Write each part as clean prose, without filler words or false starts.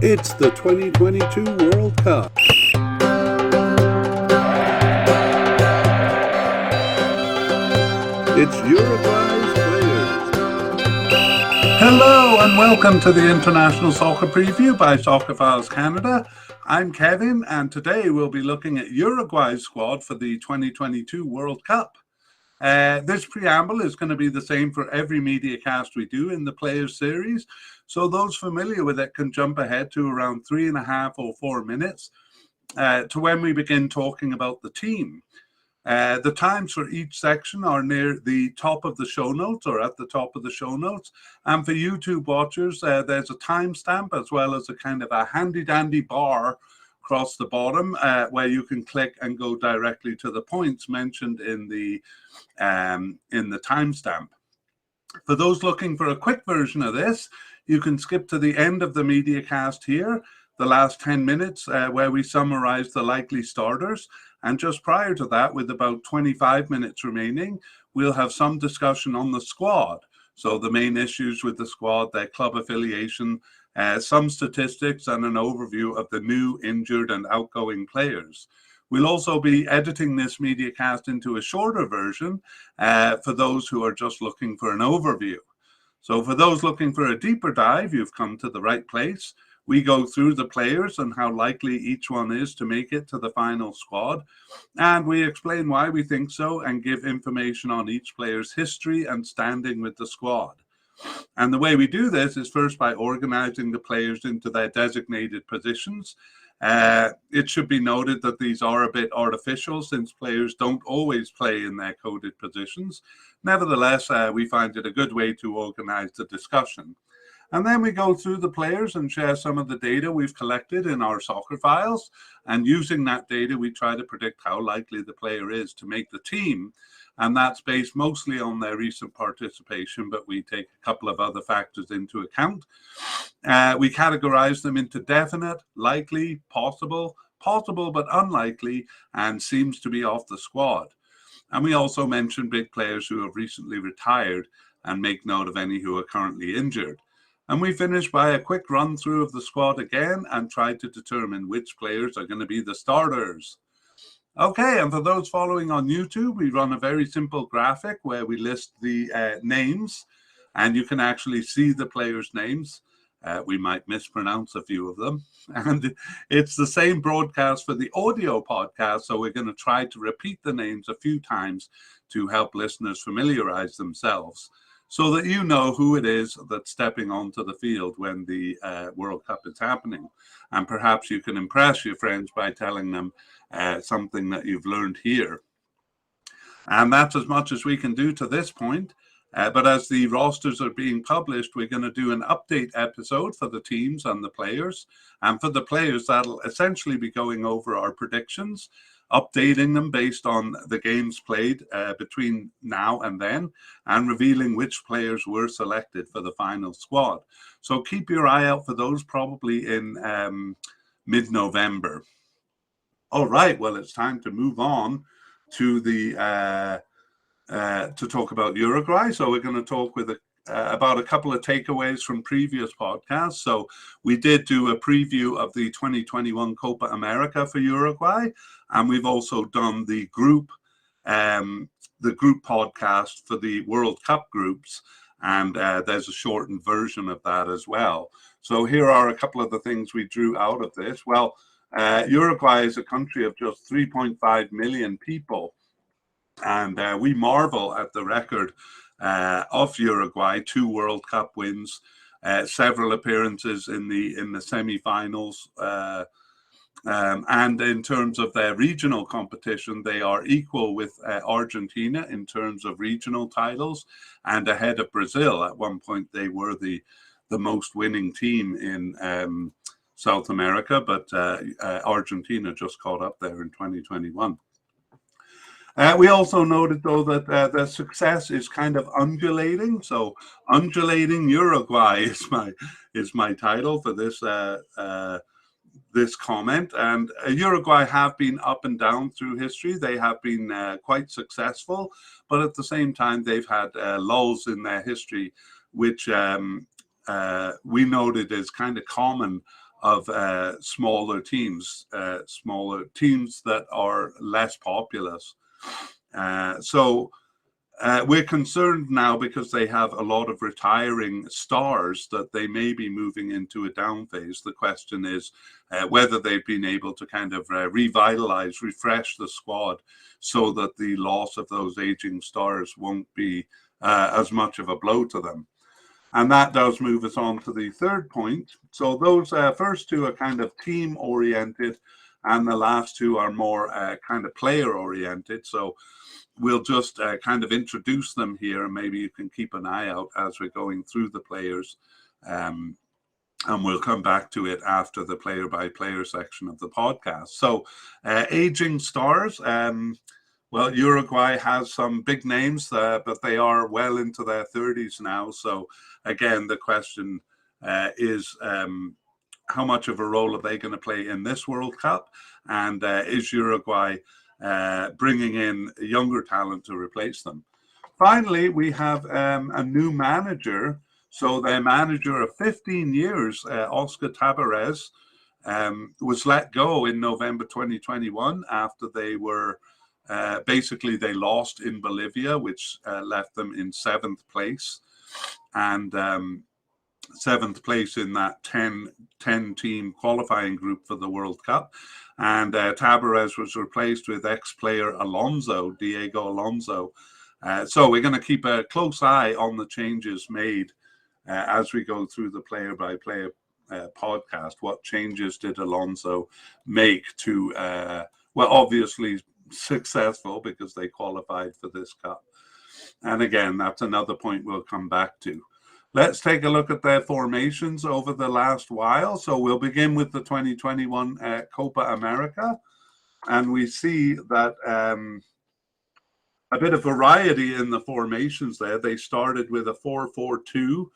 It's the 2022 World Cup. It's Uruguay's players. Hello and welcome to the International Soccer Preview by Soccerphiles Canada. I'm Kevin and today we'll be looking at Uruguay's squad for the 2022 World Cup. This preamble is going to be the same for every mediacast we do in the Players series, so those familiar with it can jump ahead to around 3.5 or 4 minutes to when we begin talking about the team. The times for each section are near the top of the show notes or at the top of the show notes. And for YouTube watchers, there's a timestamp as well as a kind of a handy-dandy bar across the bottom where you can click and go directly to the points mentioned in the timestamp. For those looking for a quick version of this, you can skip to the end of the mediacast here, the last 10 minutes where we summarize the likely starters. And just prior to that, with about 25 minutes remaining, we'll have some discussion on the squad. So the main issues with the squad, their club affiliation, some statistics and an overview of the new, injured and outgoing players. We'll also be editing this mediacast into a shorter version for those who are just looking for an overview. So for those looking for a deeper dive, you've come to the right place. We go through the players and how likely each one is to make it to the final squad. And we explain why we think so and give information on each player's history and standing with the squad. And the way we do this is first by organizing the players into their designated positions. It should be noted that these are a bit artificial since players don't always play in their coded positions. Nevertheless, we find it a good way to organize the discussion. And then we go through the players and share some of the data we've collected in our soccer files. And using that data, we try to predict how likely the player is to make the team. And that's based mostly on their recent participation, but we take a couple of other factors into account. We categorize them into definite, likely, possible but unlikely, and seems to be off the squad. And we also mention big players who have recently retired and make note of any who are currently injured. And we finish by a quick run through of the squad again and try to determine which players are going to be the starters. Okay, and for those following on YouTube, we run a very simple graphic where we list the names, and you can actually see the players' names. We might mispronounce a few of them. And it's the same broadcast for the audio podcast, so we're going to try to repeat the names a few times to help listeners familiarize themselves so that you know who it is that's stepping onto the field when the World Cup is happening. And perhaps you can impress your friends by telling them something that you've learned here. And that's as much as we can do to this point. But as the rosters are being published, we're going to do an update episode for the teams and the players. And for the players, that'll essentially be going over our predictions, updating them based on the games played between now and then, and revealing which players were selected for the final squad. So keep your eye out for those probably in mid-November. All right, well, it's time to move on to the to talk about Uruguay. So we're going to talk with about a couple of takeaways from previous podcasts. So we did do a preview of the 2021 Copa America for Uruguay, and we've also done the group podcast for the World Cup groups, and there's a shortened version of that as well. So here are a couple of the things we drew out of this. Well, Uruguay is a country of just 3.5 million people, and we marvel at the record of Uruguay: 2 World Cup wins, several appearances in the semi-finals, and in terms of their regional competition, they are equal with Argentina in terms of regional titles and ahead of Brazil. At one point, they were the most winning team in South America, but Argentina just caught up there in 2021. We also noted, though, that the success is kind of undulating. So, undulating Uruguay is my title for this this comment. And Uruguay have been up and down through history. They have been quite successful, but at the same time, they've had lulls in their history, which we noted is kind of common of smaller teams that are less populous. We're concerned now because they have a lot of retiring stars that they may be moving into a down phase. The question is whether they've been able to kind of revitalize, refresh the squad so that the loss of those aging stars won't be as much of a blow to them. And that does move us on to the third point. So those first two are kind of team-oriented, and the last two are more kind of player-oriented. So we'll just kind of introduce them here, and maybe you can keep an eye out as we're going through the players. And we'll come back to it after the player-by-player section of the podcast. So aging stars. Well, Uruguay has some big names, but they are well into their 30s now. So again, the question is how much of a role are they going to play in this World Cup? And is Uruguay bringing in younger talent to replace them? Finally, we have a new manager. So their manager of 15 years, Oscar Tabarez, was let go in November 2021 after they were basically they lost in Bolivia, which left them in 7th place, and 7th place in that 10-team qualifying group for the World Cup. And Tabarez was replaced with ex-player Diego Alonso. So we're going to keep a close eye on the changes made as we go through the player-by-player podcast. What changes did Alonso make to, well, obviously successful because they qualified for this cup. And again, that's another point we'll come back to. Let's take a look at their formations over the last while. So we'll begin with the 2021 Copa America, and we see that a bit of variety in the formations there. They started with a 4-4-2.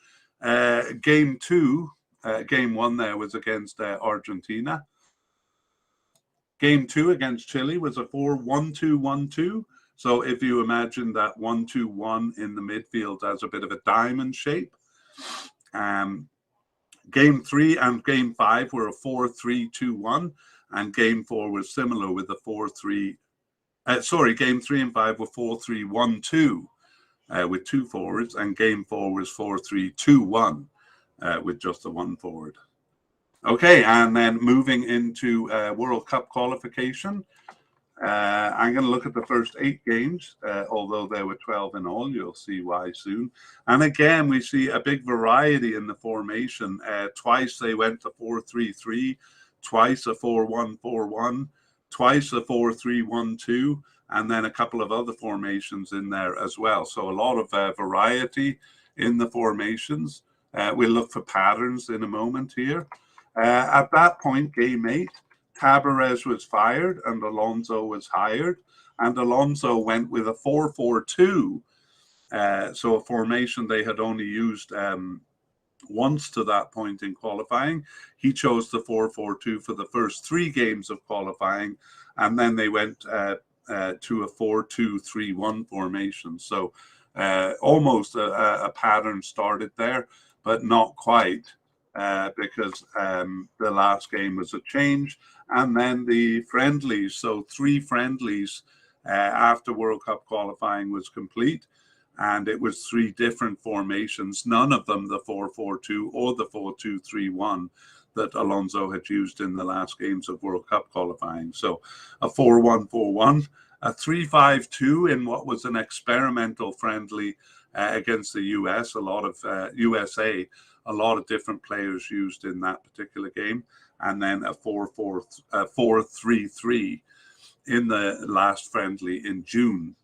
Game one there was against Argentina. Game two against Chile was a 4-1-2-1-2. So if you imagine that 1-2-1 in the midfield as a bit of a diamond shape. Game three and game five were a 4-3-2-1, and game four was similar with a 4-3. Game 3 and 5 were 4-3-1-2 with two forwards, and game 4 was 4-3-2-1 with just the one forward. Okay, and then moving into World Cup qualification, I'm going to look at the first 8 games, although there were 12 in all. You'll see why soon. And again, we see a big variety in the formation. Twice they went to 4-3-3, twice a 4-1-4-1. Twice a 4-3-1-2, and then a couple of other formations in there as well. So a lot of variety in the formations. We'll look for patterns in a moment here. At that point, game 8, Tabarez was fired and Alonso was hired. And Alonso went with a 4-4-2. So a formation they had only used once to that point in qualifying. He chose the 4-4-2 for the first 3 games of qualifying, and then they went to a 4-2-3-1 formation. So almost a pattern started there, but not quite, because the last game was a change. And then the friendlies, so 3 friendlies after World Cup qualifying was complete. And it was 3 different formations, none of them the 4-4-2 or the 4-2-3-1 that Alonso had used in the last games of World Cup qualifying. So a 4-1-4-1, a 3-5-2 in what was an experimental friendly against the US, a lot of USA, a lot of different players used in that particular game, and then a 4-3-3 in the last friendly in June.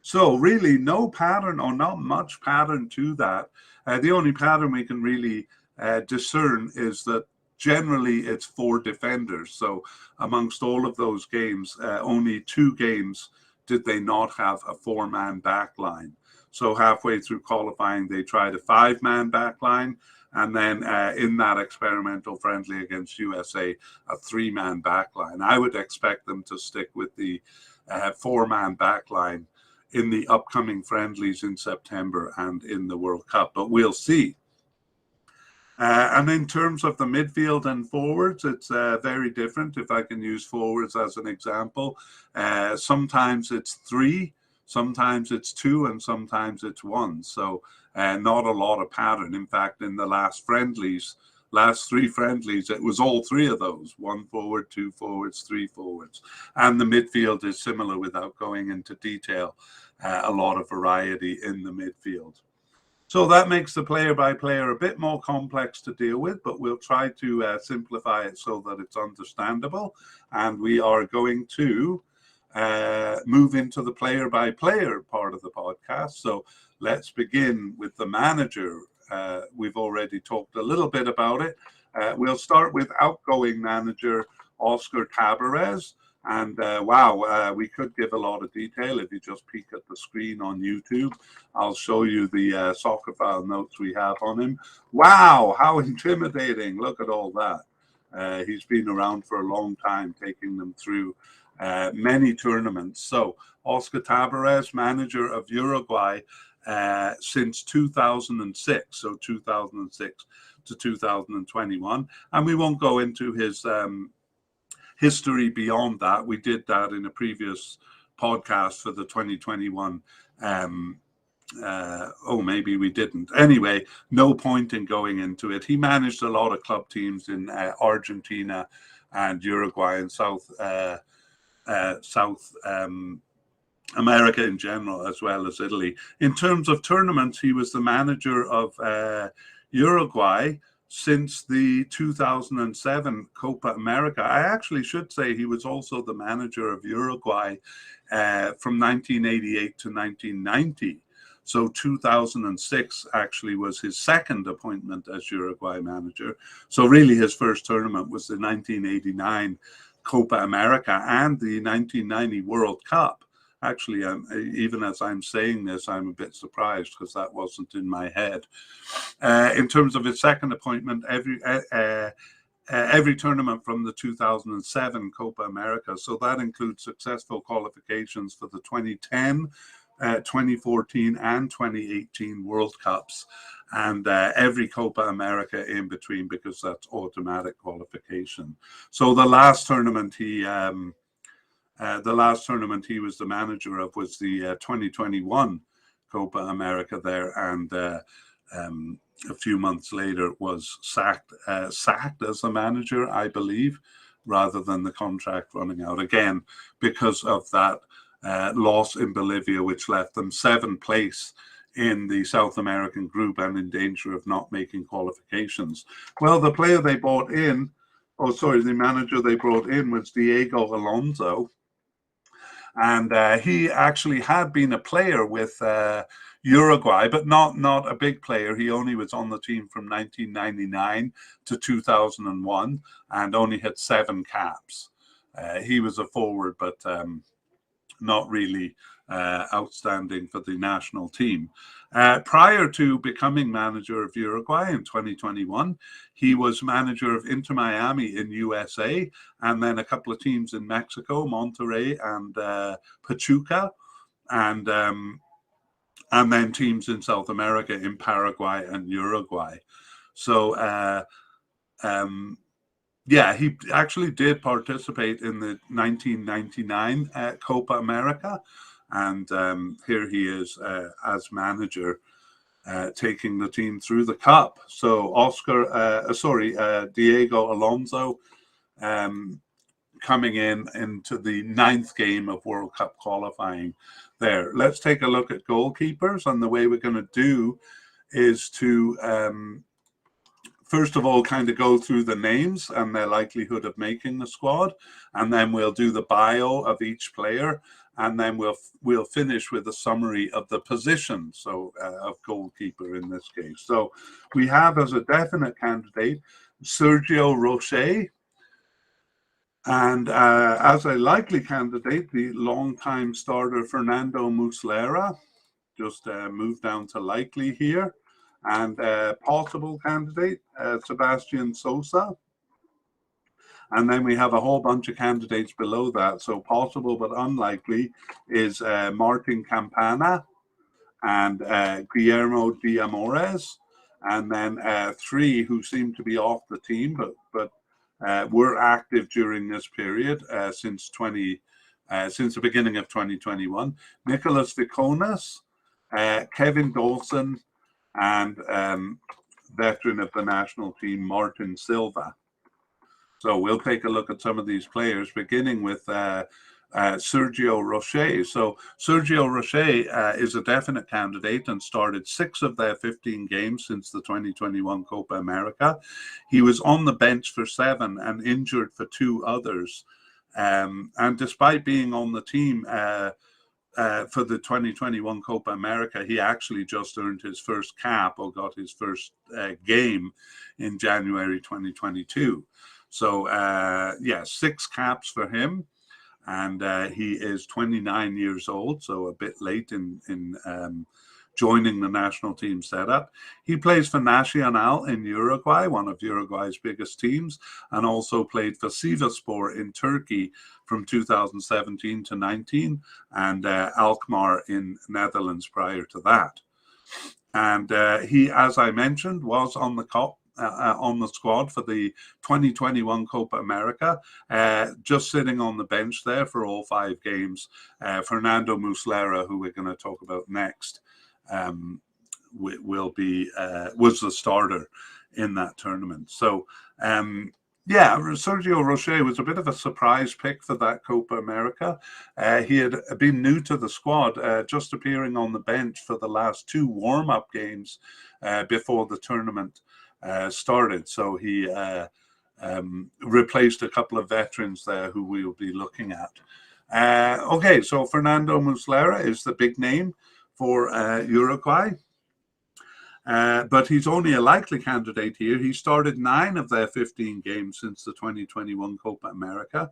So really no pattern, or not much pattern to that. The only pattern we can really discern is that generally it's 4 defenders. So amongst all of those games, only 2 games did they not have a 4-man back line. So halfway through qualifying, they tried a 5-man back line. And then in that experimental friendly against USA, a 3-man back line. I would expect them to stick with the 4-man back line in the upcoming friendlies in September and in the World Cup, but we'll see. And in terms of the midfield and forwards, it's very different. If I can use forwards as an example, sometimes it's three, sometimes it's two, and sometimes it's one. So not a lot of pattern. In fact, in the last three friendlies, it was all three of those: one forward, two forwards, three forwards. And the midfield is similar without going into detail. A lot of variety in the midfield. So that makes the player by player a bit more complex to deal with, but we'll try to simplify it so that it's understandable. And we are going to move into the player by player part of the podcast. So let's begin with the manager. We've already talked a little bit about it. We'll start with outgoing manager Oscar Tabarez. And wow, we could give a lot of detail if you just peek at the screen on YouTube. I'll show you the soccer file notes we have on him. Wow, how intimidating. Look at all that. He's been around for a long time, taking them through many tournaments. So Oscar Tabarez, manager of Uruguay since 2006, so 2006 to 2021. And we won't go into his history beyond that. We did that in a previous podcast for the 2021. Maybe we didn't. Anyway, no point in going into it. He managed a lot of club teams in Argentina and Uruguay and South America in general, as well as Italy. In terms of tournaments, he was the manager of Uruguay since the 2007 Copa America. I actually should say he was also the manager of Uruguay from 1988 to 1990. So 2006 actually was his second appointment as Uruguay manager. So really his first tournament was the 1989 Copa America and the 1990 World Cup. Actually, even as I'm saying this, I'm a bit surprised because that wasn't in my head. In terms of his second appointment, every tournament from the 2007 Copa America. So that includes successful qualifications for the 2010, 2014, and 2018 World Cups, and every Copa America in between, because that's automatic qualification. So the last tournament he was the manager of was the 2021 Copa America there, and a few months later was sacked as the manager, I believe, rather than the contract running out again because of that loss in Bolivia, which left them seventh place in the South American group and in danger of not making qualifications. Well, the manager they brought in was Diego Alonso. And he actually had been a player with Uruguay, but not a big player. He only was on the team from 1999 to 2001 and only had 7 caps. He was a forward, but not really outstanding for the national team. Prior to becoming manager of Uruguay in 2021, he was manager of Inter Miami in USA, and then a couple of teams in Mexico, Monterrey and Pachuca, and then teams in South America in Paraguay and Uruguay. So he actually did participate in the 1999 Copa America, and here he is as manager, taking the team through the cup. So Diego Alonso coming into the 9th game of World Cup qualifying there. Let's take a look at goalkeepers, and the way we're going to do is to first of all, kind of go through the names and their likelihood of making the squad, and then we'll do the bio of each player, and then we'll finish with a summary of the position, so of goalkeeper in this case. So we have as a definite candidate Sergio Rocher, and as a likely candidate, the longtime starter Fernando Muslera. Just move down to likely here. And possible candidate, Sebastian Sosa. And then we have a whole bunch of candidates below that. So possible but unlikely is Martin Campana and Guillermo de Amores. and then 3 who seem to be off the team, but were active during this period since the beginning of 2021. Nicholas Viconis, Kevin Dawson, and veteran of the national team, Martin Silva. So we'll take a look at some of these players, beginning with Sergio Rocher. So Sergio Rocher is a definite candidate and started 6 of their 15 games since the 2021 Copa America. He was on the bench for 7 and injured for 2 others. And despite being on the team for the 2021 Copa America, he actually just earned his first cap, or got his first game in January 2022. So, 6 caps for him. And he is 29 years old, so a bit late in joining the national team setup. He plays for Nacional in Uruguay, one of Uruguay's biggest teams, and also played for Sivasspor in Turkey from 2017 to 19, and Alkmaar in Netherlands prior to that. And he, as I mentioned, was on the squad for the 2021 Copa America, just sitting on the bench there for all 5 games. Fernando Muslera, who we're going to talk about next, was the starter in that tournament. So Sergio Rocher was a bit of a surprise pick for that Copa America. He had been new to the squad, just appearing on the bench for the last 2 warm-up games before the tournament started. So he replaced a couple of veterans there who we'll be looking at. So Fernando Muslera is the big name for Uruguay. But he's only a likely candidate here. He started 9 of their 15 games since the 2021 Copa America.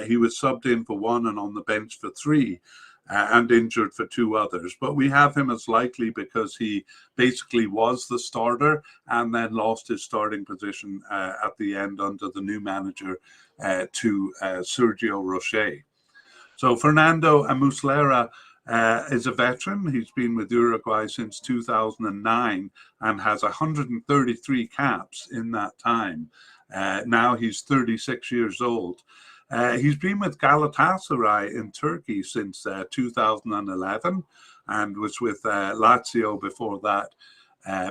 He was subbed in for 1 and on the bench for 3, and injured for 2 others. But we have him as likely because he basically was the starter and then lost his starting position at the end under the new manager to Sergio Rocher. So Fernando Muslera is a veteran. He's been with Uruguay since 2009 and has 133 caps in that time. Now he's 36 years old. He's been with Galatasaray in Turkey since 2011 and was with Lazio before that,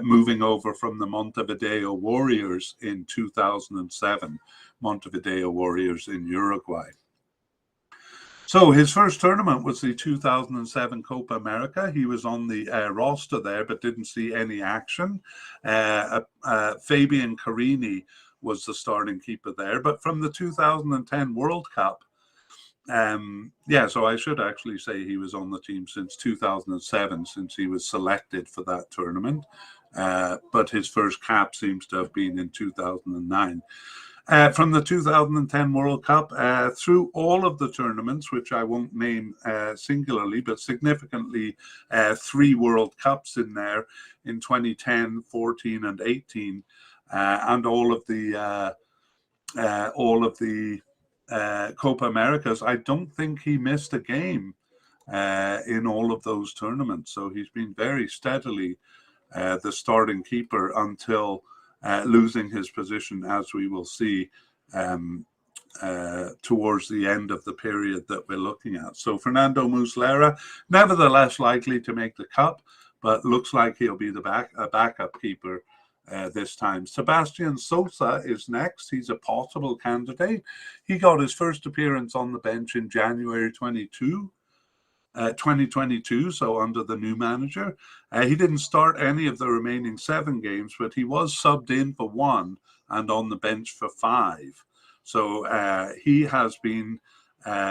moving over from the Montevideo Warriors in 2007. Montevideo Warriors in Uruguay. So his first tournament was the 2007 Copa America. He was on the roster there, but didn't see any action. Fabian Carini was the starting keeper there. But from the 2010 World Cup, so I should actually say he was on the team since 2007, since he was selected for that tournament. But his first cap seems to have been in 2009. From the 2010 World Cup through all of the tournaments, which I won't name singularly, but significantly 3 World Cups in there in 2010, 14, and 18, and all of the Copa Americas. I don't think he missed a game in all of those tournaments. So he's been very steadily the starting keeper until losing his position, as we will see towards the end of the period that we're looking at. So Fernando Muslera, nevertheless likely to make the cup, but looks like he'll be a backup keeper this time. Sebastian Sosa is next. He's a possible candidate. He got his first appearance on the bench in January 2022, so under the new manager. He didn't start any of the remaining 7 games, but he was subbed in for 1 and on the bench for 5. So he has been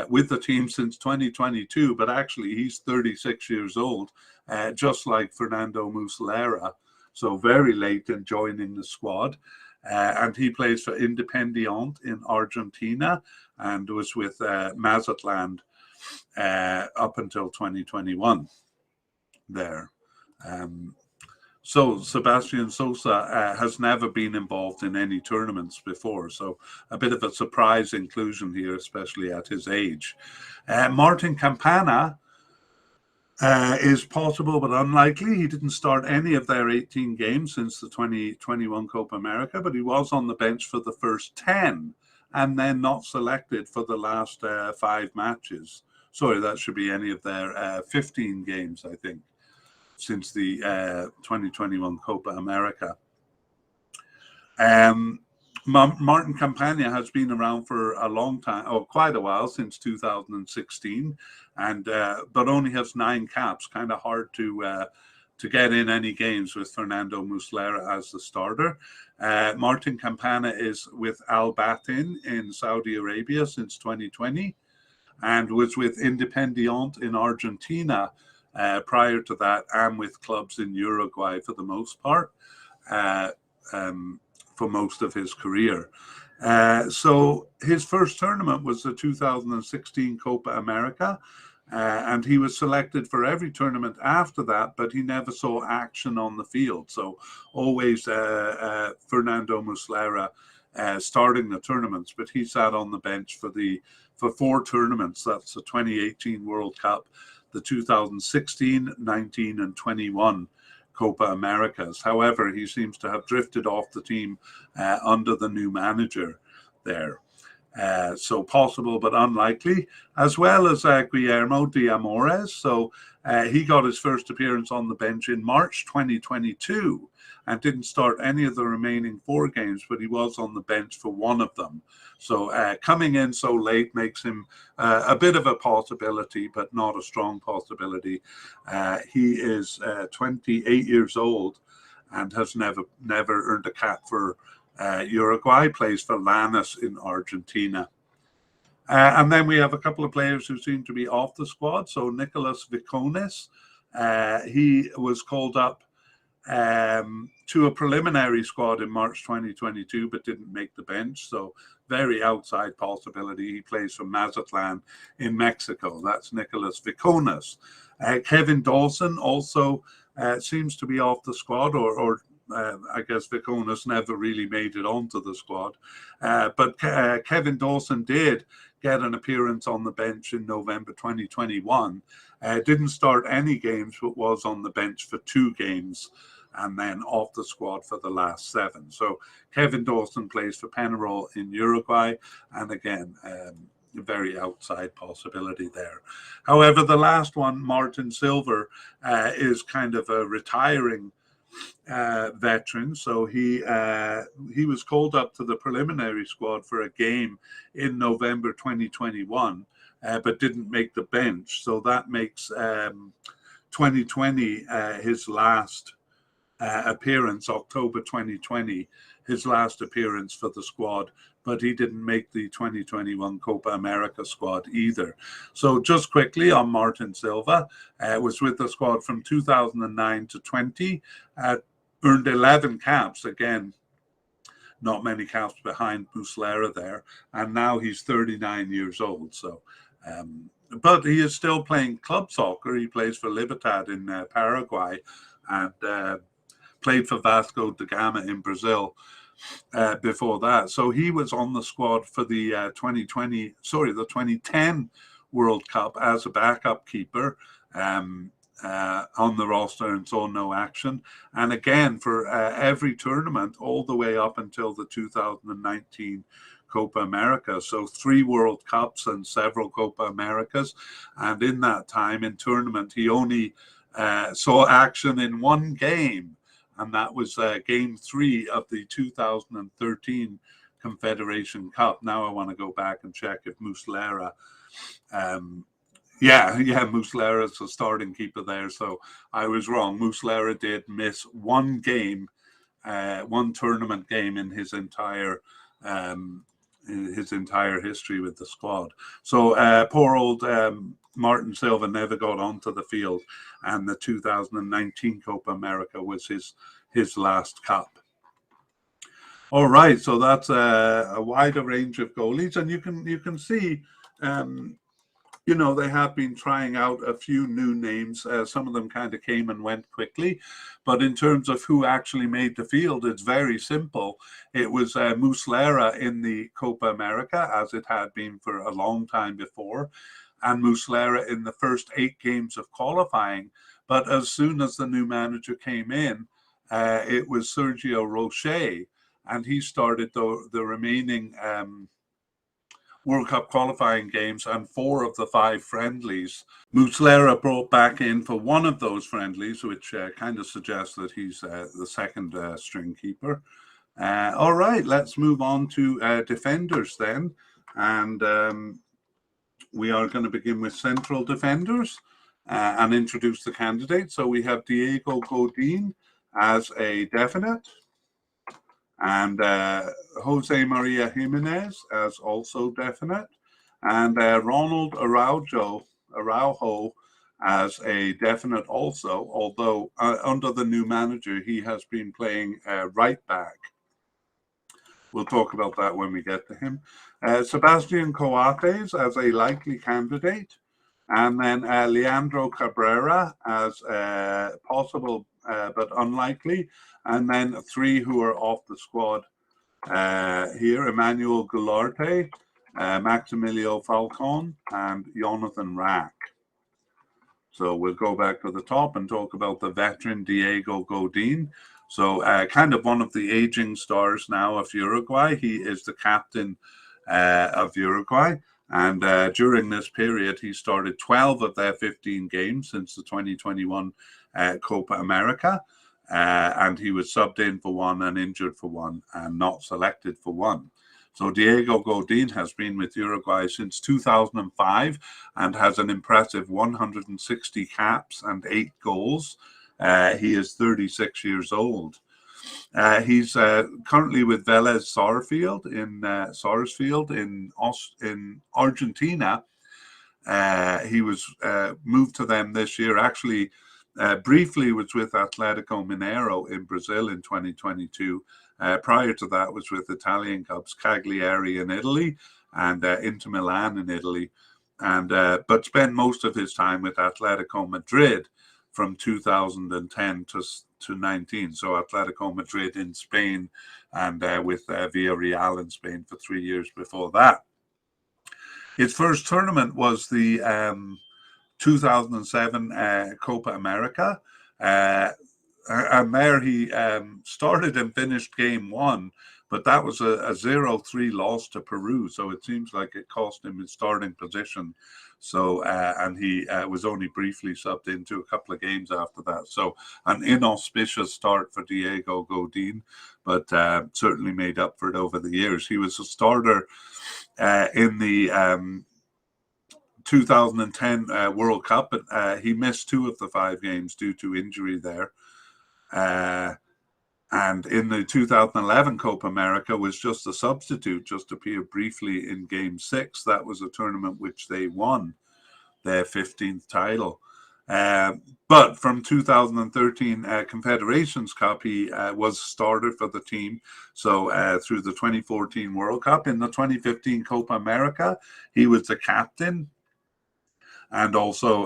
with the team since 2022, but actually he's 36 years old, just like Fernando Muslera. So very late in joining the squad. And he plays for Independiente in Argentina and was with Mazatlan up until 2021 there. So Sebastian Sosa has never been involved in any tournaments before, so a bit of a surprise inclusion here, especially at his age. Martin Campana is possible but unlikely. He didn't start any of their 18 games since the 2021 Copa America, but he was on the bench for the first 10 and then not selected for the last 5 matches. Sorry, that should be any of their 15 games, I think, since the 2021 Copa America. Martin Campana has been around for a long time, or quite a while, since 2016, and but only has 9 caps. Kind of hard to get in any games with Fernando Muslera as the starter. Martin Campana is with Al Batin in Saudi Arabia since 2020, and was with Independiente in Argentina prior to that, and with clubs in Uruguay for the most part. For most of his career. So his first tournament was the 2016 Copa America, and he was selected for every tournament after that, but he never saw action on the field. So always Fernando Muslera starting the tournaments, but he sat on the bench for 4 tournaments. That's the 2018 World Cup, the 2016, 19, and 21 Copa Americas. However, he seems to have drifted off the team under the new manager there. So possible but unlikely, as well as Guillermo de Amores. So he got his first appearance on the bench in March 2022 and didn't start any of the remaining 4 games, but he was on the bench for 1 of them. So coming in so late makes him a bit of a possibility, but not a strong possibility. He is 28 years old and has never earned a cap for Uruguay, plays for Lanús in Argentina. And then we have a couple of players who seem to be off the squad. So Nicolas Viconis, he was called up to a preliminary squad in March 2022, but didn't make the bench. So very outside possibility. He plays for Mazatlan in Mexico. That's Nicolas Viconis. Kevin Dawson also seems to be off the squad, or I guess Viconis never really made it onto the squad. But Kevin Dawson did get an appearance on the bench in November 2021. Didn't start any games, but was on the bench for 2 games and then off the squad for the last 7. So Kevin Dawson plays for Penarol in Uruguay, and again, very outside possibility there. However, the last one, Martin Silver, is kind of a retiring veteran. So he was called up to the preliminary squad for a game in November 2021, but didn't make the bench. So that makes 2020 his last appearance, October 2020, his last appearance for the squad, but he didn't make the 2021 Copa America squad either. So just quickly on Martin Silva, was with the squad from 2009 to 20, earned 11 caps, again, not many caps behind Muslera there, and now he's 39 years old. So, but he is still playing club soccer. He plays for Libertad in Paraguay, and played for Vasco da Gama in Brazil before that. So he was on the squad for the 2010 World Cup as a backup keeper on the roster and saw no action. And again, for every tournament all the way up until the 2019 Copa America. So 3 World Cups and several Copa Americas. And in that time in tournament, he only saw action in 1 game. And that was game 3 of the 2013 Confederation Cup. Now I want to go back and check if Muslera, Muslera is the starting keeper there. So I was wrong. Muslera did miss 1 game, 1 tournament game in his entire history with the squad. So poor old Martin Silva never got onto the field, and the 2019 Copa America was his last cup. All right, so that's a wider range of goalies, and you can see, they have been trying out a few new names. Some of them kind of came and went quickly, but in terms of who actually made the field, it's very simple. It was Muslera in the Copa America, as it had been for a long time before. and Muslera in the first 8 games of qualifying. But as soon as the new manager came in, it was Sergio Rocher, and he started the remaining World Cup qualifying games and 4 of the 5 friendlies. Muslera brought back in for one of those friendlies, which kind of suggests that he's the second string keeper. All right, let's move on to defenders then. And we are going to begin with central defenders and introduce the candidates. So we have Diego Godin as a definite, and Jose Maria Jimenez as also definite, and Ronald Araujo as a definite also, although under the new manager, he has been playing right back. We'll talk about that when we get to him. Sebastian Coates as a likely candidate, and then Leandro Cabrera as possible but unlikely, and then 3 who are off the squad here: Emmanuel Gularte, Maximilio Falcon, and Jonathan Rack. So we'll go back to the top and talk about the veteran Diego Godin. So kind of one of the aging stars now of Uruguay. He is the captain of Uruguay. And during this period, he started 12 of their 15 games since the 2021 Copa America. And he was subbed in for 1 and injured for 1 and not selected for 1. So Diego Godin has been with Uruguay since 2005 and has an impressive 160 caps and 8 goals. He is 36 years old. He's currently with Vélez Sarsfield in Argentina. He was moved to them this year. Actually, briefly was with Atletico Mineiro in Brazil in 2022. Prior to that was with Italian clubs Cagliari in Italy and Inter Milan in Italy, and but spent most of his time with Atletico Madrid from 2010 to 19. So Atletico Madrid in Spain and with Villarreal in Spain for 3 years before that. His first tournament was the 2007 Copa America. And there he started and finished game 1, but that was a 0-3 loss to Peru. So it seems like it cost him his starting position. So, and he was only briefly subbed into a couple of games after that. So an inauspicious start for Diego Godin, but certainly made up for it over the years. He was a starter in the 2010 World Cup, but he missed 2 of the 5 games due to injury there. And in the 2011 Copa America was just a substitute, just appeared briefly in Game 6. That was a tournament which they won, their 15th title. But from 2013 Confederations Cup, he was started for the team. So through the 2014 World Cup, in the 2015 Copa America, he was the captain. And also,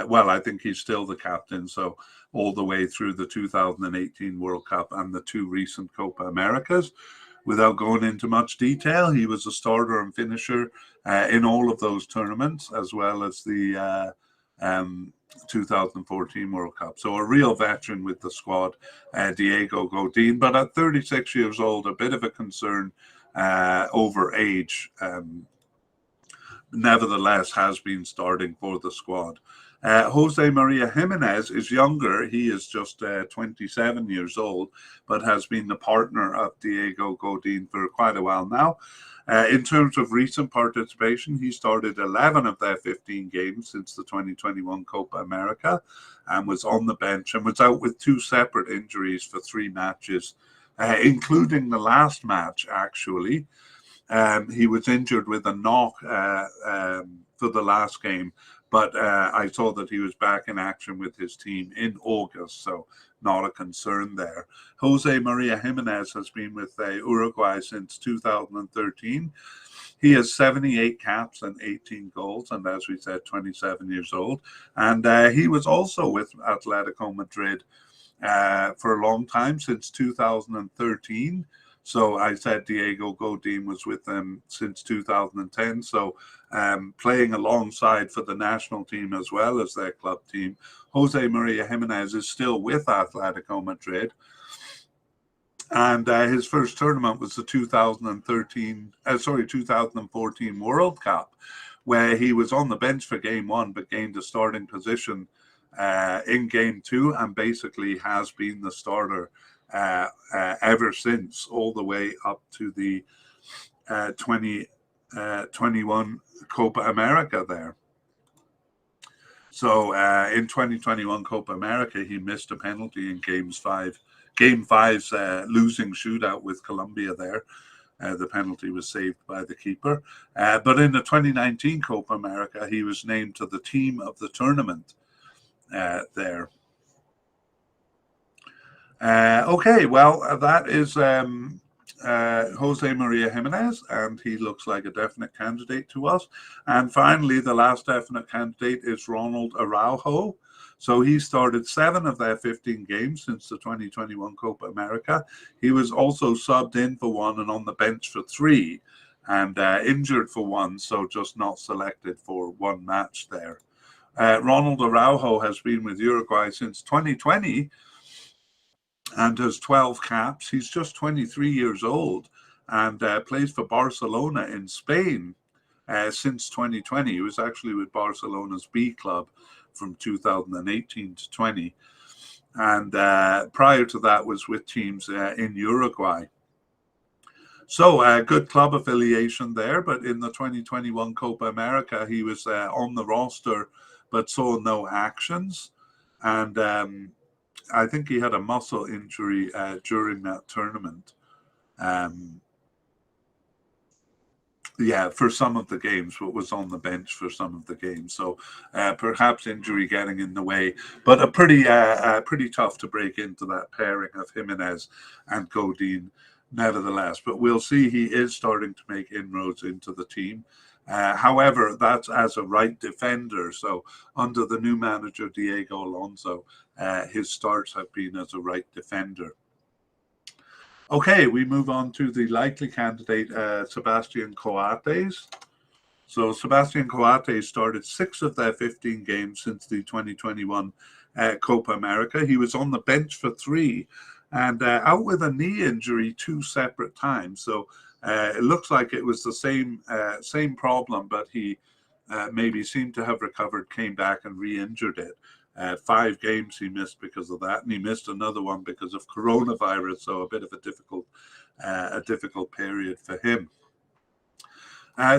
well, I think he's still the captain. So all the way through the 2018 World Cup and the 2 recent Copa Americas. Without going into much detail, he was a starter and finisher in all of those tournaments, as well as the 2014 World Cup. So a real veteran with the squad, Diego Godin. But at 36 years old, a bit of a concern over age. Nevertheless, has been starting for the squad. Jose Maria Jimenez is younger. He is just 27 years old, but has been the partner of Diego Godin for quite a while now. In terms of recent participation, he started 11 of their 15 games since the 2021 Copa America and was on the bench and was out with 2 separate injuries for 3 matches, including the last match, actually. He was injured with a knock for the last game, but I saw that he was back in action with his team in August, so not a concern there. Jose Maria Jimenez has been with Uruguay since 2013. He has 78 caps and 18 goals, and as we said, 27 years old. And he was also with Atletico Madrid for a long time, since 2013. So I said Diego Godin was with them since 2010. So playing alongside for the national team as well as their club team. Jose Maria Jimenez is still with Atletico Madrid. And his first tournament was the 2014 World Cup, where he was on the bench for game one, but gained a starting position in game two, and basically has been the starter ever since, all the way up to the 2021 Copa America there. So in 2021 Copa America, he missed a penalty in Game 5's losing shootout with Colombia there. The penalty was saved by the keeper. But in the 2019 Copa America, he was named to the team of the tournament there. Okay, well, that is Jose Maria Jimenez, and he looks like a definite candidate to us. And finally, the last definite candidate is Ronald Araujo. So he started 7 of their 15 games since the 2021 Copa America. He was also subbed in for 1 and on the bench for 3, and injured for 1, so just not selected for 1 match there. Ronald Araujo has been with Uruguay since 2020 and has 12 caps. He's just 23 years old and plays for Barcelona in Spain since 2020. He was actually with Barcelona's B club from 2018 to 20. And prior to that was with teams in Uruguay. So good club affiliation there, but in the 2021 Copa America, he was on the roster, but saw no actions. And I think he had a muscle injury during that tournament. For some of the games, but was on the bench for some of the games. So perhaps injury getting in the way, but a pretty tough to break into that pairing of Jimenez and Godin, nevertheless. But we'll see, he is starting to make inroads into the team. However, that's as a right defender. So under the new manager, Diego Alonso, his starts have been as a right defender. Okay, we move on to the likely candidate, Sebastian Coates. So Sebastian Coates started 6 of their 15 games since the 2021 Copa America. He was on the bench for 3 and out with a knee injury 2 separate times. So it looks like it was the same problem, but he maybe seemed to have recovered, came back and re-injured it. 5 games he missed because of that, and he missed another one because of coronavirus. So a bit of a difficult period for him.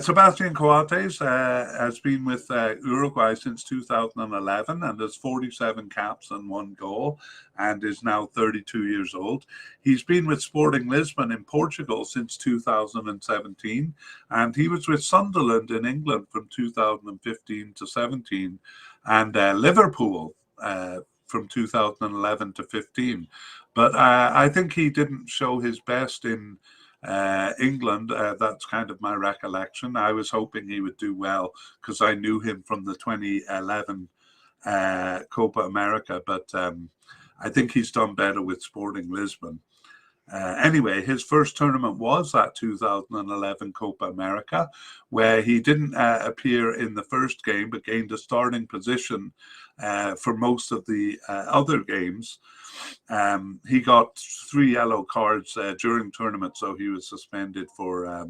Sebastian Coates has been with Uruguay since 2011 and has 47 caps and 1 goal, and is now 32 years old. He's been with Sporting Lisbon in Portugal since 2017, and he was with Sunderland in England from 2015 to 17, and Liverpool from 2011 to 15. But I think he didn't show his best in England. That's kind of my recollection. I was hoping he would do well because I knew him from the 2011 Copa America, but I think he's done better with Sporting Lisbon. Anyway, his first tournament was that 2011 Copa America, where he didn't appear in the first game, but gained a starting position for most of the other games. He got 3 yellow cards during tournament, so he was suspended for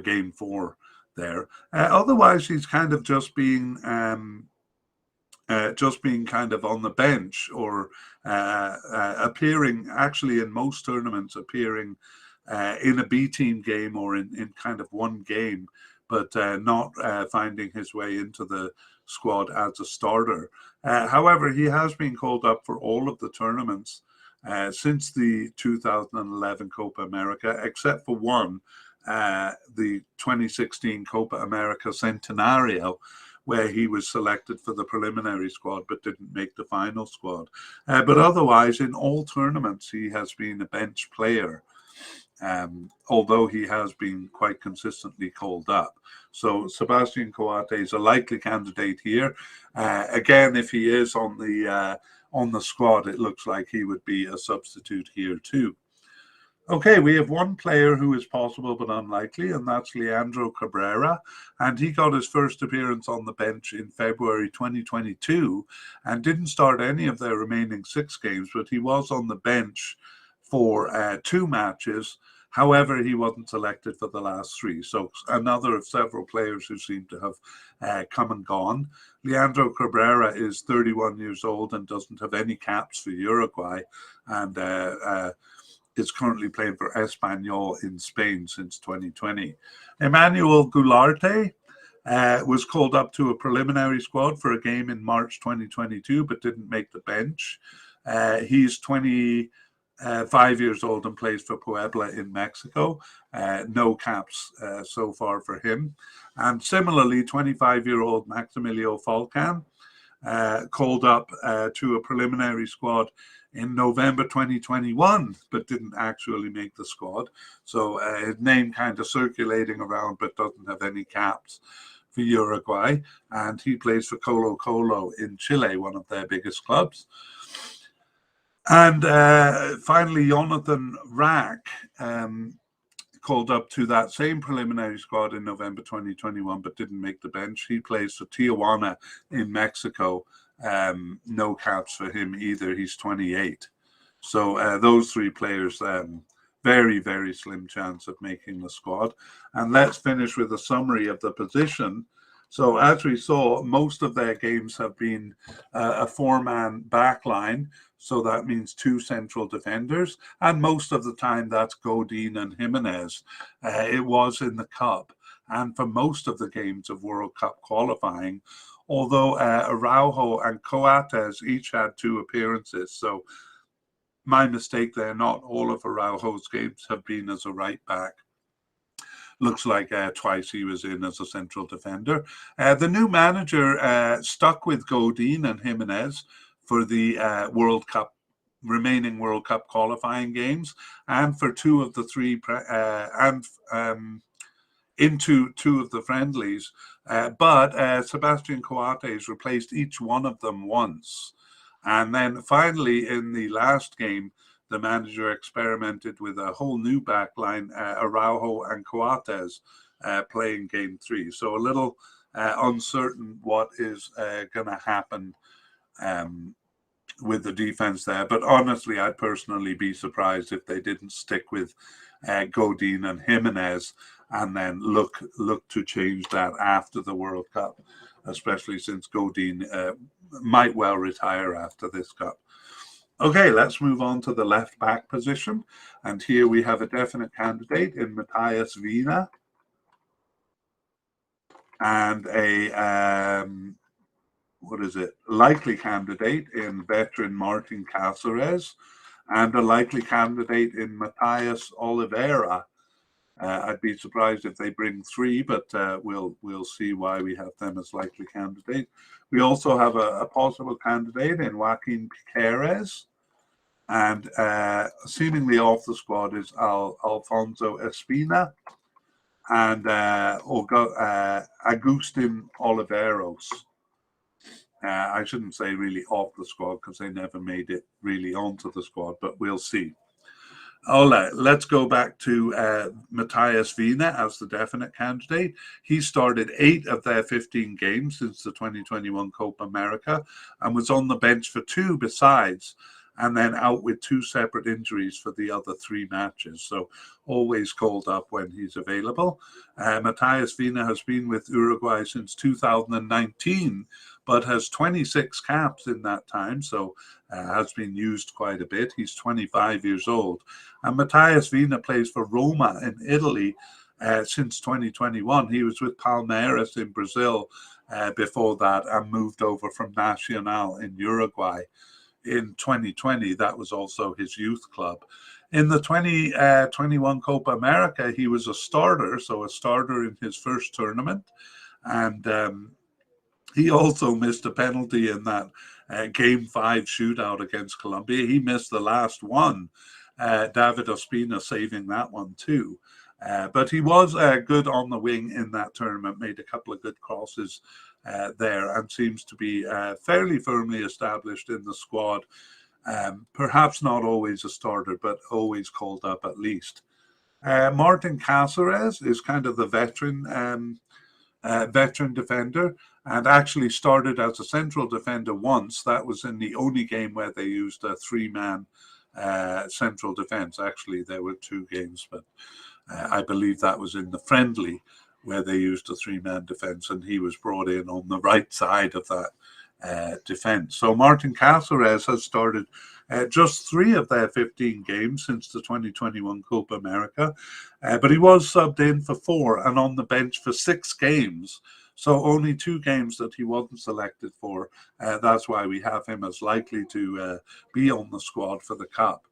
game 4 there. Otherwise, he's kind of just being kind of on the bench, or appearing actually in most tournaments, appearing in a B team game or in kind of one game, but not finding his way into the squad as a starter. However, he has been called up for all of the tournaments since the 2011 Copa America, except for one, the 2016 Copa America Centenario, where he was selected for the preliminary squad but didn't make the final squad. But otherwise, in all tournaments, he has been a bench player, although he has been quite consistently called up. So Sebastian Coates is a likely candidate here. Again, if he is on the squad, it looks like he would be a substitute here too. Okay, we have one player who is possible but unlikely, and that's Leandro Cabrera. And he got his first appearance on the bench in February 2022 and didn't start any of their remaining 6 games, but he was on the bench for 2 matches. However, he wasn't selected for the last 3. So another of several players who seem to have come and gone. Leandro Cabrera is 31 years old and doesn't have any caps for Uruguay, and is currently playing for Espanyol in Spain since 2020. Emmanuel Goularte was called up to a preliminary squad for a game in March 2022, but didn't make the bench. He's 25 years old and plays for Puebla in Mexico. No caps so far for him. And similarly, 25-year-old Maximilio Falcan called up to a preliminary squad in November 2021, but didn't actually make the squad. So his name kind of circulating around, but doesn't have any caps for Uruguay. And he plays for Colo Colo in Chile, one of their biggest clubs. And finally, Jonathan Rack called up to that same preliminary squad in November 2021, but didn't make the bench. He plays for Tijuana in Mexico. No caps for him either. He's 28. So those 3 players, very, very slim chance of making the squad. And let's finish with a summary of the position. So as we saw, most of their games have been a 4-man backline. So that means 2 central defenders. And most of the time that's Godin and Jimenez. It was in the Cup. And for most of the games of World Cup qualifying, although Araujo and Coates each had 2 appearances. So my mistake there, not all of Araujo's games have been as a right back. Looks like twice he was in as a central defender. The new manager stuck with Godin and Jimenez for the remaining World Cup qualifying games, and for 2 of the 3 into 2 of the friendlies. But Sebastian Coates replaced each one of them once. And then finally, in the last game, the manager experimented with a whole new backline, Araujo and Coates playing game 3. So a little uncertain what is going to happen with the defense there. But honestly, I'd personally be surprised if they didn't stick with Godin and Jimenez and then look to change that after the World Cup, especially since Godin might well retire after this Cup. Okay, let's move on to the left back position. And here we have a definite candidate in Matthias Vina and a likely candidate in veteran Martin Cáceres and a likely candidate in Matthias Oliveira. I'd be surprised if they bring 3, but we'll see why we have them as likely candidate. We also have a possible candidate in Joaquin Piqueres, and seemingly off the squad is Alfonso Espina and Agustin Oliveros. I shouldn't say really off the squad because they never made it really onto the squad, but we'll see. Let's go back to Matthias Vina as the definite candidate. He started 8 of their 15 games since the 2021 Copa America and was on the bench for 2 besides, and then out with 2 separate injuries for the other 3 matches. So always called up when he's available. Matthias Vina has been with Uruguay since 2019, but has 26 caps in that time, so has been used quite a bit. He's 25 years old. And Matthias Vina plays for Roma in Italy since 2021. He was with Palmeiras in Brazil before that and moved over from Nacional in Uruguay in 2020. That was also his youth club. In the 2021 Copa America, he was a starter, so a starter in his first tournament. And he also missed a penalty in that Game 5 shootout against Colombia. He missed the last one, David Ospina saving that one too. But he was good on the wing in that tournament, made a couple of good crosses there, and seems to be fairly firmly established in the squad Perhaps not always a starter, but always called up at least. Martin Cáceres is kind of the veteran defender, and actually started as a central defender once. That was in the only game where they used a three-man central defense. Actually, there were two games, but I believe that was in the friendly where they used a three-man defense, and he was brought in on the right side of that defense. So Martin Cáceres has started just 3 of their 15 games since the 2021 Copa America, but he was subbed in for 4 and on the bench for 6 games. So only 2 games that he wasn't selected for. That's why we have him as likely to be on the squad for the Cup.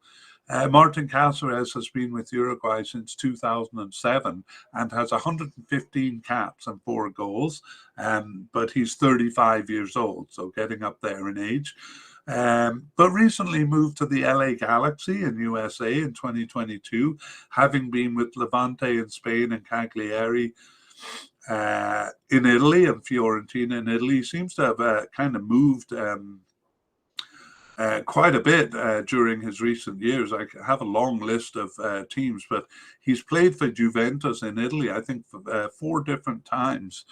Martin Cáceres has been with Uruguay since 2007 and has 115 caps and 4 goals, but he's 35 years old, so getting up there in age. But recently moved to the LA Galaxy in USA in 2022, having been with Levante in Spain and Cagliari in Italy and Fiorentina in Italy. He seems to have kind of moved quite a bit during his recent years. I have a long list of teams, but he's played for Juventus in Italy, I think, 4 different times.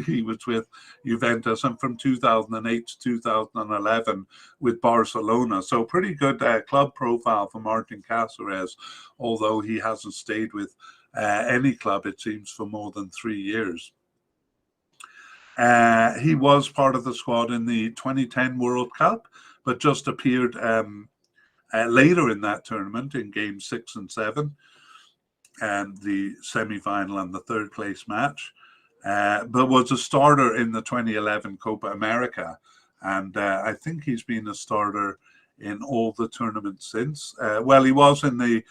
He was with Juventus, and from 2008 to 2011 with Barcelona. So pretty good club profile for Martin Cáceres, although he hasn't stayed with any club, it seems, for more than 3 years. He was part of the squad in the 2010 World Cup, but just appeared later in that tournament in games 6 and 7, and the semi-final and the 3rd place match. But was a starter in the 2011 Copa America, and I think he's been a starter in all the tournaments since. Well, he was in the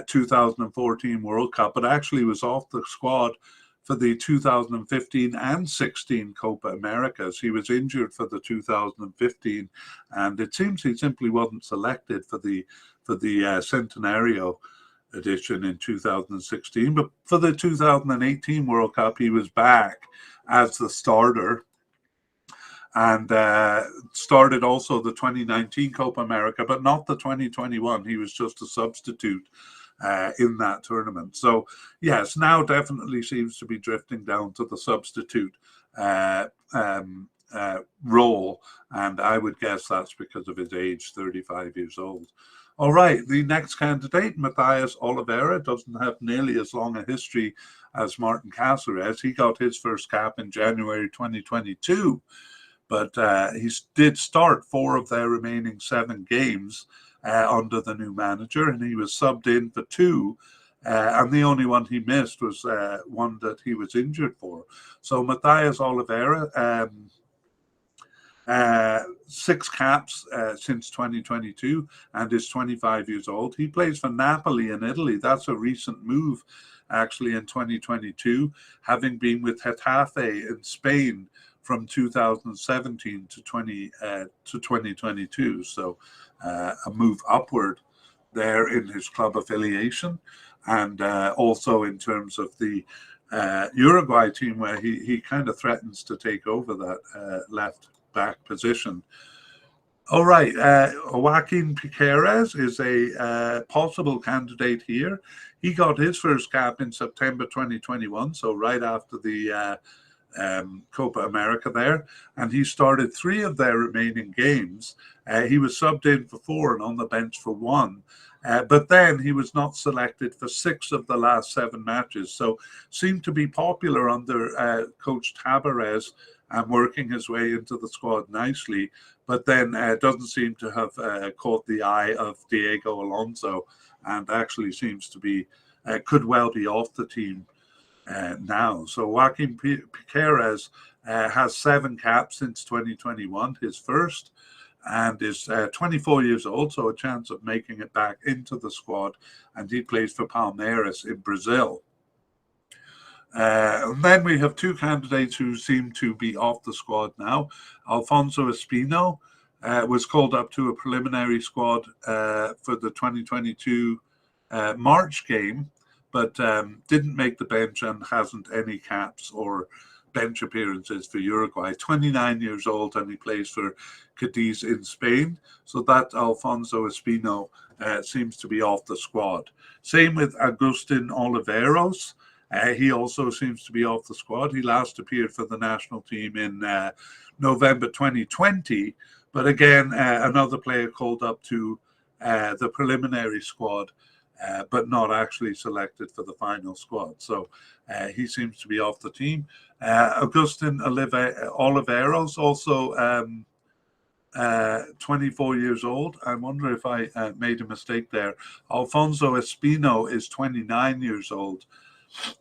2014 World Cup, but actually was off the squad for the 2015 and 16 Copa Americas. He was injured for the 2015, and it seems he simply wasn't selected for the Centenario edition in 2016, but for the 2018 World Cup he was back as the starter, and started also the 2019 Copa America, but not the 2021. He was just a substitute in that tournament. So yes, now definitely seems to be drifting down to the substitute role, and I would guess that's because of his age, 35 years old. All right, the next candidate, Matthias Oliveira, doesn't have nearly as long a history as Martin Cáceres. He got his first cap in January 2022, but he did start 4 of their remaining 7 games under the new manager, and he was subbed in for 2, and the only one he missed was one that he was injured for. So Matthias Oliveira, 6 caps since 2022 and is 25 years old. He plays for Napoli in Italy. That's a recent move, actually, in 2022, having been with Getafe in Spain from 2017 to 2022. So a move upward there in his club affiliation, and also in terms of the Uruguay team, where he kind of threatens to take over that left back position. All right, Joaquin Piqueras is a possible candidate here. He got his first cap in September 2021, so right after the Copa America there, and he started 3 of their remaining games. He was subbed in for 4 and on the bench for 1. But then he was not selected for 6 of the last 7 matches, so seemed to be popular under Coach Tabarez and working his way into the squad nicely, but then doesn't seem to have caught the eye of Diego Alonso, and actually seems to be, could well be off the team now. So Joaquin Piqueras has 7 caps since 2021, his first, and is 24 years old, so a chance of making it back into the squad, and he plays for Palmeiras in Brazil. And then we have 2 candidates who seem to be off the squad now. Alfonso Espino was called up to a preliminary squad for the 2022 March game, but didn't make the bench and hasn't any caps or bench appearances for Uruguay. 29 years old, and he plays for Cadiz in Spain. So that Alfonso Espino seems to be off the squad. Same with Agustin Oliveros. He also seems to be off the squad. He last appeared for the national team in November 2020. But again, another player called up to the preliminary squad, but not actually selected for the final squad. So he seems to be off the team. Agustin Oliveros, also 24 years old. I wonder if I made a mistake there. Alfonso Espino is 29 years old.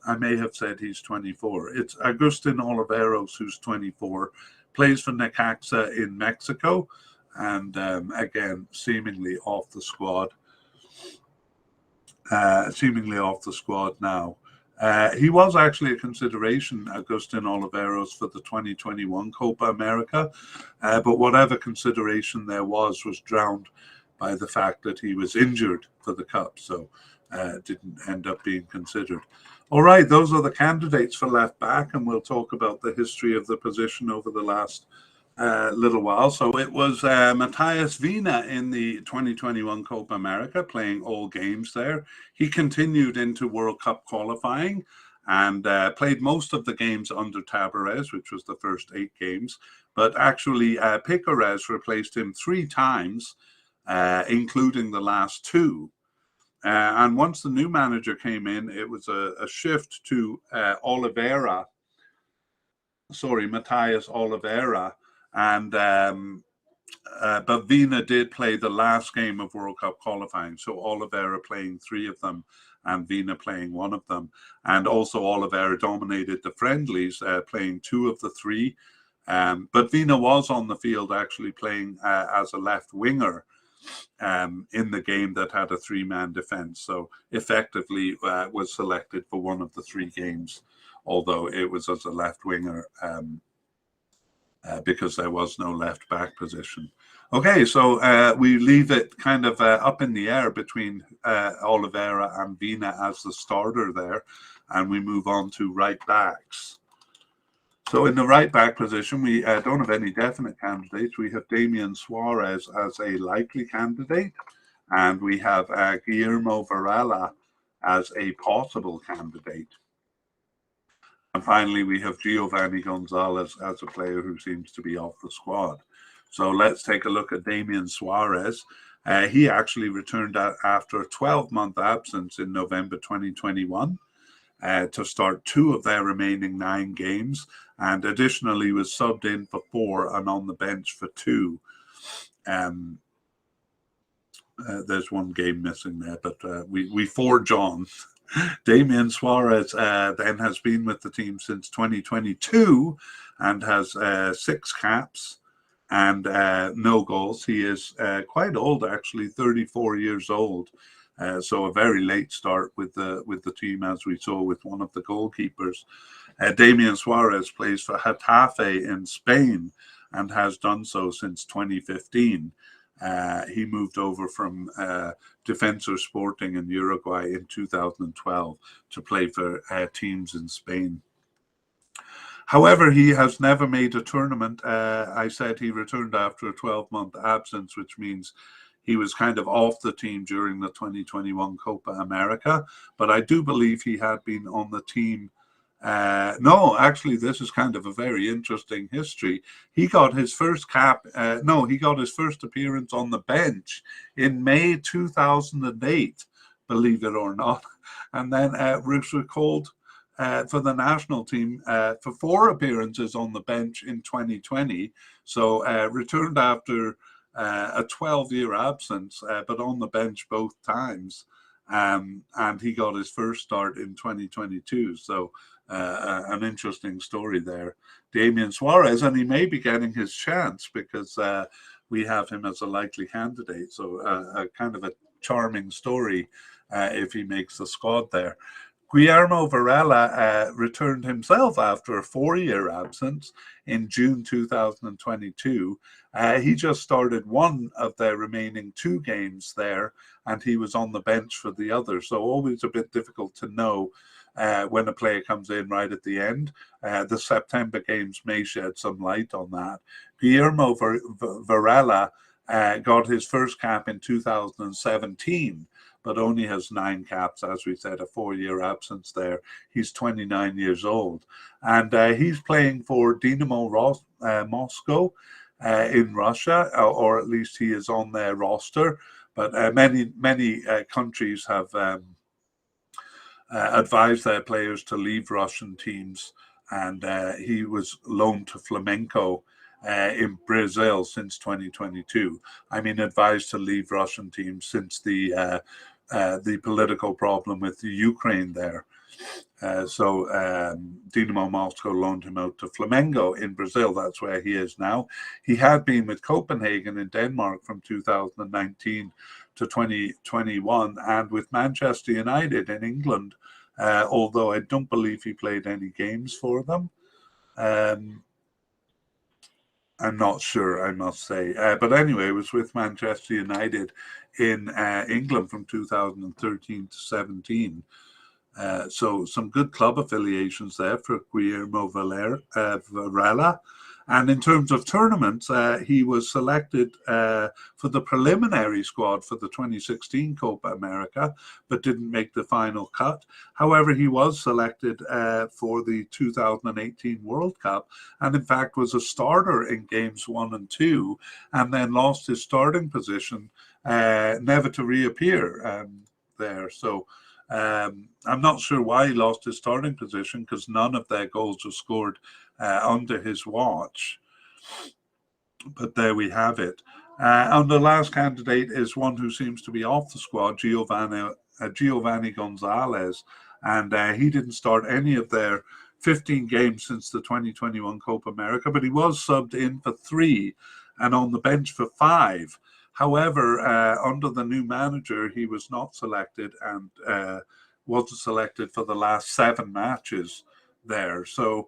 I may have said he's 24. It's Agustin Oliveros who's 24, plays for Necaxa in Mexico, and again, seemingly off the squad. Now. He was actually a consideration, Agustin Oliveros, for the 2021 Copa America, but whatever consideration there was drowned by the fact that he was injured for the Cup, so didn't end up being considered. All right, those are the candidates for left back, and we'll talk about the history of the position over the last little while. So it was Matthias Vina in the 2021 Copa America, playing all games there. He continued into World Cup qualifying and played most of the games under Tabarez, which was the first 8 games. But actually, Piquerez replaced him 3 times, including the last 2. And once the new manager came in, it was a shift to Matthias Oliveira. And but Vina did play the last game of World Cup qualifying. So Oliveira playing 3 of them and Vina playing 1 of them. And also Oliveira dominated the friendlies, playing 2 of the 3. But Vina was on the field actually playing as a left winger in the game that had a 3-man defense. So effectively was selected for 1 of the 3 games, although it was as a left winger because there was no left back position. Okay, so we leave it kind of up in the air between Oliveira and Vina as the starter there, and we move on to right backs. So in the right back position, we don't have any definite candidates. We have Damian Suarez as a likely candidate, and we have Guillermo Varela as a possible candidate. And finally, we have Giovanni Gonzalez as a player who seems to be off the squad. So let's take a look at Damian Suarez. He actually returned after a 12-month absence in November 2021 to start 2 of their remaining 9 games, and additionally was subbed in for 4 and on the bench for 2. There's 1 game missing there, but we forge on. Damian Suarez then has been with the team since 2022 and has 6 caps and no goals. He is quite old, actually, 34 years old. So a very late start with the team, as we saw with one of the goalkeepers. Damian Suarez plays for Getafe in Spain and has done so since 2015. He moved over from Defensor Sporting in Uruguay in 2012 to play for teams in Spain. However, he has never made a tournament. I said he returned after a 12-month absence, which means he was kind of off the team during the 2021 Copa America. But I do believe he had been on the team. No, actually, this is kind of a very interesting history. He got his first he got his first appearance on the bench in May 2008, believe it or not. And then was recalled for the national team for 4 appearances on the bench in 2020. So returned after a 12-year absence, but on the bench both times. And he got his first start in 2022. So an interesting story there. Damian Suarez, and he may be getting his chance because we have him as a likely candidate. So a kind of a charming story if he makes the squad there. Guillermo Varela returned himself after a 4-year absence in June 2022. He just started 1 of their remaining 2 games there, and he was on the bench for the other. So always a bit difficult to know when a player comes in right at the end. The September games may shed some light on that. Guillermo Varela got his first cap in 2017, but only has 9 caps, as we said, a 4-year absence there. He's 29 years old. And he's playing for Dynamo Moscow in Russia, or at least he is on their roster. But many countries have advised their players to leave Russian teams, and he was loaned to Flamengo in Brazil since 2022. I mean, advised to leave Russian teams since the political problem with the Ukraine there. So Dynamo Moscow loaned him out to Flamengo in Brazil. That's where he is now. He had been with Copenhagen in Denmark from 2019 to 2021, and with Manchester United in England, although I don't believe he played any games for them. I'm not sure, I must say. But anyway, it was with Manchester United in England from 2013 to 17. So some good club affiliations there for Guillermo Varela. And in terms of tournaments, he was selected for the preliminary squad for the 2016 Copa America, but didn't make the final cut. However, he was selected for the 2018 World Cup, and in fact was a starter in games 1 and 2, and then lost his starting position, never to reappear there. So I'm not sure why he lost his starting position, because none of their goals were scored under his watch. But there we have it. And the last candidate is one who seems to be off the squad, Giovanni Gonzalez. And he didn't start any of their 15 games since the 2021 Copa America, but he was subbed in for 3 and on the bench for 5. However, under the new manager, he was not selected and wasn't selected for the last 7 matches there. So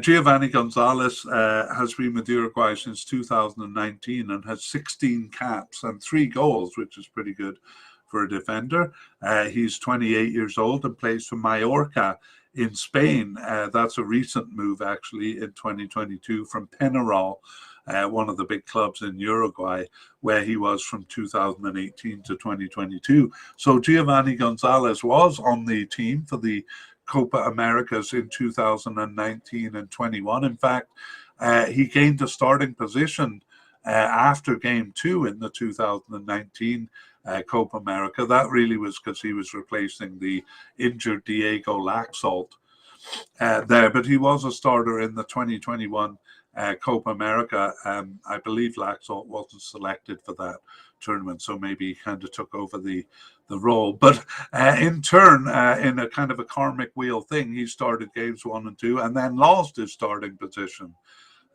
Giovanni Gonzalez has been with Uruguay since 2019 and has 16 caps and 3 goals, which is pretty good for a defender. He's 28 years old and plays for Mallorca in Spain. That's a recent move, actually, in 2022 from Penarol, one of the big clubs in Uruguay, where he was from 2018 to 2022. So Giovanni Gonzalez was on the team for the Copa Americas in 2019 and 21. In fact, he gained a starting position after game 2 in the 2019 Copa America. That really was because he was replacing the injured Diego Laxalt there, but he was a starter in the 2021 Copa America. I believe Laxalt wasn't selected for that tournament, so maybe he kind of took over the role. But in turn, in a kind of a karmic wheel thing, he started games 1 and 2 and then lost his starting position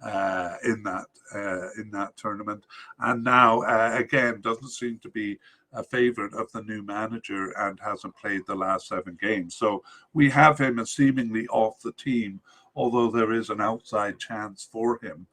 in that tournament, and now again doesn't seem to be a favorite of the new manager and hasn't played the last 7 games. So we have him as seemingly off the team, although there is an outside chance for him.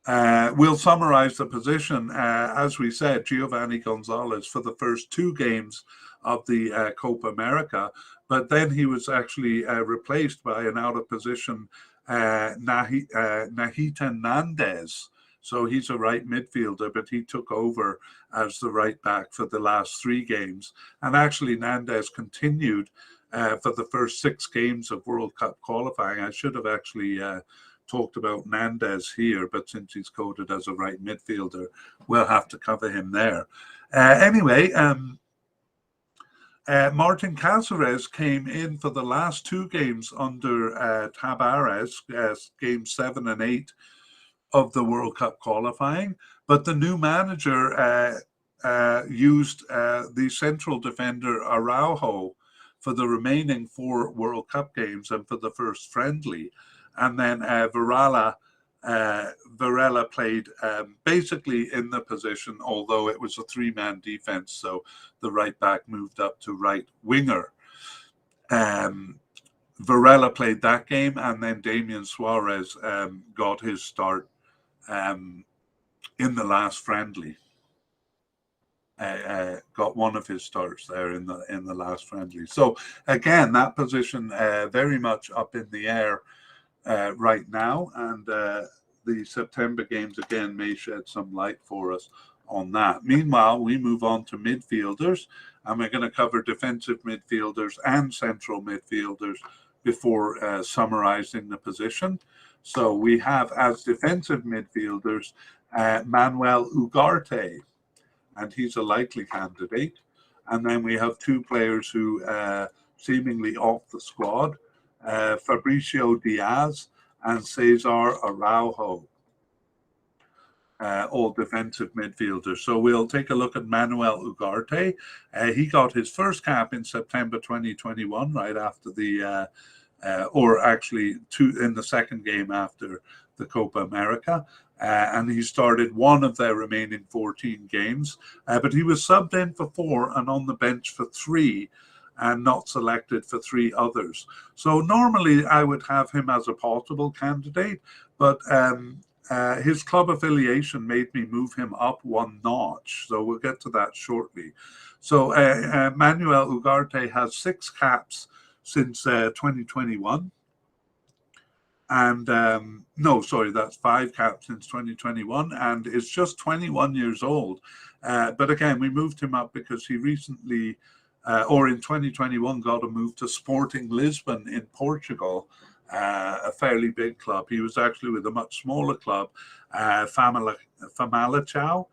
We'll summarize the position. As we said, Giovanni Gonzalez for the first 2 games of the Copa America, but then he was actually replaced by an out-of-position Nahitan Nandez. So he's a right midfielder, but he took over as the right back for the last 3 games. And actually, Nandez continued for the first 6 games of World Cup qualifying. I should have actually talked about Nandez here, but since he's coded as a right midfielder, we'll have to cover him there. Anyway, Martin Cáceres came in for the last 2 games under Tabarez, games 7 and 8 of the World Cup qualifying, but the new manager used the central defender Araujo for the remaining 4 World Cup games and for the first friendly. And then Varela played basically in the position, although it was a 3-man defense, so the right back moved up to right winger. Varela played that game, and then Damian Suarez got his start in the last friendly. got one of his starts there in the last friendly. So again, that position very much up in the air right now, and the September games again may shed some light for us on that. Meanwhile, we move on to midfielders, and we're going to cover defensive midfielders and central midfielders before summarizing the position. So we have as defensive midfielders Manuel Ugarte, and he's a likely candidate. And then we have two players who seemingly off the squad, Fabricio Diaz and Cesar Araujo, all defensive midfielders. So we'll take a look at Manuel Ugarte. He got his first cap in September 2021, right after the, or actually in the second game after the Copa America. And he started one of their remaining 14 games, but he was subbed in for 4 and on the bench for 3 and not selected for 3 others. So normally I would have him as a possible candidate, but his club affiliation made me move him up 1 notch. So we'll get to that shortly. So Manuel Ugarte has 6 caps since 2021. And no, sorry, that's 5 caps since 2021 and is just 21 years old. But again, we moved him up because he recently, or in 2021, got a move to Sporting Lisbon in Portugal, a fairly big club. He was actually with a much smaller club, Famalicão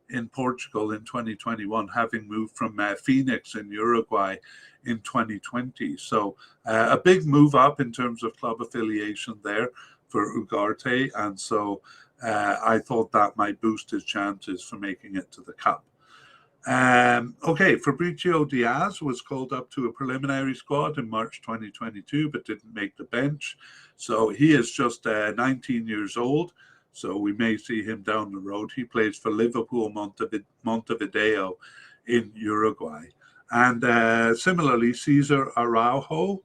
in Portugal in 2021, having moved from Phoenix in Uruguay in 2020. So a big move up in terms of club affiliation there for Ugarte. And so I thought that might boost his chances for making it to the Cup. Okay, Fabricio Diaz was called up to a preliminary squad in March 2022, but didn't make the bench. So he is just 19 years old. So we may see him down the road. He plays for Liverpool Montevideo in Uruguay. And similarly, Cesar Araujo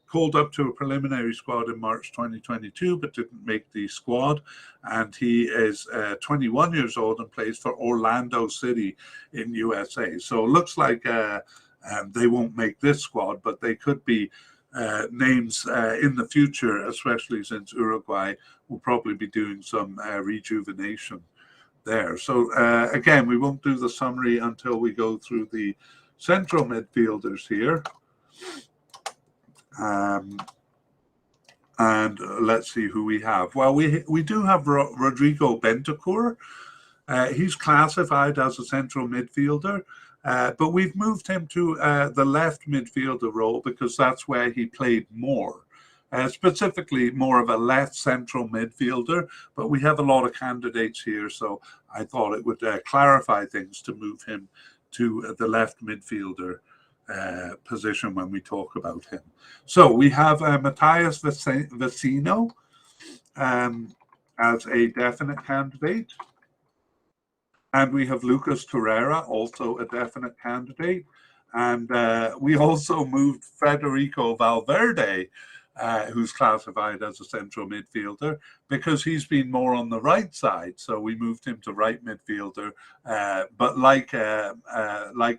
called up to a preliminary squad in March 2022, but didn't make the squad. And he is 21 years old and plays for Orlando City in USA. So it looks like they won't make this squad, but they could be names in the future, especially since Uruguay will probably be doing some rejuvenation there. So again, we won't do the summary until we go through the central midfielders here. And let's see who we have. Well, we do have Rodrigo Bentancur. He's classified as a central midfielder, but we've moved him to the left midfielder role because that's where he played more. Specifically more of a left central midfielder, but we have a lot of candidates here, so I thought it would clarify things to move him to the left midfielder position when we talk about him. So we have Matthias Vecino as a definite candidate, and we have Lucas Torreira, also a definite candidate, and we also moved Federico Valverde, who's classified as a central midfielder, because he's been more on the right side. So we moved him to right midfielder, but like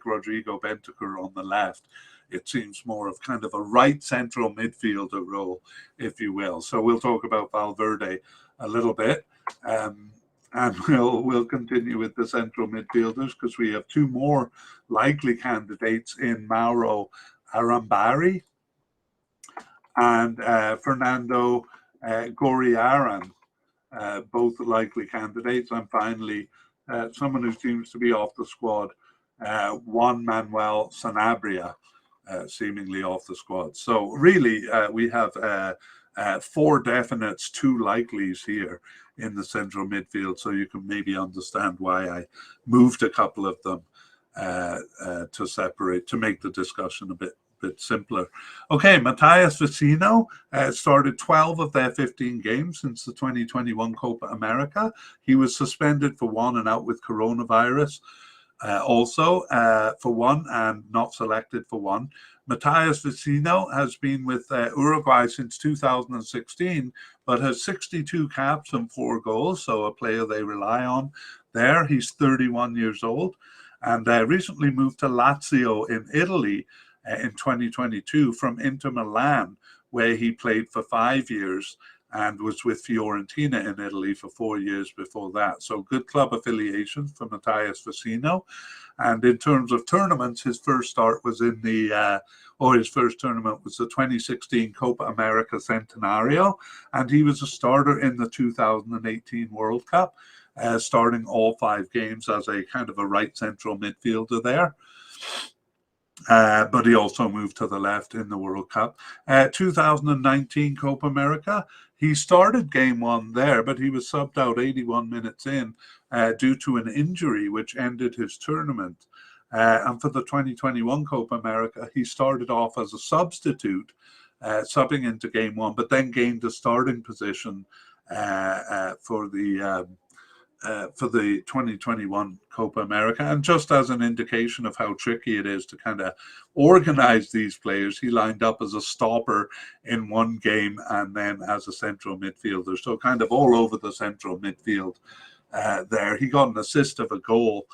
Rodrigo Bentancur on the left, it seems more of kind of a right central midfielder role, if you will. So we'll talk about Valverde a little bit, and we'll continue with the central midfielders because we have 2 more likely candidates in Mauro Arambari and Fernando Goriaran, both likely candidates. And finally, someone who seems to be off the squad, Juan Manuel Sanabria, seemingly off the squad. So really, we have 4 definites, 2 likelies here in the central midfield. So you can maybe understand why I moved a couple of them to separate, to make the discussion a bit simpler. Okay, Matthias Vecino started 12 of their 15 games since the 2021 Copa America. He was suspended for 1 and out with coronavirus also for 1 and not selected for 1. Matthias Vecino has been with Uruguay since 2016, but has 62 caps and 4 goals, so a player they rely on there. He's 31 years old. and recently moved to Lazio in Italy in 2022 from Inter Milan, where he played for 5 years and was with Fiorentina in Italy for 4 years before that. So good club affiliations for Matthias Vecino. And in terms of tournaments, his first start was in his first tournament was the 2016 Copa America Centenario, and he was a starter in the 2018 World Cup, starting all 5 games as a kind of a right central midfielder there. But he also moved to the left in the World Cup. 2019 Copa America, he started game 1 there, but he was subbed out 81 minutes in due to an injury which ended his tournament. And for the 2021 Copa America, he started off as a substitute, subbing into game 1, but then gained a starting position for the 2021 Copa America. And just as an indication of how tricky it is to kind of organize these players, he lined up as a stopper in 1 game and then as a central midfielder. So kind of all over the central midfield there. He got an assist of a goal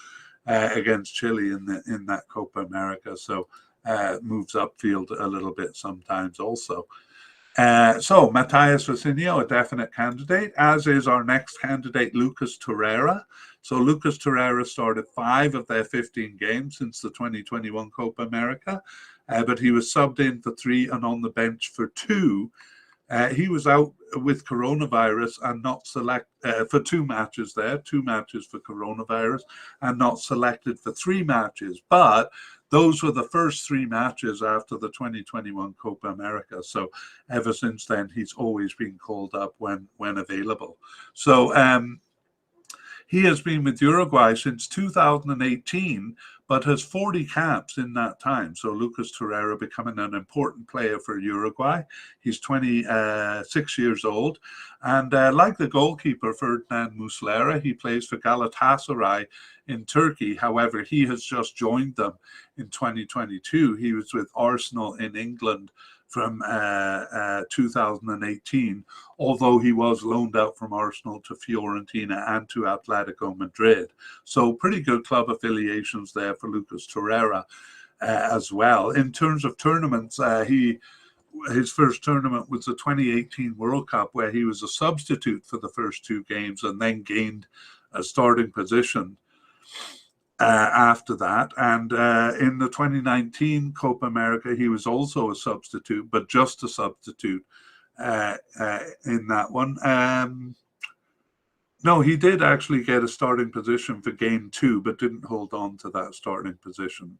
against Chile in that Copa America. So moves upfield a little bit sometimes also. So Matthias Vecino, a definite candidate, as is our next candidate, Lucas Torreira. So Lucas Torreira started 5 of their 15 games since the 2021 Copa America, but he was subbed in for 3 and on the bench for 2. He was out with coronavirus and not for 2 matches there, 2 matches for coronavirus, and not selected for 3 matches. But those were the first 3 matches after the 2021 Copa America. So ever since then, he's always been called up when available. So he has been with Uruguay since 2018, but has 40 caps in that time. So Lucas Torreira becoming an important player for Uruguay. He's 26 years old. And like the goalkeeper, Ferdinand Muslera, he plays for Galatasaray in Turkey. However, he has just joined them in 2022. He was with Arsenal in England from 2018, although he was loaned out from Arsenal to Fiorentina and to Atletico Madrid. So pretty good club affiliations there for Lucas Torreira as well. In terms of tournaments, his first tournament was the 2018 World Cup, where he was a substitute for the first 2 games and then gained a starting position after that. And in the 2019 Copa America, he was also a substitute, but just a substitute in that one. No, he did actually get a starting position for game 2, but didn't hold on to that starting position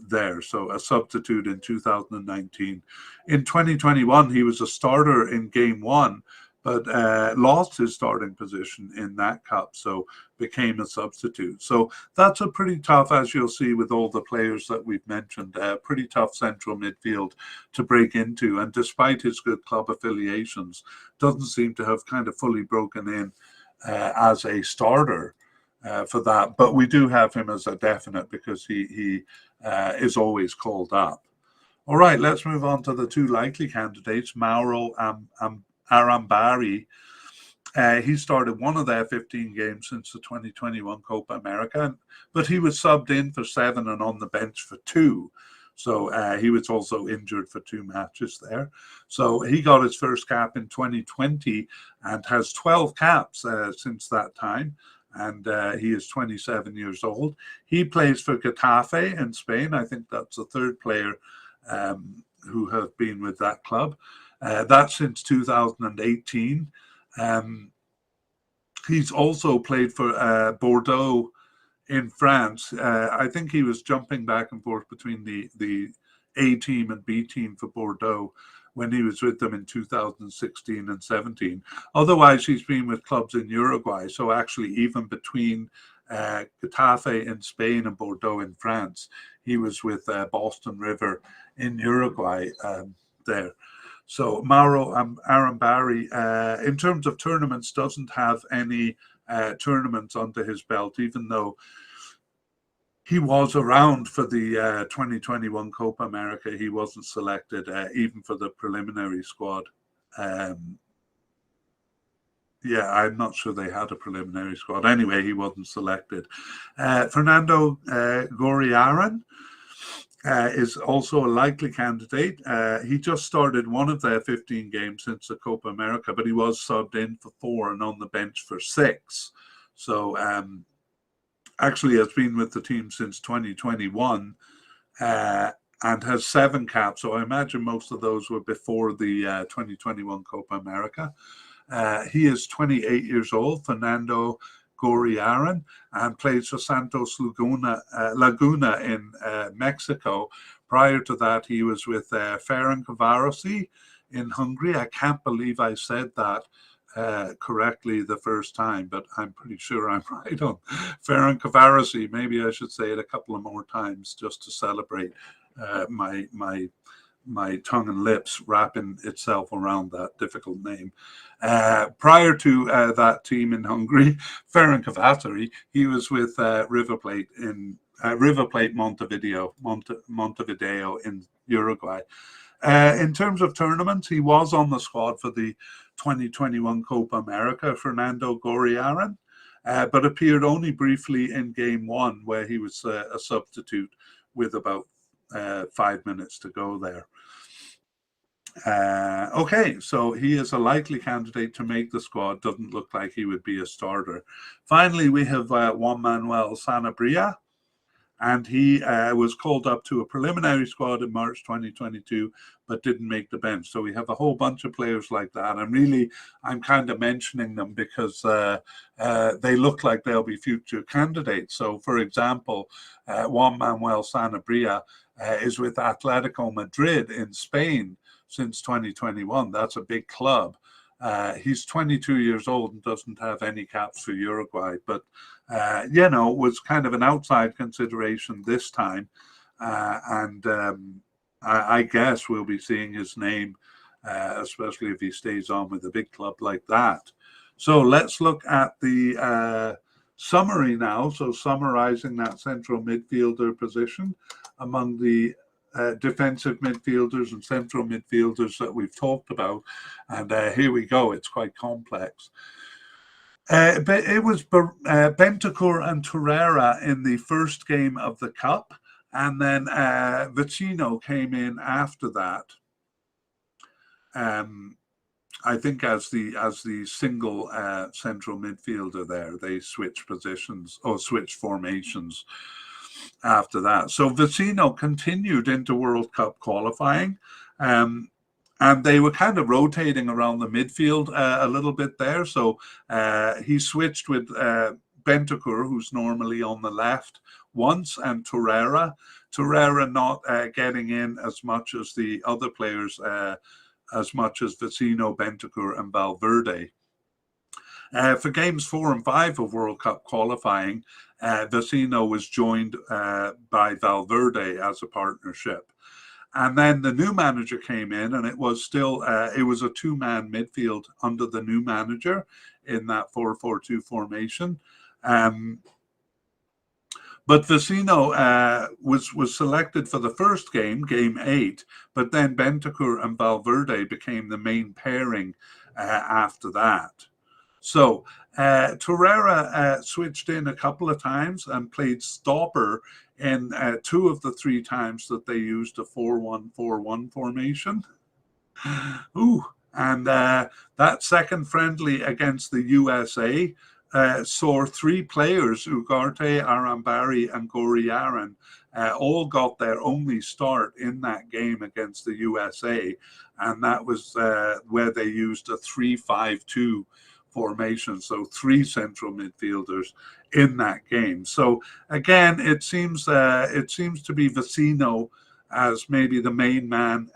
there. So a substitute in 2019. In 2021, he was a starter in game 1, but lost his starting position in that cup, so became a substitute. So that's a pretty tough, as you'll see with all the players that we've mentioned, pretty tough central midfield to break into. And despite his good club affiliations, doesn't seem to have kind of fully broken in as a starter for that. But we do have him as a definite because he is always called up. All right, let's move on to the 2 likely candidates, Mauro Arambari. He started 1 of their 15 games since the 2021 Copa America, but he was subbed in for 7 and on the bench for 2. So he was also injured for 2 matches there. So he got his first cap in 2020 and has 12 caps since that time. And he is 27 years old. He plays for Getafe in Spain. I think that's the 3rd player who have been with that club. That's since 2018. He's also played for Bordeaux in France. I think he was jumping back and forth between the A team and B team for Bordeaux when he was with them in 2016 and 17. Otherwise, he's been with clubs in Uruguay. So actually, even between Getafe in Spain and Bordeaux in France, he was with Boston River in Uruguay there. So Mauro Arambari, in terms of tournaments, doesn't have any tournaments under his belt, even though he was around for the 2021 Copa America. He wasn't selected even for the preliminary squad Yeah, I'm not sure they had a preliminary squad. Anyway, he wasn't selected. Fernando Goriaran is also a likely candidate. He just started one of their 15 games since the Copa America, but he was subbed in for 4 and on the bench for 6. So actually has been with the team since 2021 and has 7 caps. So I imagine most of those were before the 2021 Copa America. He is 28 years old, Fernando Goriaran, and plays for Santos Laguna in Mexico. Prior to that, he was with Ferencvárosi in Hungary. I can't believe I said that correctly the first time, but I'm pretty sure I'm right on Ferencvárosi. Maybe I should say it a couple of more times just to celebrate my tongue and lips wrapping itself around that difficult name. Prior to that team in Hungary, Ferencvárosi, he was with River Plate Montevideo in Uruguay. In terms of tournaments, he was on the squad for the 2021 Copa America, Fernando Goriaran, but appeared only briefly in game 1, where he was a substitute with about 5 minutes to go there. Okay, so he is a likely candidate to make the squad. Doesn't look like he would be a starter. Finally, we have Juan Manuel Sanabria, and he was called up to a preliminary squad in March 2022, but didn't make the bench. So we have a whole bunch of players like that. And really, I'm kind of mentioning them because they look like they'll be future candidates. So, for example, Juan Manuel Sanabria is with Atletico Madrid in Spain since 2021. That's a big club. He's 22 years old and doesn't have any caps for Uruguay, but was kind of an outside consideration this time. I guess we'll be seeing his name, especially if he stays on with a big club like that. So let's look at the summary now. So summarizing that central midfielder position among the defensive midfielders and central midfielders that we've talked about. And here we go. It's quite complex. But it was Bentancur and Torreira in the first game of the Cup. And then Vecino came in after that. I think as the single central midfielder there, they switched positions or switched formations after that. So Vecino continued into World Cup qualifying, and they were kind of rotating around the midfield a little bit there. So he switched with Bentancur, who's normally on the left, once, and Torreira not getting in as much as the other players, as much as Vecino, Bentancur, and Valverde. For games 4 and 5 of World Cup qualifying, Vecino was joined by Valverde as a partnership. And then the new manager came in, and it was still it was a 2-man midfield under the new manager in that 4-4-2 formation. But Vecino was selected for the first game, game 8, but then Bentancur and Valverde became the main pairing after that. So Torreira switched in a couple of times and played stopper in 2 of the 3 times that they used a 4-1-4-1 formation. Ooh, and that second friendly against the USA saw 3 players, Ugarte, Arambari, and Goriaran, all got their only start in that game against the USA, and that was where they used a 3-5-2 formation, so 3 central midfielders in that game. So again, it seems to be Vecino as maybe the main man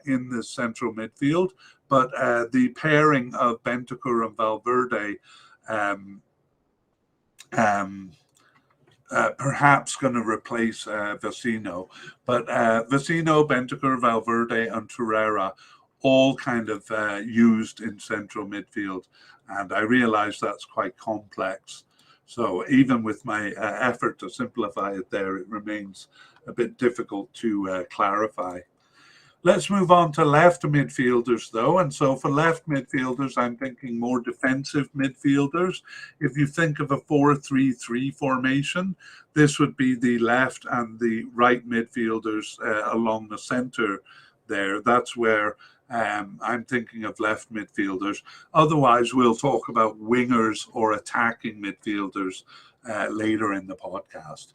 in the central midfield, but the pairing of Bentancur and Valverde perhaps going to replace Vecino. But Vecino, Bentancur, Valverde, and Torreira all kind of used in central midfield. And I realize that's quite complex. So even with my effort to simplify it there, it remains a bit difficult to clarify. Let's move on to left midfielders, though. And so for left midfielders, I'm thinking more defensive midfielders. If you think of a 4-3-3 formation, this would be the left and the right midfielders along the center there. That's where I'm thinking of left midfielders. Otherwise, we'll talk about wingers or attacking midfielders later in the podcast.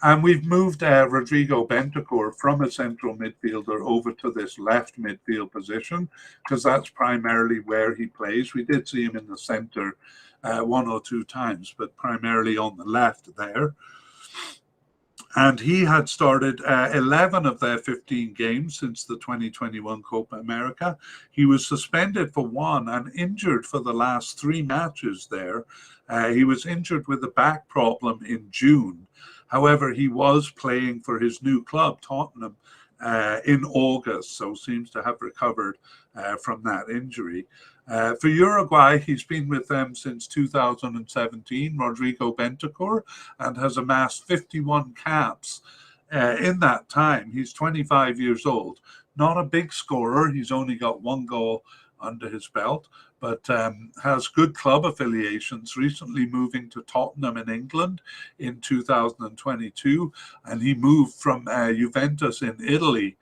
And we've moved Rodrigo Bentancur from a central midfielder over to this left midfield position because that's primarily where he plays. We did see him in the center one or two times, but primarily on the left there. And he had started 11 of their 15 games since the 2021 Copa America. He was suspended for one and injured for the last 3 matches there. He was injured with a back problem in June. However, he was playing for his new club, Tottenham, in August, so seems to have recovered from that injury. For Uruguay, he's been with them since 2017, Rodrigo Bentancur, and has amassed 51 caps in that time. He's 25 years old. Not a big scorer. He's only got 1 goal under his belt, but has good club affiliations, recently moving to Tottenham in England in 2022. And he moved from Juventus in Italy,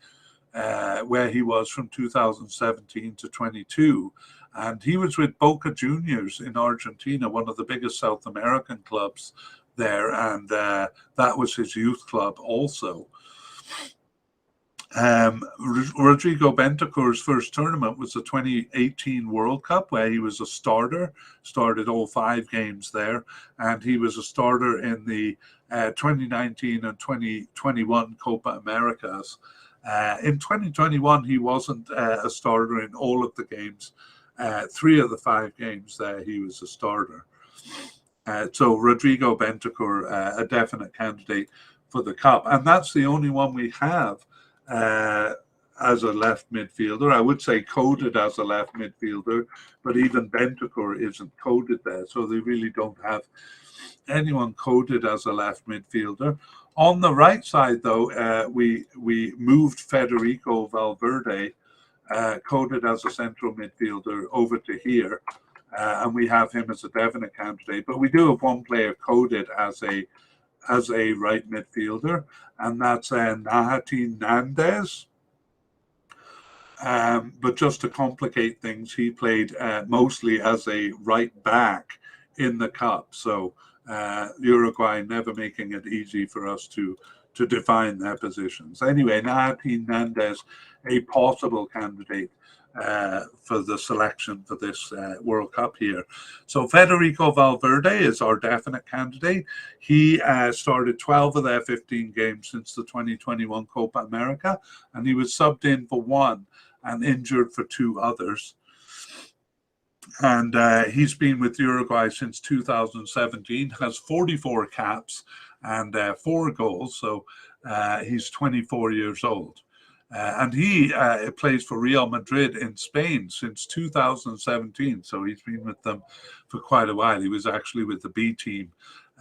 where he was from 2017 to 22. And he was with Boca Juniors in Argentina, one of the biggest South American clubs there. And that was his youth club also. Rodrigo Bentancur's first tournament was the 2018 World Cup, where he was a starter, started all 5 games there, and he was a starter in the 2019 and 2021 Copa Americas. In 2021, he wasn't a starter in all of the games. 3 of the 5 games there, he was a starter. So Rodrigo Bentancur, a definite candidate for the Cup. And that's the only one we have as a left midfielder. I would say coded as a left midfielder, but even Bentancur isn't coded there. So they really don't have anyone coded as a left midfielder. On the right side, though, we moved Federico Valverde, coded as a central midfielder, over to here. And we have him as a definite candidate. But we do have one player coded as a right midfielder, and that's Nahatin Nandez. But just to complicate things, he played mostly as a right back in the Cup. So Uruguay never making it easy for us to define their positions. Anyway, Nahatin Nandez, a possible candidate for the selection for this World Cup here. So Federico Valverde is our definite candidate. He started 12 of their 15 games since the 2021 Copa America, and he was subbed in for 1 and injured for 2 others. And he's been with Uruguay since 2017, has 44 caps and 4 goals. So he's 24 years old. And he plays for Real Madrid in Spain since 2017. So he's been with them for quite a while. He was actually with the B team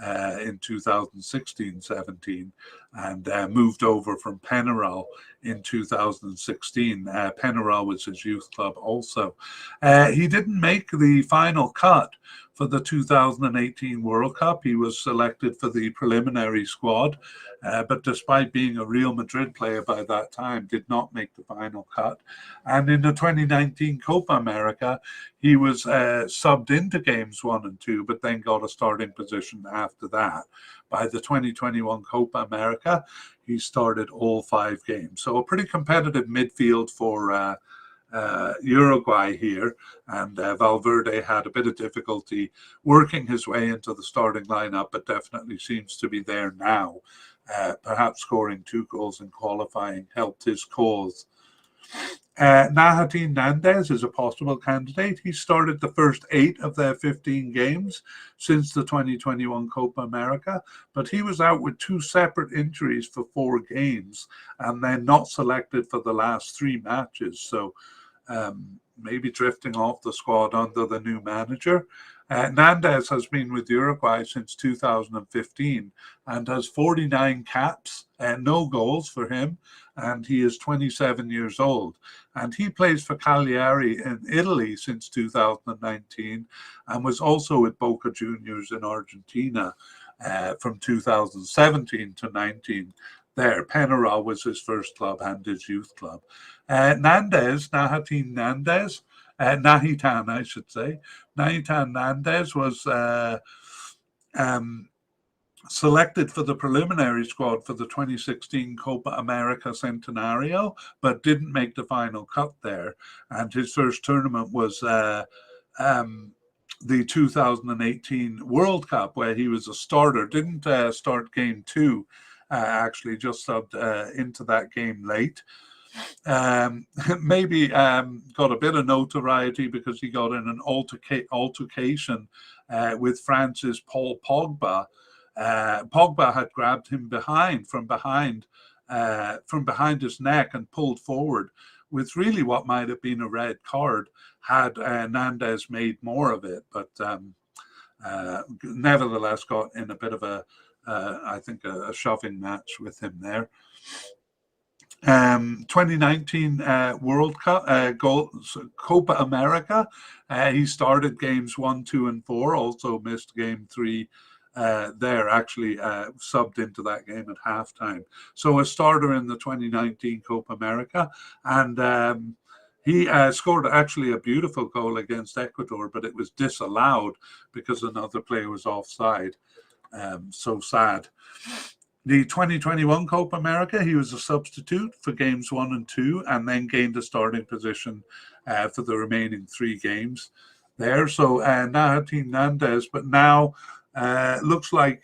in 2016-17 and moved over from Penarol in 2016. Penarol was his youth club also. He didn't make the final cut for the 2018 World Cup. He was selected for the preliminary squad, but despite being a Real Madrid player by that time, did not make the final cut. And in the 2019 Copa America, he was subbed into games 1 and 2, but then got a starting position after that. By the 2021 Copa America, he started all 5 games. So a pretty competitive midfield for Uruguay here, and Valverde had a bit of difficulty working his way into the starting lineup, but definitely seems to be there now. Perhaps scoring 2 goals in qualifying helped his cause. Nahatin Nandez is a possible candidate. He started the first 8 of their 15 games since the 2021 Copa America, but he was out with 2 separate injuries for 4 games and then not selected for the last 3 matches. So maybe drifting off the squad under the new manager. Nandez has been with Uruguay since 2015 and has 49 caps, no goals for him, and he is 27 years old. And he plays for Cagliari in Italy since 2019 and was also with Boca Juniors in Argentina from 2017 to 19. There, Penarol was his first club and his youth club. Nahitan Nandez, Nahitan, I should say. Nahitan Nandez was selected for the preliminary squad for the 2016 Copa America Centenario, but didn't make the final cut there. And his first tournament was the 2018 World Cup, where he was a starter. Didn't start game two, actually, just subbed into that game late. Maybe got a bit of notoriety because he got in an altercation with France's Paul Pogba. Pogba had grabbed him from behind his neck and pulled forward with really what might have been a red card had Nandez made more of it, but nevertheless got in a bit of I think a shoving match with him there. 2019 World Cup Copa America. He started games 1, 2, and 4. Also missed game 3. There actually subbed into that game at halftime. So a starter in the 2019 Copa America, and he scored actually a beautiful goal against Ecuador, but it was disallowed because another player was offside. So sad. The 2021 Copa America, he was a substitute for games 1 and 2, and then gained a starting position for the remaining 3 games there. So Nahitan Nandez, but now looks like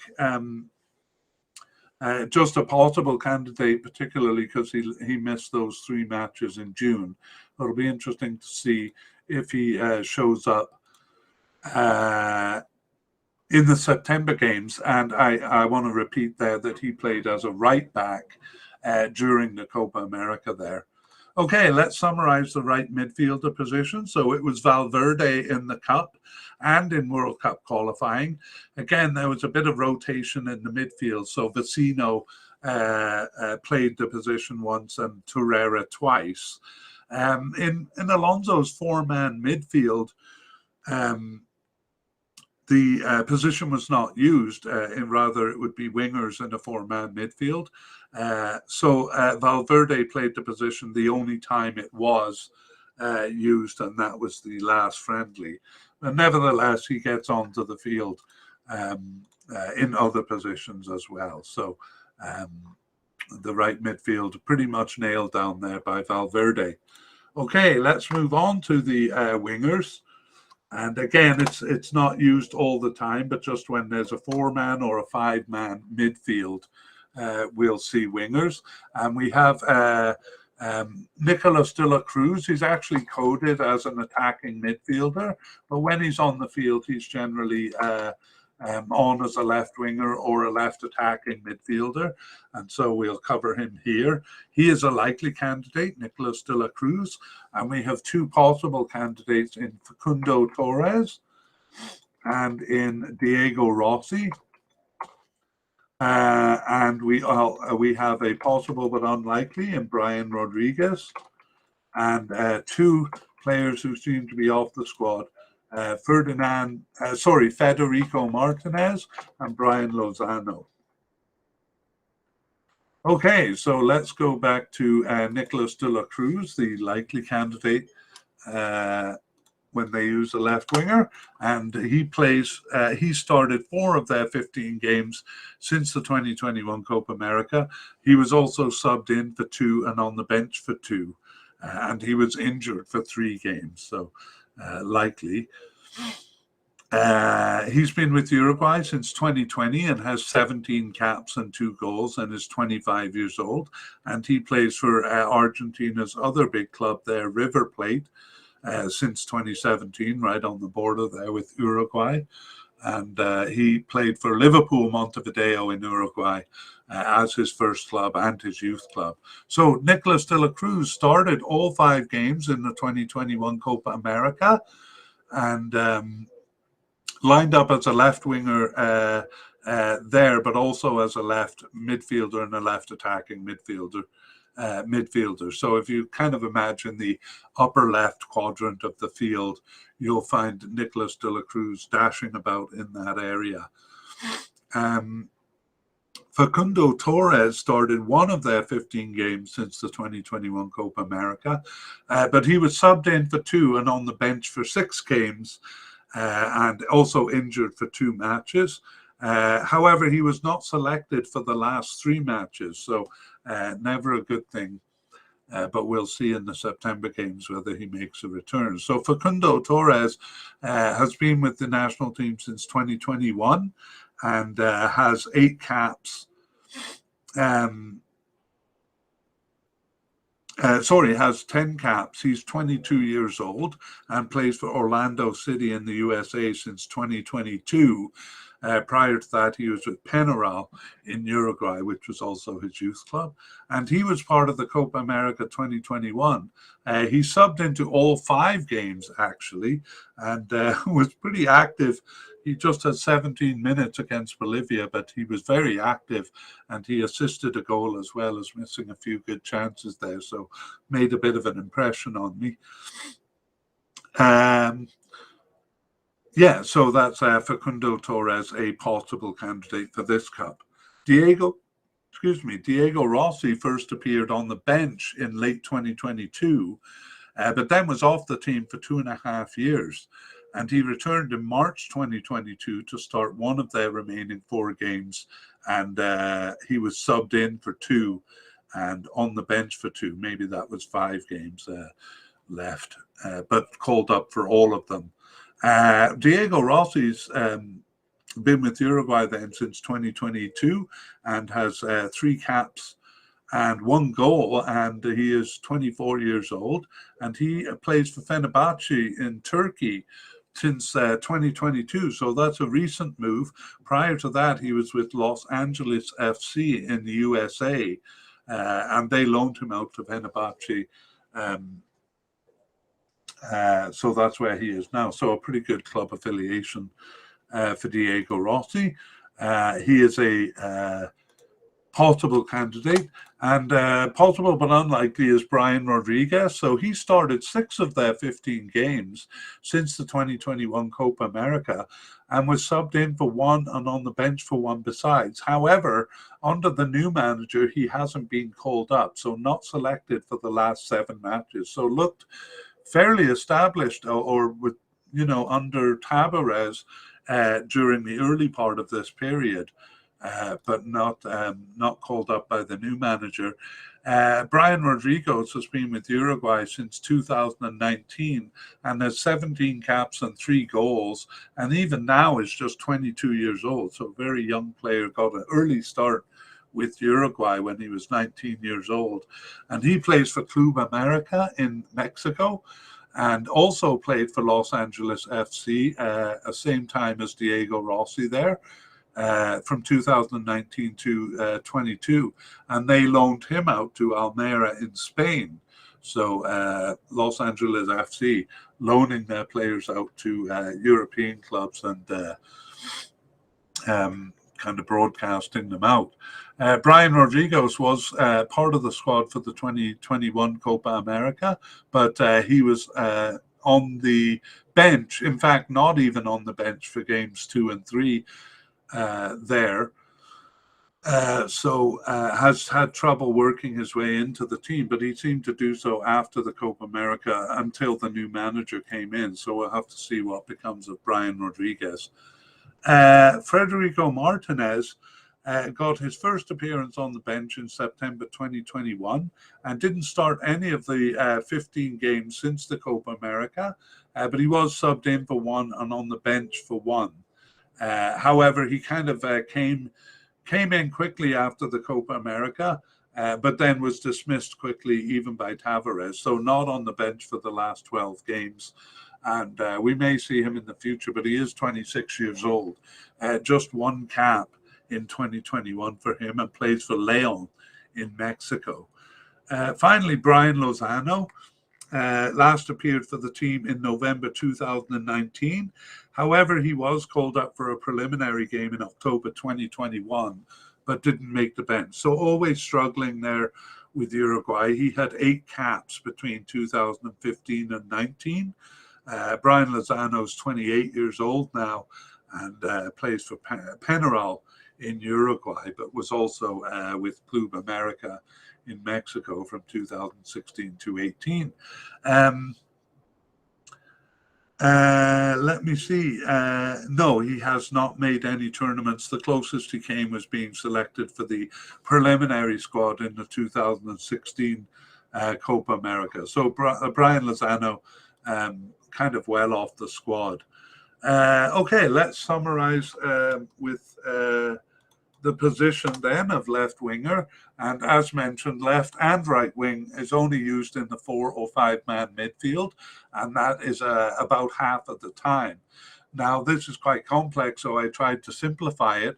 just a possible candidate, particularly because he missed those 3 matches in June. It'll be interesting to see if he shows up in the September games. And I want to repeat there that he played as a right back during the Copa America there. Okay, let's summarize the right midfielder position. So it was Valverde in the Cup and in World Cup qualifying. Again, there was a bit of rotation in the midfield. So Vecino played the position once and Torreira twice. In Alonso's 4-man midfield, the position was not used, rather it would be wingers in a 4-man midfield. So Valverde played the position the only time it was used, and that was the last friendly. And nevertheless, he gets onto the field in other positions as well. So the right midfield pretty much nailed down there by Valverde. Okay, let's move on to the wingers. And again, it's not used all the time, but just when there's a 4-man or a 5-man midfield, we'll see wingers. And we have Nicolas de la Cruz. He's actually coded as an attacking midfielder, but when he's on the field, he's generally on as a left winger or a left attacking midfielder, and so we'll cover him here. He is a likely candidate, Nicolas de la Cruz, and we have 2 possible candidates in Facundo Torres and in Diego Rossi. And we have a possible but unlikely in Brian Rodriguez, and 2 players who seem to be off the squad. Federico Martinez and Brian Lozano. Okay, so let's go back to Nicolas de la Cruz, the likely candidate when they use a left winger, and he started 4 of their 15 games since the 2021 Copa America. He was also subbed in for 2 and on the bench for 2, and he was injured for 3 games, so likely. He's been with Uruguay since 2020 and has 17 caps and 2 goals and is 25 years old. And he plays for Argentina's other big club there, River Plate, since 2017, right on the border there with Uruguay. And he played for Liverpool Montevideo in Uruguay as his first club and his youth club. So Nicolas de la Cruz started all 5 games in the 2021 Copa America, and lined up as a left winger there, but also as a left midfielder and a left attacking midfielder. So if you kind of imagine the upper left quadrant of the field, you'll find Nicolas de la Cruz dashing about in that area. Facundo Torres started one of their 15 games since the 2021 Copa America, but he was subbed in for 2 and on the bench for 6 games, and also injured for 2 matches. However, he was not selected for the last 3 matches, so never a good thing. But we'll see in the September games whether he makes a return. So Facundo Torres has been with the national team since 2021 and has 8 caps. Has 10 caps. He's 22 years old and plays for Orlando City in the USA since 2022. Prior to that, he was with Peñarol in Uruguay, which was also his youth club. And he was part of the Copa America 2021. He subbed into all 5 games, actually, and was pretty active. He just had 17 minutes against Bolivia, but he was very active, and he assisted a goal as well as missing a few good chances there. So made a bit of an impression on me. So that's Facundo Torres, a possible candidate for this cup. Diego Rossi first appeared on the bench in late 2022, but then was off the team for 2.5 years. And he returned in March 2022 to start one of their remaining 4 games. And he was subbed in for 2 and on the bench for 2. Maybe that was 5 games left, but called up for all of them. Diego Rossi's been with Uruguay then since 2022 and has 3 caps and 1 goal, and he is 24 years old, and he plays for Fenerbahce in Turkey since 2022, so that's a recent move. Prior to that, he was with Los Angeles FC in the USA, and they loaned him out to Fenerbahce. So that's where he is now. So a pretty good club affiliation for Diego Rossi. He is a possible candidate, and possible but unlikely is Brian Rodriguez. So he started 6 of their 15 games since the 2021 Copa America and was subbed in for 1 and on the bench for 1 besides. However, under the new manager, he hasn't been called up, so not selected for the last 7 matches. So looked fairly established or with, under Tavares during the early part of this period. But not called up by the new manager. Brian Rodriguez has been with Uruguay since 2019 and has 17 caps and 3 goals, and even now is just 22 years old. So a very young player, got an early start with Uruguay when he was 19 years old. And he plays for Club America in Mexico and also played for Los Angeles FC at the same time as Diego Rossi there. From 2019 to 22, and they loaned him out to Almeria in Spain. So Los Angeles FC loaning their players out to European clubs and kind of broadcasting them out. Brian Rodriguez was part of the squad for the 2021 Copa America, but he was on the bench. In fact, not even on the bench for games 2 and 3. There. Has had trouble working his way into the team, but he seemed to do so after the Copa America until the new manager came in. So we'll have to see what becomes of Brian Rodriguez. Federico Martinez got his first appearance on the bench in September 2021 and didn't start any of the 15 games since the Copa America, but he was subbed in for 1 and on the bench for 1. However, he kind of came in quickly after the Copa America, but then was dismissed quickly even by Tavares. So not on the bench for the last 12 games. And we may see him in the future, but he is 26 years old. Just 1 cap in 2021 for him and plays for León in Mexico. Finally, Brian Lozano. Last appeared for the team in November 2019, However, he was called up for a preliminary game in October 2021, but didn't make the bench. So always struggling there with Uruguay. He had 8 caps between 2015 and 19. Brian Lozano's 28 years old now and plays for Penarol in Uruguay, but was also with Club America in Mexico from 2016 to 18. Let me see. No, he has not made any tournaments. The closest he came was being selected for the preliminary squad in the 2016 Copa America. So Brian Lozano kind of well off the squad. Okay, let's summarize with the position then of left winger. And as mentioned, left and right wing is only used in the 4 or 5 man midfield, and that is about half of the time. Now, this is quite complex, so I tried to simplify it.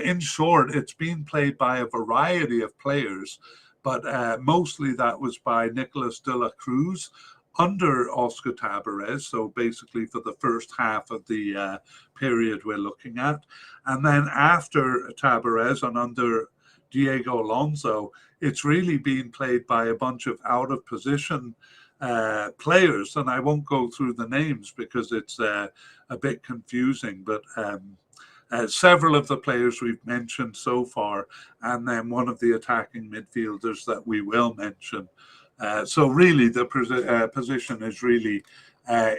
In short, it's been played by a variety of players, but mostly that was by Nicolas de la Cruz under Oscar Tabarez, so basically for the first half of the period we're looking at. And then after Tabarez and under Diego Alonso, it's really been played by a bunch of out-of-position players, and I won't go through the names because it's a bit confusing, but several of the players we've mentioned so far, and then one of the attacking midfielders that we will mention. So really the position is really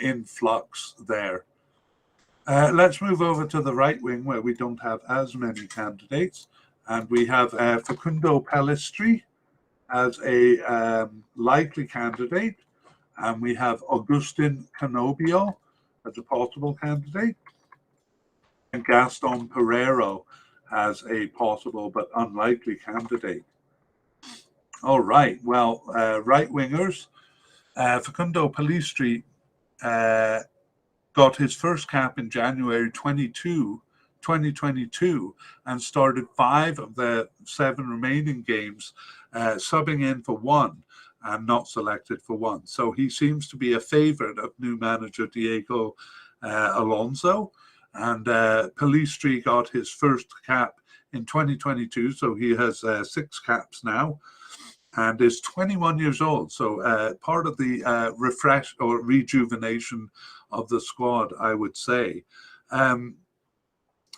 in flux there. Let's move over to the right wing where we don't have as many candidates. And we have Facundo Pellistri as a likely candidate. And we have Agustin Canobio as a possible candidate. And Gaston Pereiro as a possible but unlikely candidate. All right. Well, right wingers, Facundo Pellistri got his first cap in January 2022 and started 5 of the 7 remaining games, subbing in for 1 and not selected for 1. So he seems to be a favorite of new manager Diego Alonso. And Pellistri got his first cap in 2022, so he has 6 caps now and is 21 years old. So part of the refresh or rejuvenation of the squad, I would say.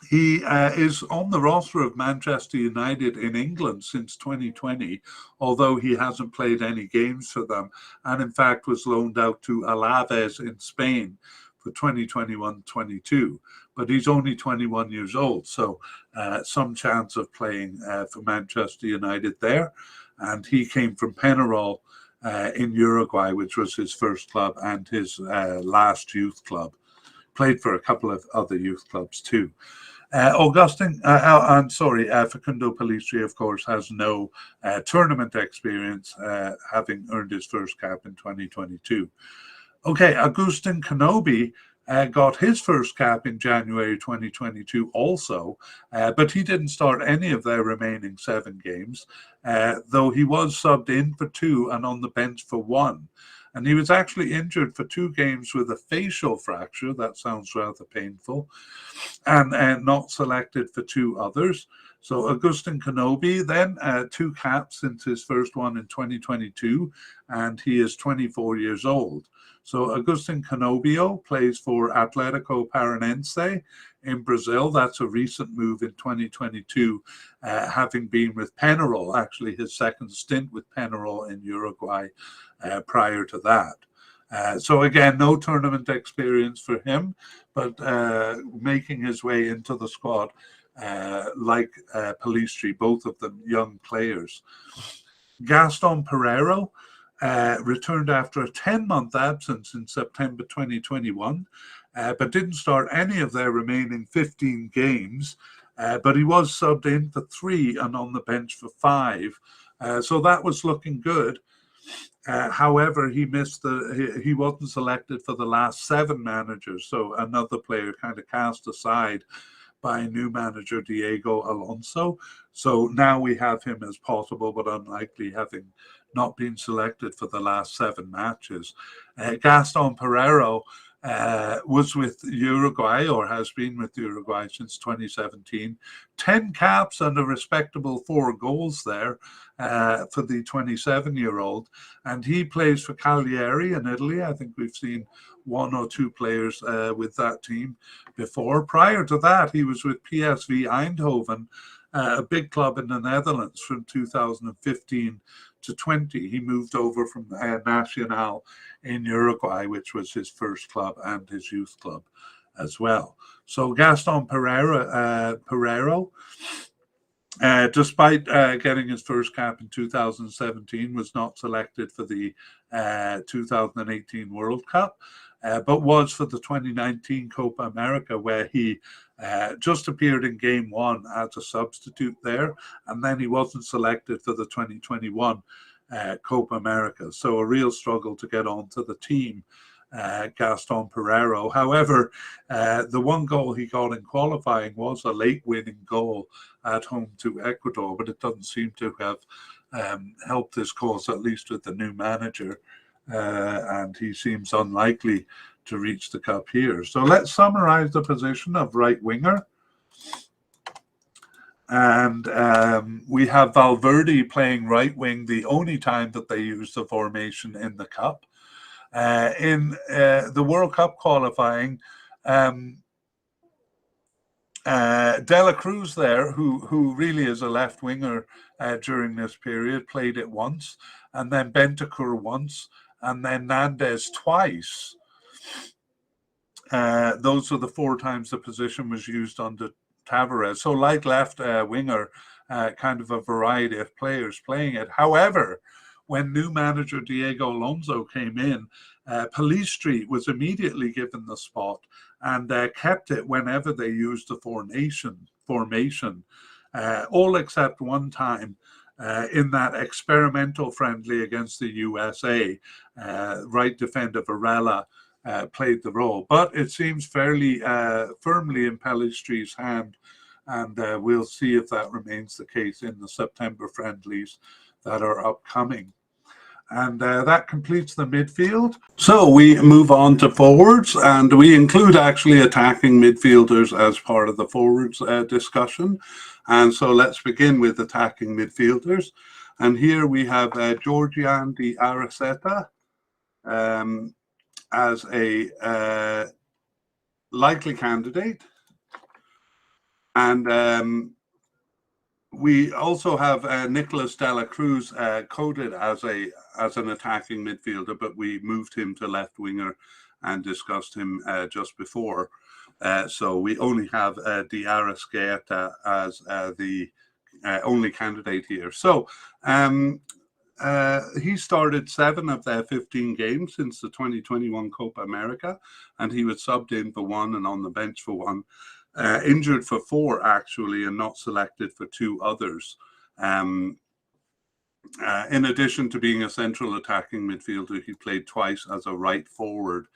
He is on the roster of Manchester United in England since 2020, although he hasn't played any games for them, and in fact was loaned out to Alaves in Spain for 2021-22. But he's only 21 years old, so some chance of playing for Manchester United there. And he came from Penarol in Uruguay, which was his first club and his last youth club. Played for a couple of other youth clubs too. Facundo Pellistri, of course, has no tournament experience, having earned his first cap in 2022. Okay, Agustin Canobio got his first cap in January 2022 also, but he didn't start any of their remaining 7 games, though he was subbed in for 2 and on the bench for 1. And he was actually injured for 2 games with a facial fracture. That sounds rather painful. And not selected for 2 others. So Agustin Canobio then 2 caps since his first one in 2022, and he is 24 years old. So Agustin Canobio plays for Atlético Paranense in Brazil. That's a recent move in 2022, having been with Penarol, actually his second stint with Penarol in Uruguay prior to that. So again, no tournament experience for him, but making his way into the squad like Pellistri, both of them young players. Gaston Pereiro returned after a 10-month absence in September 2021, but didn't start any of their remaining 15 games, but he was subbed in for 3 and on the bench for 5. So that was looking good. However, he wasn't selected for the last 7 managers, so another player kind of cast aside by new manager Diego Alonso. So now we have him as possible but unlikely, having not been selected for the last 7 matches. Gaston Pereiro was with Uruguay, or has been with Uruguay since 2017. 10 caps and a respectable 4 goals there for the 27-year-old. And he plays for Cagliari in Italy. I think we've seen 1 or 2 players with that team before. Prior to that, he was with PSV Eindhoven, a big club in the Netherlands, from 2015 to 20. He moved over from Nacional in Uruguay, which was his first club and his youth club as well. So Gaston Pereiro, despite getting his first cap in 2017, was not selected for the 2018 World Cup, but was for the 2019 Copa America, where he just appeared in game 1 as a substitute there, and then he wasn't selected for the 2021 Copa America. So a real struggle to get onto the team, Gaston Pereiro. However, the 1 goal he got in qualifying was a late winning goal at home to Ecuador, but it doesn't seem to have helped his cause, at least with the new manager, and he seems unlikely to reach the cup here. So let's summarize the position of right winger. And we have Valverde playing right wing, the only time that they use the formation in the cup. In the World Cup qualifying, De La Cruz there, who really is a left winger during this period, played it once, and then Bentancur once, and then Nandez twice. Those are the 4 times the position was used under Tavares. So like left winger, kind of a variety of players playing it. However, when new manager Diego Alonso came in, Police Street was immediately given the spot and kept it whenever they used the formation, all except one time in that experimental friendly against the USA. Right defender Varela played the role, but it seems fairly firmly in Pellistri's hand, and we'll see if that remains the case in the September friendlies that are upcoming. And that completes the midfield. So we move on to forwards, and we include actually attacking midfielders as part of the forwards discussion. And so let's begin with attacking midfielders. And here we have Georgian de Araceta as a likely candidate. And we also have Nicolas de la Cruz coded as an attacking midfielder, but we moved him to left winger and discussed him just before. So we only have de Araceta as the only candidate here. So he started 7 of their 15 games since the 2021 Copa America, and he was subbed in for 1 and on the bench for 1. Injured for 4 actually, and not selected for 2 others. In addition to being a central attacking midfielder, he played twice as a right forward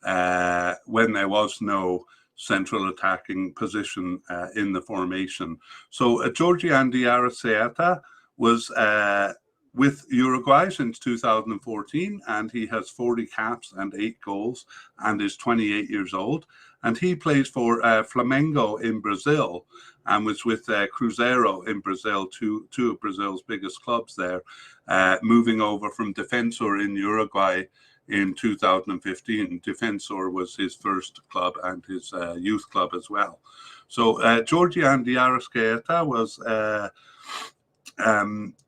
when there was no central attacking position in the formation. So Georgian de Araceta was with Uruguay since 2014, and he has 40 caps and 8 goals and is 28 years old. And he plays for Flamengo in Brazil and was with Cruzeiro in Brazil, two of Brazil's biggest clubs there, moving over from Defensor in Uruguay in 2015. Defensor was his first club and his youth club as well. So Georgian de Araceta was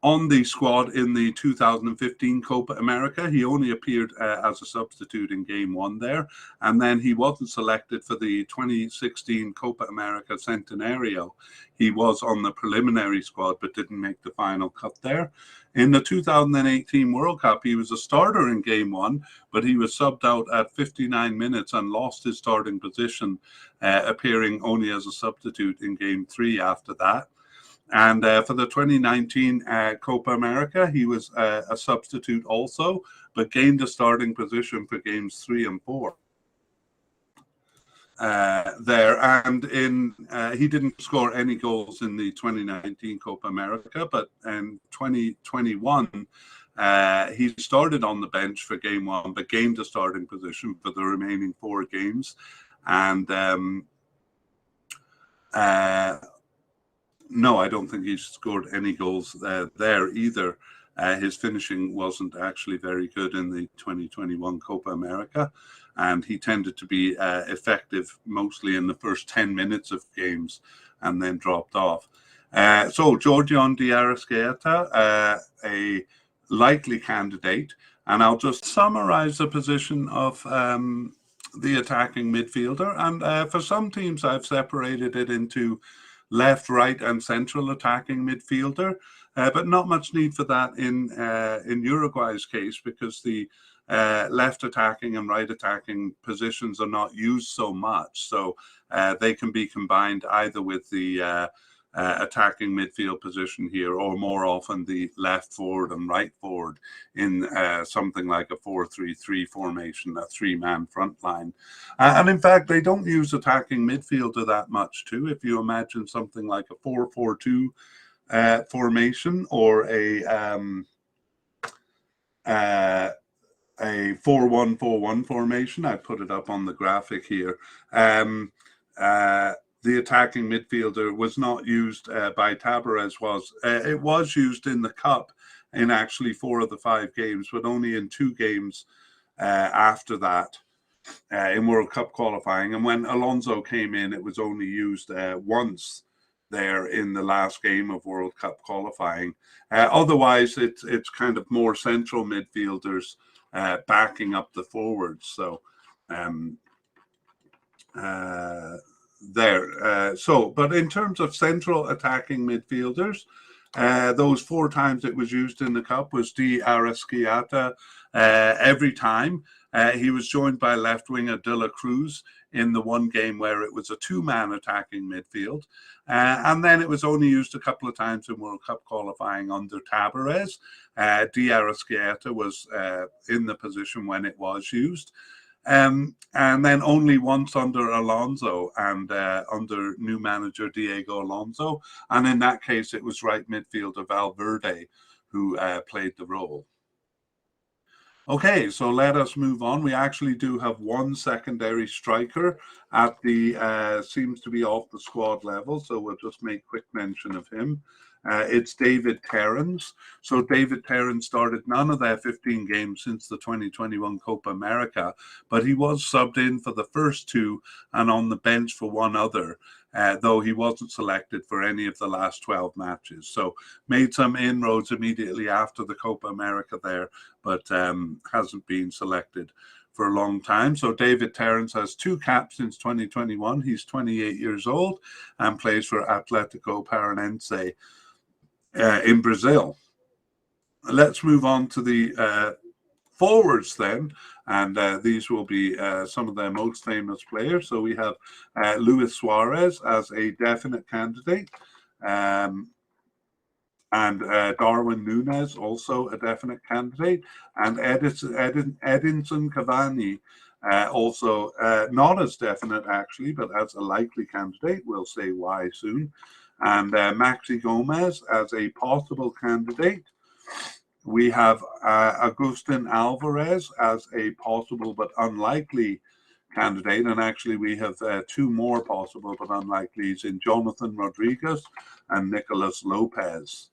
on the squad in the 2015 Copa America. He only appeared as a substitute in game 1 there, and then he wasn't selected for the 2016 Copa America Centenario. He was on the preliminary squad but didn't make the final cut there. In the 2018 World Cup, he was a starter in game 1, but he was subbed out at 59 minutes and lost his starting position, appearing only as a substitute in game 3 after that. And for the 2019 Copa America, he was a substitute also, but gained a starting position for games 3 and 4 there. And he didn't score any goals in the 2019 Copa America, but in 2021, He started on the bench for game 1, but gained a starting position for the remaining 4 games. And no, I don't think he scored any goals there either. His finishing wasn't actually very good in the 2021 Copa America, and he tended to be effective mostly in the first 10 minutes of games and then dropped off. So Georgian de Arrascaeta, a likely candidate, and I'll just summarize the position of the attacking midfielder. And for some teams, I've separated it into left, right, and central attacking midfielder, but not much need for that in Uruguay's case, because the left attacking and right attacking positions are not used so much, so they can be combined either with the attacking midfield position here, or more often the left forward and right forward in something like a 4-3-3 formation, a 3-man front line. And in fact, they don't use attacking midfielder that much too. If you imagine something like a 4-4-2 formation, or a 4-1-4-1 formation, I put it up on the graphic here. The attacking midfielder was not used by Tabarez. It was used in the Cup in actually 4 of the 5 games, but only in 2 games after that in World Cup qualifying. And when Alonso came in, it was only used once there in the last game of World Cup qualifying. Otherwise, it's kind of more central midfielders backing up the forwards. So but in terms of central attacking midfielders, those 4 times it was used in the Cup was de Arrascaeta every time. He was joined by left winger De La Cruz in the one game where it was a 2-man attacking midfield. And then it was only used a couple of times in World Cup qualifying under Tabarez. De Arrascaeta was in the position when it was used. And then only once under Alonso and under new manager Diego Alonso. And in that case, it was right midfielder Valverde who played the role. Okay, so let us move on. We actually do have one secondary striker at the, seems to be off the squad level, so we'll just make quick mention of him. It's David Terrens. So David Terrens started none of their 15 games since the 2021 Copa America, but he was subbed in for the first 2 and on the bench for 1 other, though he wasn't selected for any of the last 12 matches. So made some inroads immediately after the Copa America there, but hasn't been selected for a long time. So David Terrens has 2 caps since 2021. He's 28 years old and plays for Atlético Paranaense in Brazil. Let's move on to the forwards then, and these will be some of their most famous players. So we have Luis Suarez as a definite candidate, and Darwin Núñez also a definite candidate, and Edinson Cavani also not as definite actually, but as a likely candidate. We'll say why soon. And Maxi Gomez as a possible candidate. We have Agustin Alvarez as a possible but unlikely candidate. And actually we have 2 more possible but unlikelies in Jonathan Rodriguez and Nicolas Lopez.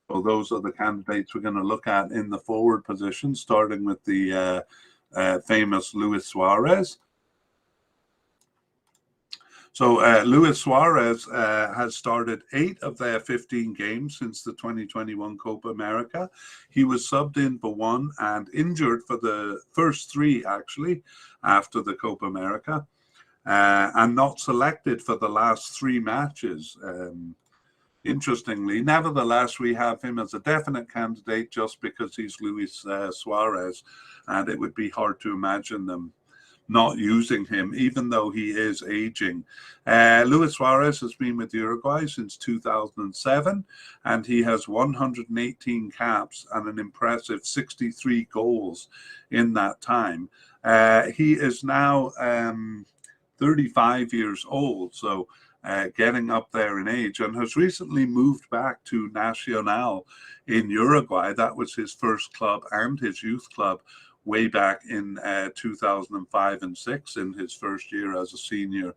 So those are the candidates we're going to look at in the forward position, starting with the famous Luis Suarez. So Luis Suarez has started 8 of their 15 games since the 2021 Copa America. He was subbed in for 1 and injured for the first 3, actually, after the Copa America, and not selected for the last 3 matches. Interestingly, nevertheless, we have him as a definite candidate just because he's Luis Suarez, and it would be hard to imagine them not using him, even though he is aging. Luis Suarez has been with Uruguay since 2007, and he has 118 caps and an impressive 63 goals in that time. He is now 35 years old, so getting up there in age, and has recently moved back to Nacional in Uruguay. That was his first club and his youth club way back in 2005 and 6 in his first year as a senior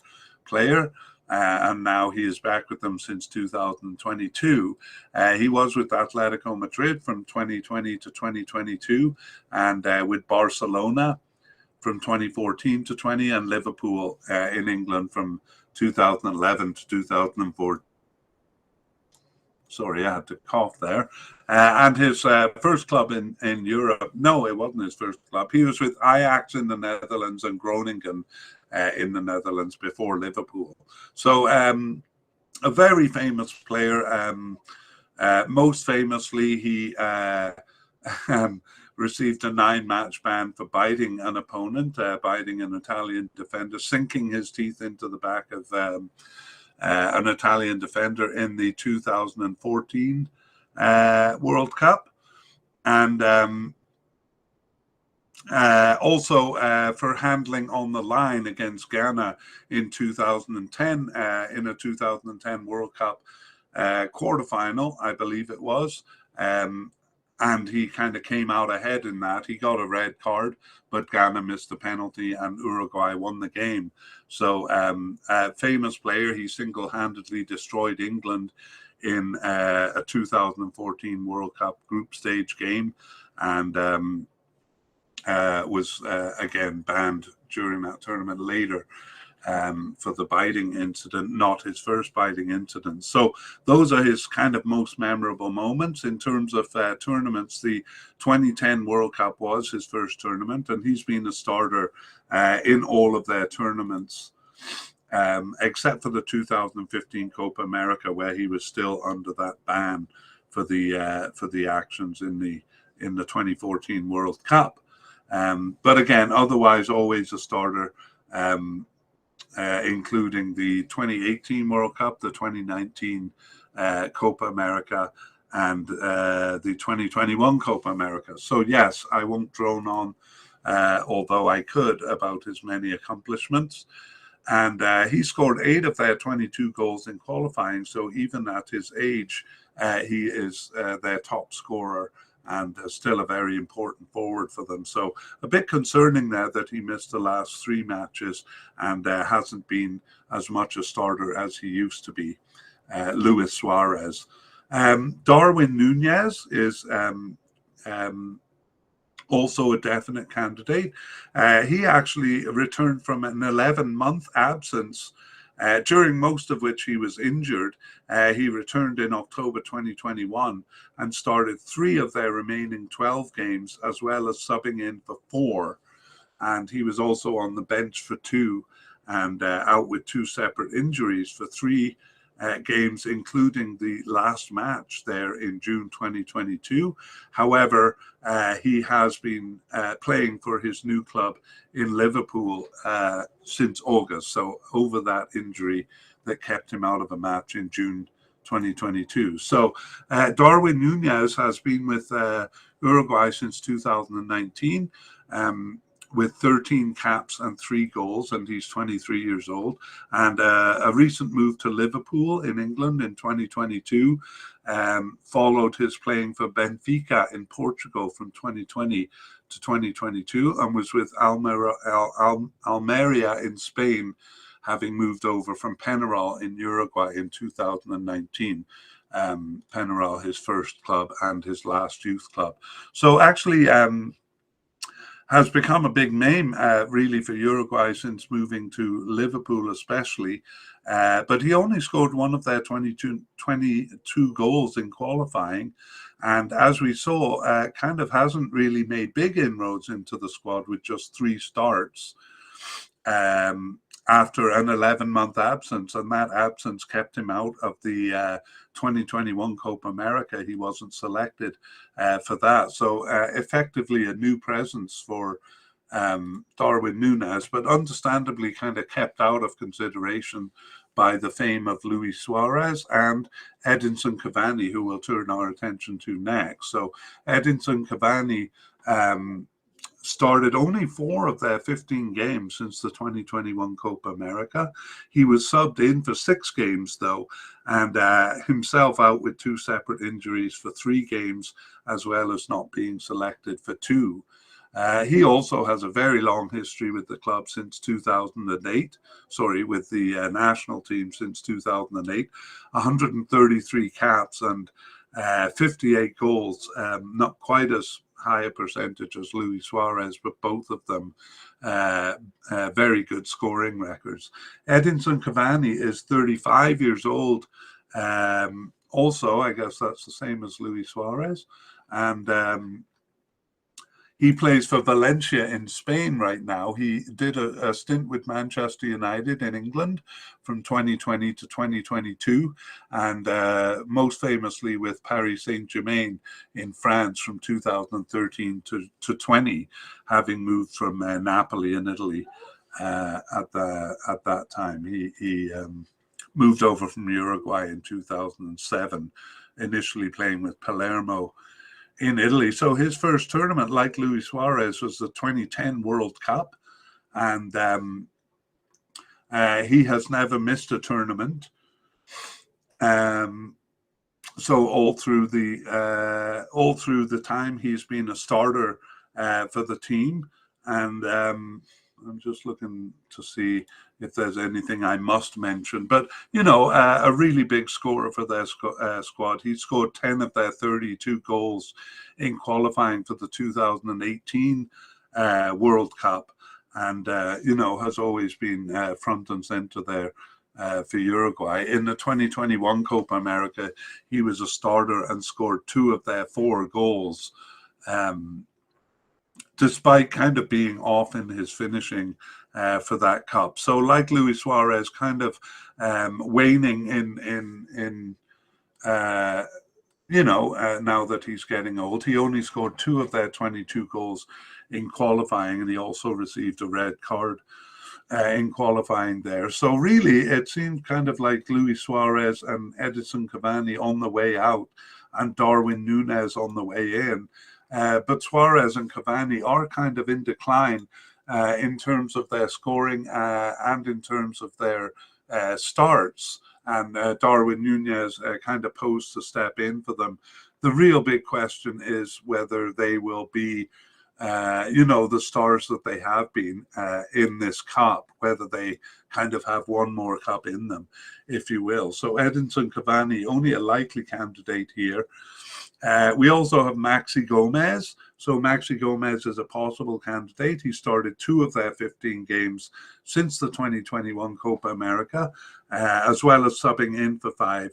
player. And now he is back with them since 2022. He was with Atletico Madrid from 2020 to 2022, and with Barcelona from 2014 to 20, and Liverpool in England from 2011 to 2004. Sorry, I had to cough there. And his first club in Europe, no, it wasn't his first club. He was with Ajax in the Netherlands and Groningen in the Netherlands before Liverpool. So a very famous player. Most famously, he received a 9-match ban for biting an opponent, biting an Italian defender, sinking his teeth into the back of an Italian defender in the 2014 World Cup. And also for handling on the line against Ghana in 2010, in a 2010 World Cup quarterfinal, I believe it was. And he kind of came out ahead in that. He got a red card, but Ghana missed the penalty and Uruguay won the game. So a famous player. He single-handedly destroyed England in a 2014 World Cup group stage game, and was again banned during that tournament later for the biting incident, not his first biting incident. So those are his kind of most memorable moments in terms of tournaments. The 2010 World Cup was his first tournament, and he's been a starter in all of their tournaments, except for the 2015 Copa America, where he was still under that ban for the actions in the 2014 World Cup. But again, otherwise always a starter. Including the 2018 World Cup, the 2019 Copa America, and the 2021 Copa America. So yes, I won't drone on, although I could, about his many accomplishments. And he scored 8 of their 22 goals in qualifying. So even at his age, he is their top scorer, and still a very important forward for them. So a bit concerning there that he missed the last 3 matches and hasn't been as much a starter as he used to be. Luis Suarez. Darwin Nunez is also a definite candidate. He actually returned from an 11-month absence, during most of which he was injured. He returned in October 2021 and started 3 of their remaining 12 games, as well as subbing in for 4. And he was also on the bench for 2 and out with 2 separate injuries for 3 games, including the last match there in June 2022. However, he has been playing for his new club in Liverpool since August, so over that injury that kept him out of a match in June 2022. So Darwin Nunez has been with Uruguay since 2019, with 13 caps and 3 goals, and he's 23 years old. And a recent move to Liverpool in England in 2022 followed his playing for Benfica in Portugal from 2020 to 2022, and was with Almeria in Spain, having moved over from Penarol in Uruguay in 2019. Penarol, his first club and his last youth club. So actually has become a big name really for Uruguay since moving to Liverpool especially. But he only scored 1 of their 22 goals in qualifying. And as we saw, kind of hasn't really made big inroads into the squad with just 3 starts after an 11-month absence. And that absence kept him out of the 2021 Copa America. He wasn't selected for that. So effectively a new presence for Darwin Nunez, but understandably kind of kept out of consideration by the fame of Luis Suarez and Edinson Cavani, who we'll turn our attention to next. So Edinson Cavani started only 4 of their 15 games since the 2021 Copa America. He was subbed in for 6 games, though, and himself out with 2 separate injuries for 3 games, as well as not being selected for 2. He also has a very long history with the club since 2008. Sorry, with the national team since 2008. 133 caps and 58 goals. Not quite as high a percentage as Luis Suarez, but both of them very good scoring records. Edinson Cavani is 35 years old. Also, I guess that's the same as Luis Suarez. And he plays for Valencia in Spain right now. He did a stint with Manchester United in England from 2020 to 2022, and most famously with Paris Saint-Germain in France from 2013 to 20, having moved from Napoli in Italy at that time. He moved over from Uruguay in 2007, initially playing with Palermo in Italy. So his first tournament, like Luis Suarez, was the 2010 World Cup, and he has never missed a tournament. So all through the time he's been a starter for the team, and I'm just looking to see if there's anything I must mention. But, you know, a really big scorer for their squad. He scored 10 of their 32 goals in qualifying for the 2018 World Cup. And, you know, has always been front and center there for Uruguay. In the 2021 Copa America, he was a starter and scored 2 of their 4 goals. Despite kind of being off in his finishing for that cup. So like Luis Suarez, kind of waning in you know, now that he's getting old. He only scored 2 of their 22 goals in qualifying, and he also received a red card in qualifying there. So really, it seemed kind of like Luis Suarez and Edinson Cavani on the way out, and Darwin Núñez on the way in. But Suarez and Cavani are kind of in decline in terms of their scoring and in terms of their starts. And Darwin Núñez kind of posed to step in for them. The real big question is whether they will be, you know, the stars that they have been in this cup, whether they kind of have one more cup in them, if you will. So Edinson Cavani, only a likely candidate here. We also have Maxi Gomez. So Maxi Gomez is a possible candidate. He started 2 of their 15 games since the 2021 Copa America, as well as subbing in for 5.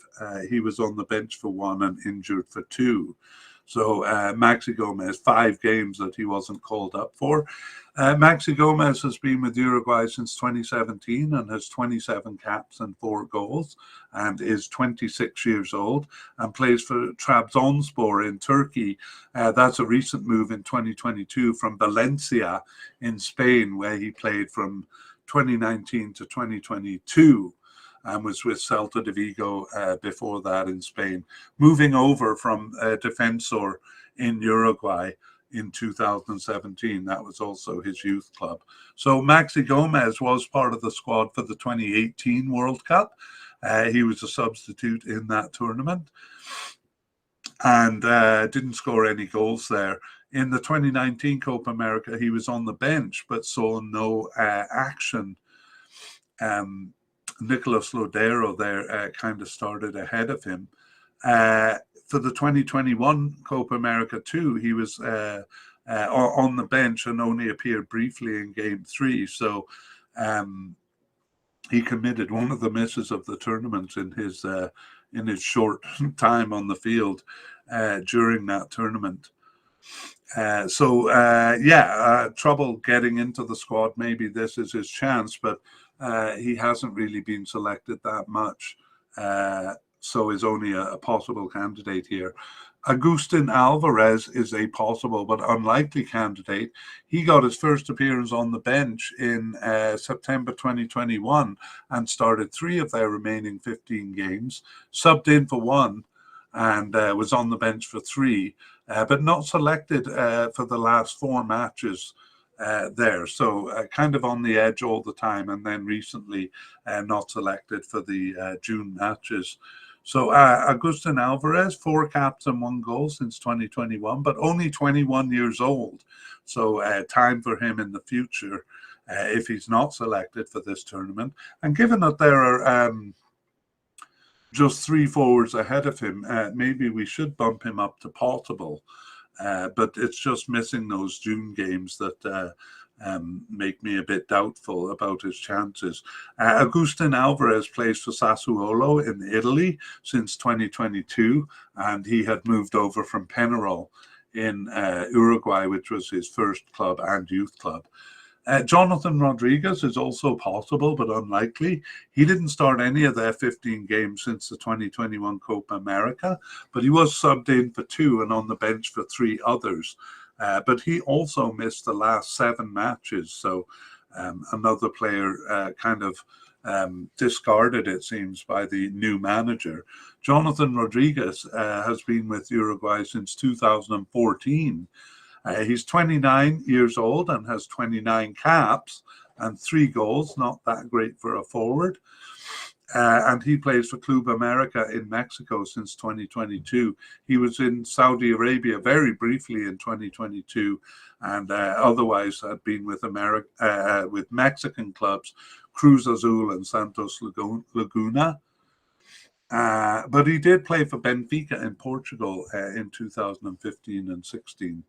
He was on the bench for 1 and injured for 2. So Maxi Gomez, 5 games that he wasn't called up for. Maxi Gomez has been with Uruguay since 2017 and has 27 caps and 4 goals, and is 26 years old and plays for Trabzonspor in Turkey. That's a recent move in 2022 from Valencia in Spain, where he played from 2019 to 2022. And was with Celta de Vigo before that in Spain, moving over from Defensor in Uruguay in 2017. That was also his youth club. So Maxi Gomez was part of the squad for the 2018 World Cup. He was a substitute in that tournament and didn't score any goals there. In the 2019 Copa America, he was on the bench but saw no action. Nicolas Lodero there kind of started ahead of him. For the 2021 Copa America too, he was on the bench and only appeared briefly in game 3. So he committed one of the misses of the tournament in his short time on the field during that tournament. Trouble getting into the squad. Maybe this is his chance, but he hasn't really been selected that much, so is only a possible candidate here. Agustin Alvarez is a possible but unlikely candidate. He got his first appearance on the bench in September 2021 and started 3 of their remaining 15 games, subbed in for 1, and was on the bench for 3, but not selected for the last 4 matches there. So kind of on the edge all the time, and then recently not selected for the June matches. So Agustin Alvarez, 4 caps and 1 goal since 2021, but only 21 years old. So time for him in the future if he's not selected for this tournament. And given that there are just 3 forwards ahead of him, maybe we should bump him up to potable. But it's just missing those June games that make me a bit doubtful about his chances. Agustin Alvarez plays for Sassuolo in Italy since 2022, and he had moved over from Penarol in Uruguay, which was his first club and youth club. Jonathan Rodriguez is also possible, but unlikely. He didn't start any of their 15 games since the 2021 Copa America, but he was subbed in for 2 and on the bench for 3 others. But he also missed the last 7 matches, so another player kind of discarded, it seems, by the new manager. Jonathan Rodriguez has been with Uruguay since 2014. He's 29 years old and has 29 caps and 3 goals, not that great for a forward. And he plays for Club America in Mexico since 2022. He was in Saudi Arabia very briefly in 2022, and otherwise had been with with Mexican clubs, Cruz Azul and Santos Laguna. But he did play for Benfica in Portugal in 2015 and 16.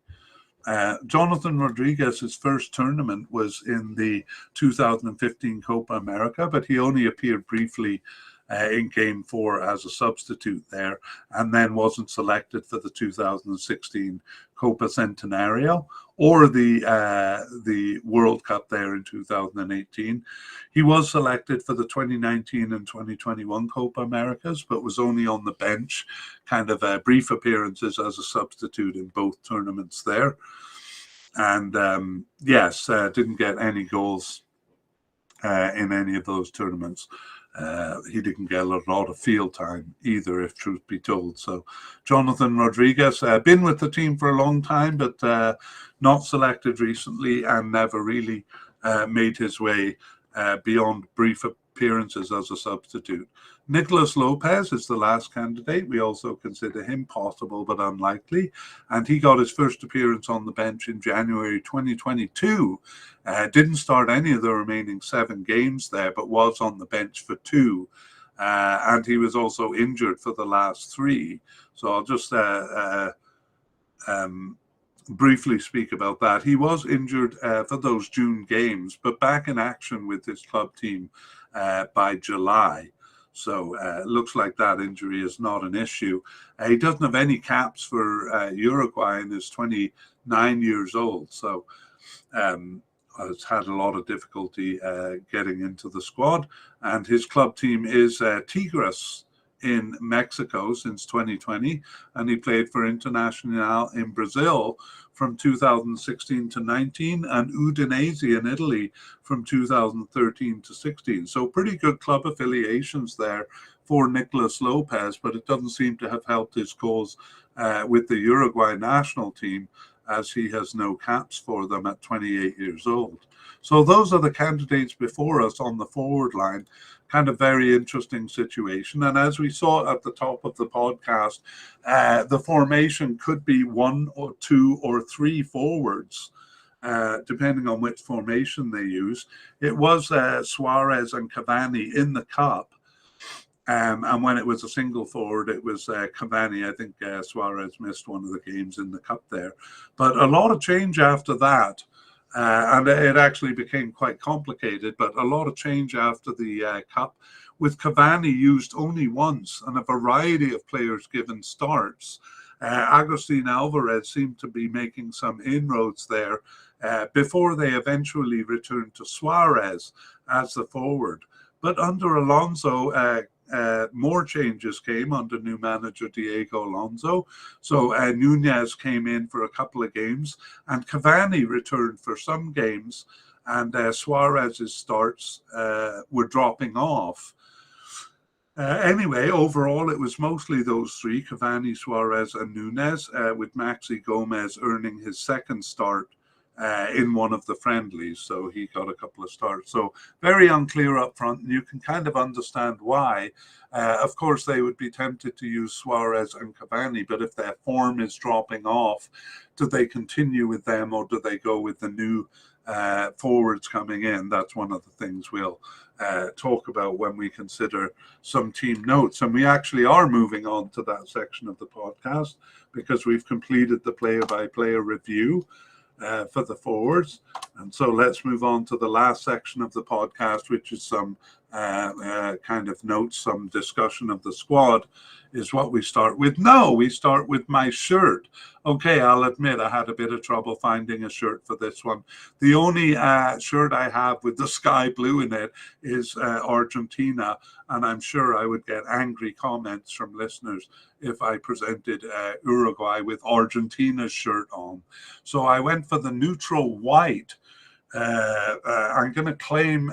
Jonathan Rodriguez's first tournament was in the 2015 Copa America, but he only appeared briefly in Game 4 as a substitute there, and then wasn't selected for the 2016 Copa Centenario or the World Cup there in 2018. He was selected for the 2019 and 2021 Copa Americas, but was only on the bench, kind of brief appearances as a substitute in both tournaments there. And yes, didn't get any goals in any of those tournaments. He didn't get a lot of field time either, if truth be told. So Jonathan Rodriguez, been with the team for a long time, but not selected recently and never really made his way beyond brief appearances as a substitute. Nicolas Lopez is the last candidate. We also consider him possible but unlikely. And he got his first appearance on the bench in January 2022. Didn't start any of the remaining 7 games there, but was on the bench for 2. And he was also injured for the last 3. So I'll just briefly speak about that. He was injured for those June games, but back in action with his club team by July. So it looks like that injury is not an issue. He doesn't have any caps for Uruguay and is 29 years old. So has had a lot of difficulty getting into the squad. And his club team is Tigres in Mexico since 2020. And he played for Internacional in Brazil from 2016 to 19, and Udinese in Italy from 2013 to 16. So pretty good club affiliations there for Nicolas Lopez, but it doesn't seem to have helped his cause with the Uruguay national team, as he has no caps for them at 28 years old. So those are the candidates before us on the forward line. Kind of very interesting situation. And as we saw at the top of the podcast, the formation could be 1 or 2 or 3 forwards, depending on which formation they use. It was Suarez and Cavani in the cup. And when it was a single forward, it was Cavani. I think Suarez missed one of the games in the cup there. But a lot of change after that. And it actually became quite complicated, but a lot of change after the cup, with Cavani used only once and a variety of players given starts. Agustin Alvarez seemed to be making some inroads there before they eventually returned to Suarez as the forward. But under Alonso, more changes came under new manager Diego Alonso. So Nunez came in for a couple of games, and Cavani returned for some games, and Suarez's starts were dropping off. Anyway, overall, it was mostly those 3, Cavani, Suarez, and Nunez, with Maxi Gomez earning his second start in one of the friendlies, so he got a couple of starts. So very unclear up front, and you can kind of understand why. Of course, they would be tempted to use Suarez and Cavani, but if their form is dropping off, do they continue with them, or do they go with the new forwards coming in? That's one of the things we'll talk about when we consider some team notes. And we actually are moving on to that section of the podcast because we've completed the player-by-player review for the forwards. And so let's move on to the last section of the podcast, which is some kind of notes, some discussion of the squad, is what we start with. No, we start with my shirt. Okay, I'll admit I had a bit of trouble finding a shirt for this one. The only shirt I have with the sky blue in it is Argentina, and I'm sure I would get angry comments from listeners if I presented Uruguay with Argentina's shirt on. So I went for the neutral white. I'm going to claim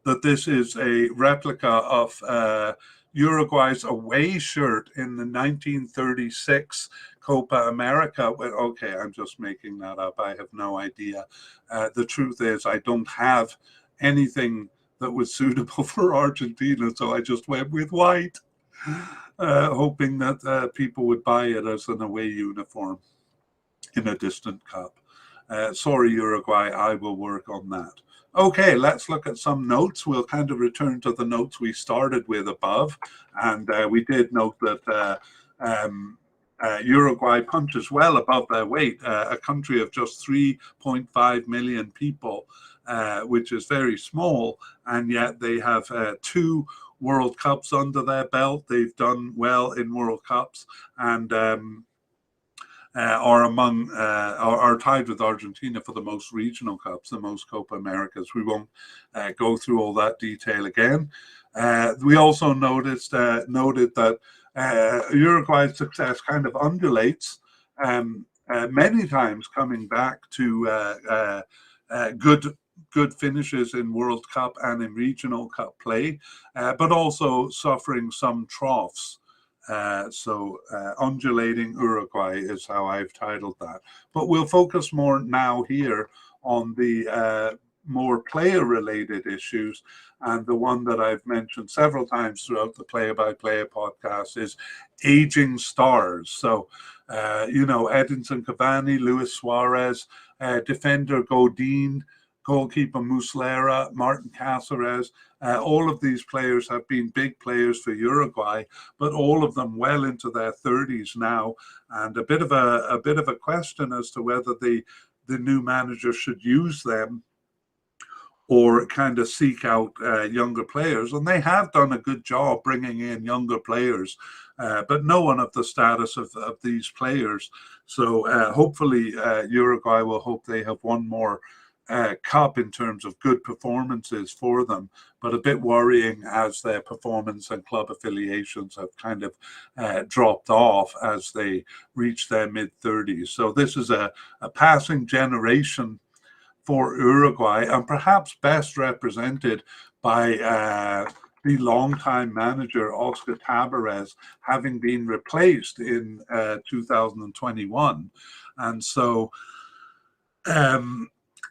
that this is a replica of Uruguay's away shirt in the 1936 Copa America. Well, okay, I'm just making that up. I have no idea. The truth is, I don't have anything that was suitable for Argentina, so I just went with white, hoping that people would buy it as an away uniform in a distant cup. Sorry, Uruguay, I will work on that. Okay, let's look at some notes. We'll kind of return to the notes we started with above. And we did note that Uruguay punches well above their weight, a country of just 3.5 million people, which is very small. And yet they have 2 World Cups under their belt. They've done well in World Cups, and are tied with Argentina for the most regional cups, the most Copa Americas. We won't go through all that detail again. We also noted that Uruguay's success kind of undulates, many times coming back to good finishes in World Cup and in regional cup play, but also suffering some troughs. So undulating Uruguay is how I've titled that. But we'll focus more now here on the more player-related issues. And the one that I've mentioned several times throughout the player-by-player podcast is aging stars. So, Edinson Cavani, Luis Suarez, defender Godin, goalkeeper Muslera, Martin Cáceres. All of these players have been big players for Uruguay, but all of them well into their 30s now, and a bit of a question as to whether the new manager should use them or kind of seek out younger players. And they have done a good job bringing in younger players, but no one of the status of these players. So hopefully Uruguay will hope they have one more cup in terms of good performances for them, but a bit worrying as their performance and club affiliations have kind of dropped off as they reach their mid-30s. So this is a passing generation for Uruguay, and perhaps best represented by the longtime manager Oscar Tabarez, having been replaced in 2021. And so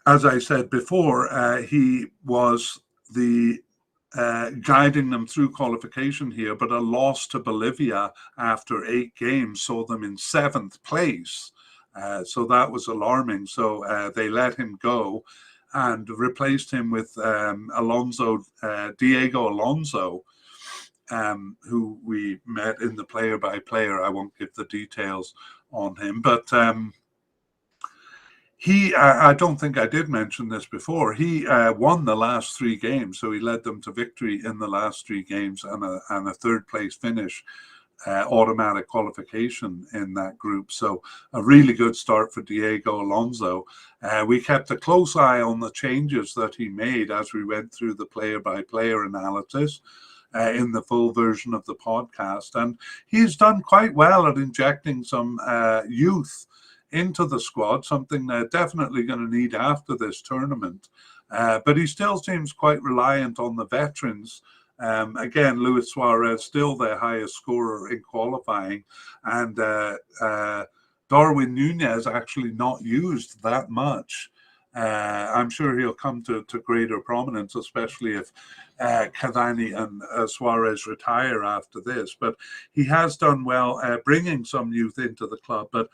as I said before, he was the guiding them through qualification here, but a loss to Bolivia after 8 games saw them in 7th place. So that was alarming. So they let him go and replaced him with Diego Alonso, who we met in the player-by-player. I won't give the details on him, but I don't think I did mention this before. He won the last 3 games, so he led them to victory in the last 3 games and a 3rd place finish, automatic qualification in that group. So a really good start for Diego Alonso. We kept a close eye on the changes that he made as we went through the player-by-player analysis in the full version of the podcast, and he's done quite well at injecting some youth into the squad, something they're definitely going to need after this tournament. But he still seems quite reliant on the veterans. Again, Luis Suarez still their highest scorer in qualifying, and Darwin Núñez actually not used that much. I'm sure he'll come to greater prominence, especially if Cavani and Suarez retire after this. But he has done well bringing some youth into the club, but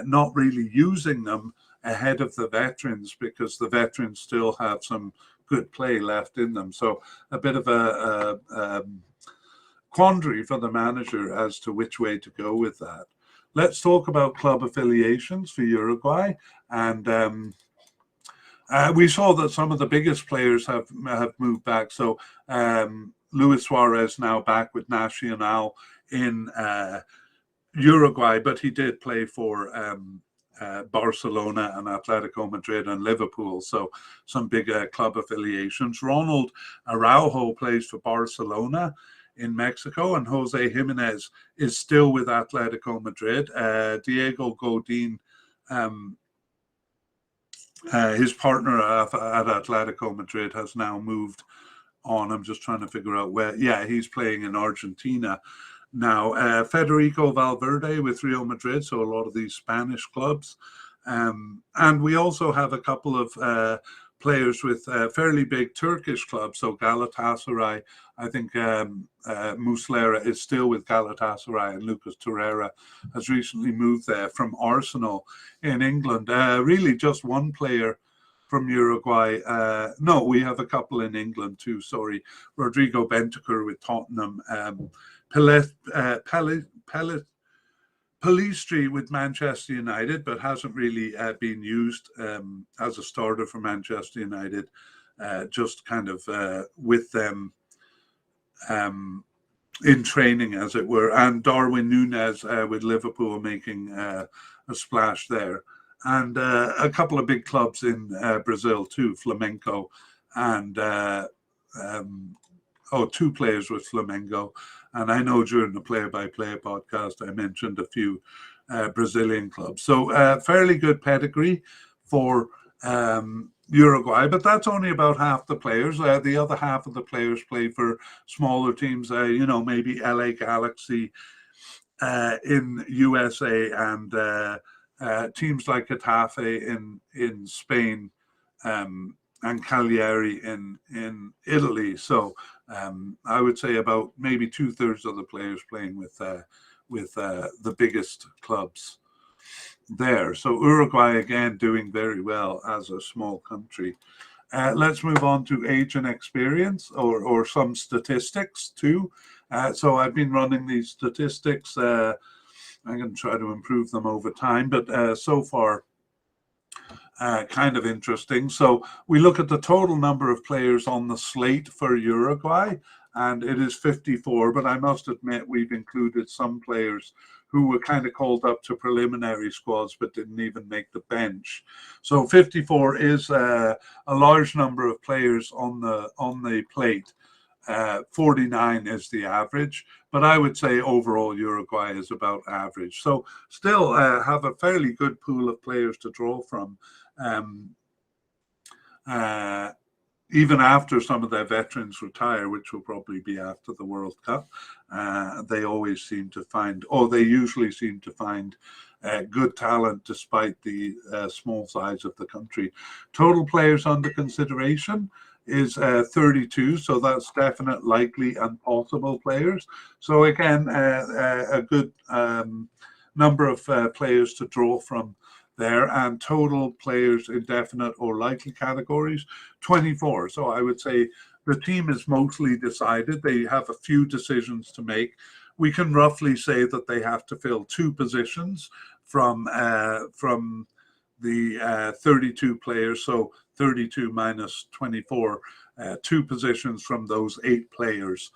not really using them ahead of the veterans, because the veterans still have some good play left in them. So a bit of a quandary for the manager as to which way to go with that. Let's talk about club affiliations for Uruguay. And we saw that some of the biggest players have moved back. So Luis Suarez now back with Nacional in Uruguay, but he did play for Barcelona and Atletico Madrid and Liverpool. So some big club affiliations. Ronald Araujo plays for Barcelona in Mexico, and Jose Jimenez is still with Atletico Madrid. Diego Godin, his partner at Atletico Madrid, has now moved on. I'm just trying to figure out where. Yeah, he's playing in Argentina now. Federico Valverde with Real Madrid, so a lot of these Spanish clubs. And we also have a couple of players with fairly big Turkish clubs. So Galatasaray, I think Muslera is still with Galatasaray, and Lucas Torreira has recently moved there from Arsenal in England. Really just one player from Uruguay. No, we have a couple in England too, sorry. Rodrigo Bentancur with Tottenham. Pellistri with Manchester United, but hasn't really been used as a starter for Manchester United, just kind of with them in training, as it were. And Darwin Núñez with Liverpool making a splash there. And a couple of big clubs in Brazil too, Flamengo and two players with Flamengo. And I know during the play-by-play podcast, I mentioned a few Brazilian clubs. So fairly good pedigree for Uruguay, but that's only about half the players. The other half of the players play for smaller teams, maybe LA Galaxy in USA, and teams like Getafe in Spain, and Cagliari in Italy. So I would say about maybe 2/3 of the players playing with the biggest clubs there. So Uruguay again doing very well as a small country. Let's move on to age and experience, or some statistics too. So I've been running these statistics. I'm going to try to improve them over time, but so far kind of interesting. So we look at the total number of players on the slate for Uruguay, and it is 54, but I must admit we've included some players who were kind of called up to preliminary squads but didn't even make the bench. So 54 is a large number of players on the plate. 49 is the average, but I would say overall Uruguay is about average. So still have a fairly good pool of players to draw from. Even after some of their veterans retire, which will probably be after the World Cup, they usually seem to find good talent despite the small size of the country. Total players under consideration is 32, so that's definite, likely, and possible players. So again, a good number of players to draw from there, and total players in definite or likely categories, 24. So I would say the team is mostly decided. They have a few decisions to make. We can roughly say that they have to fill 2 positions from the 32 players. So 32 minus 24, 2 positions from those 8 players.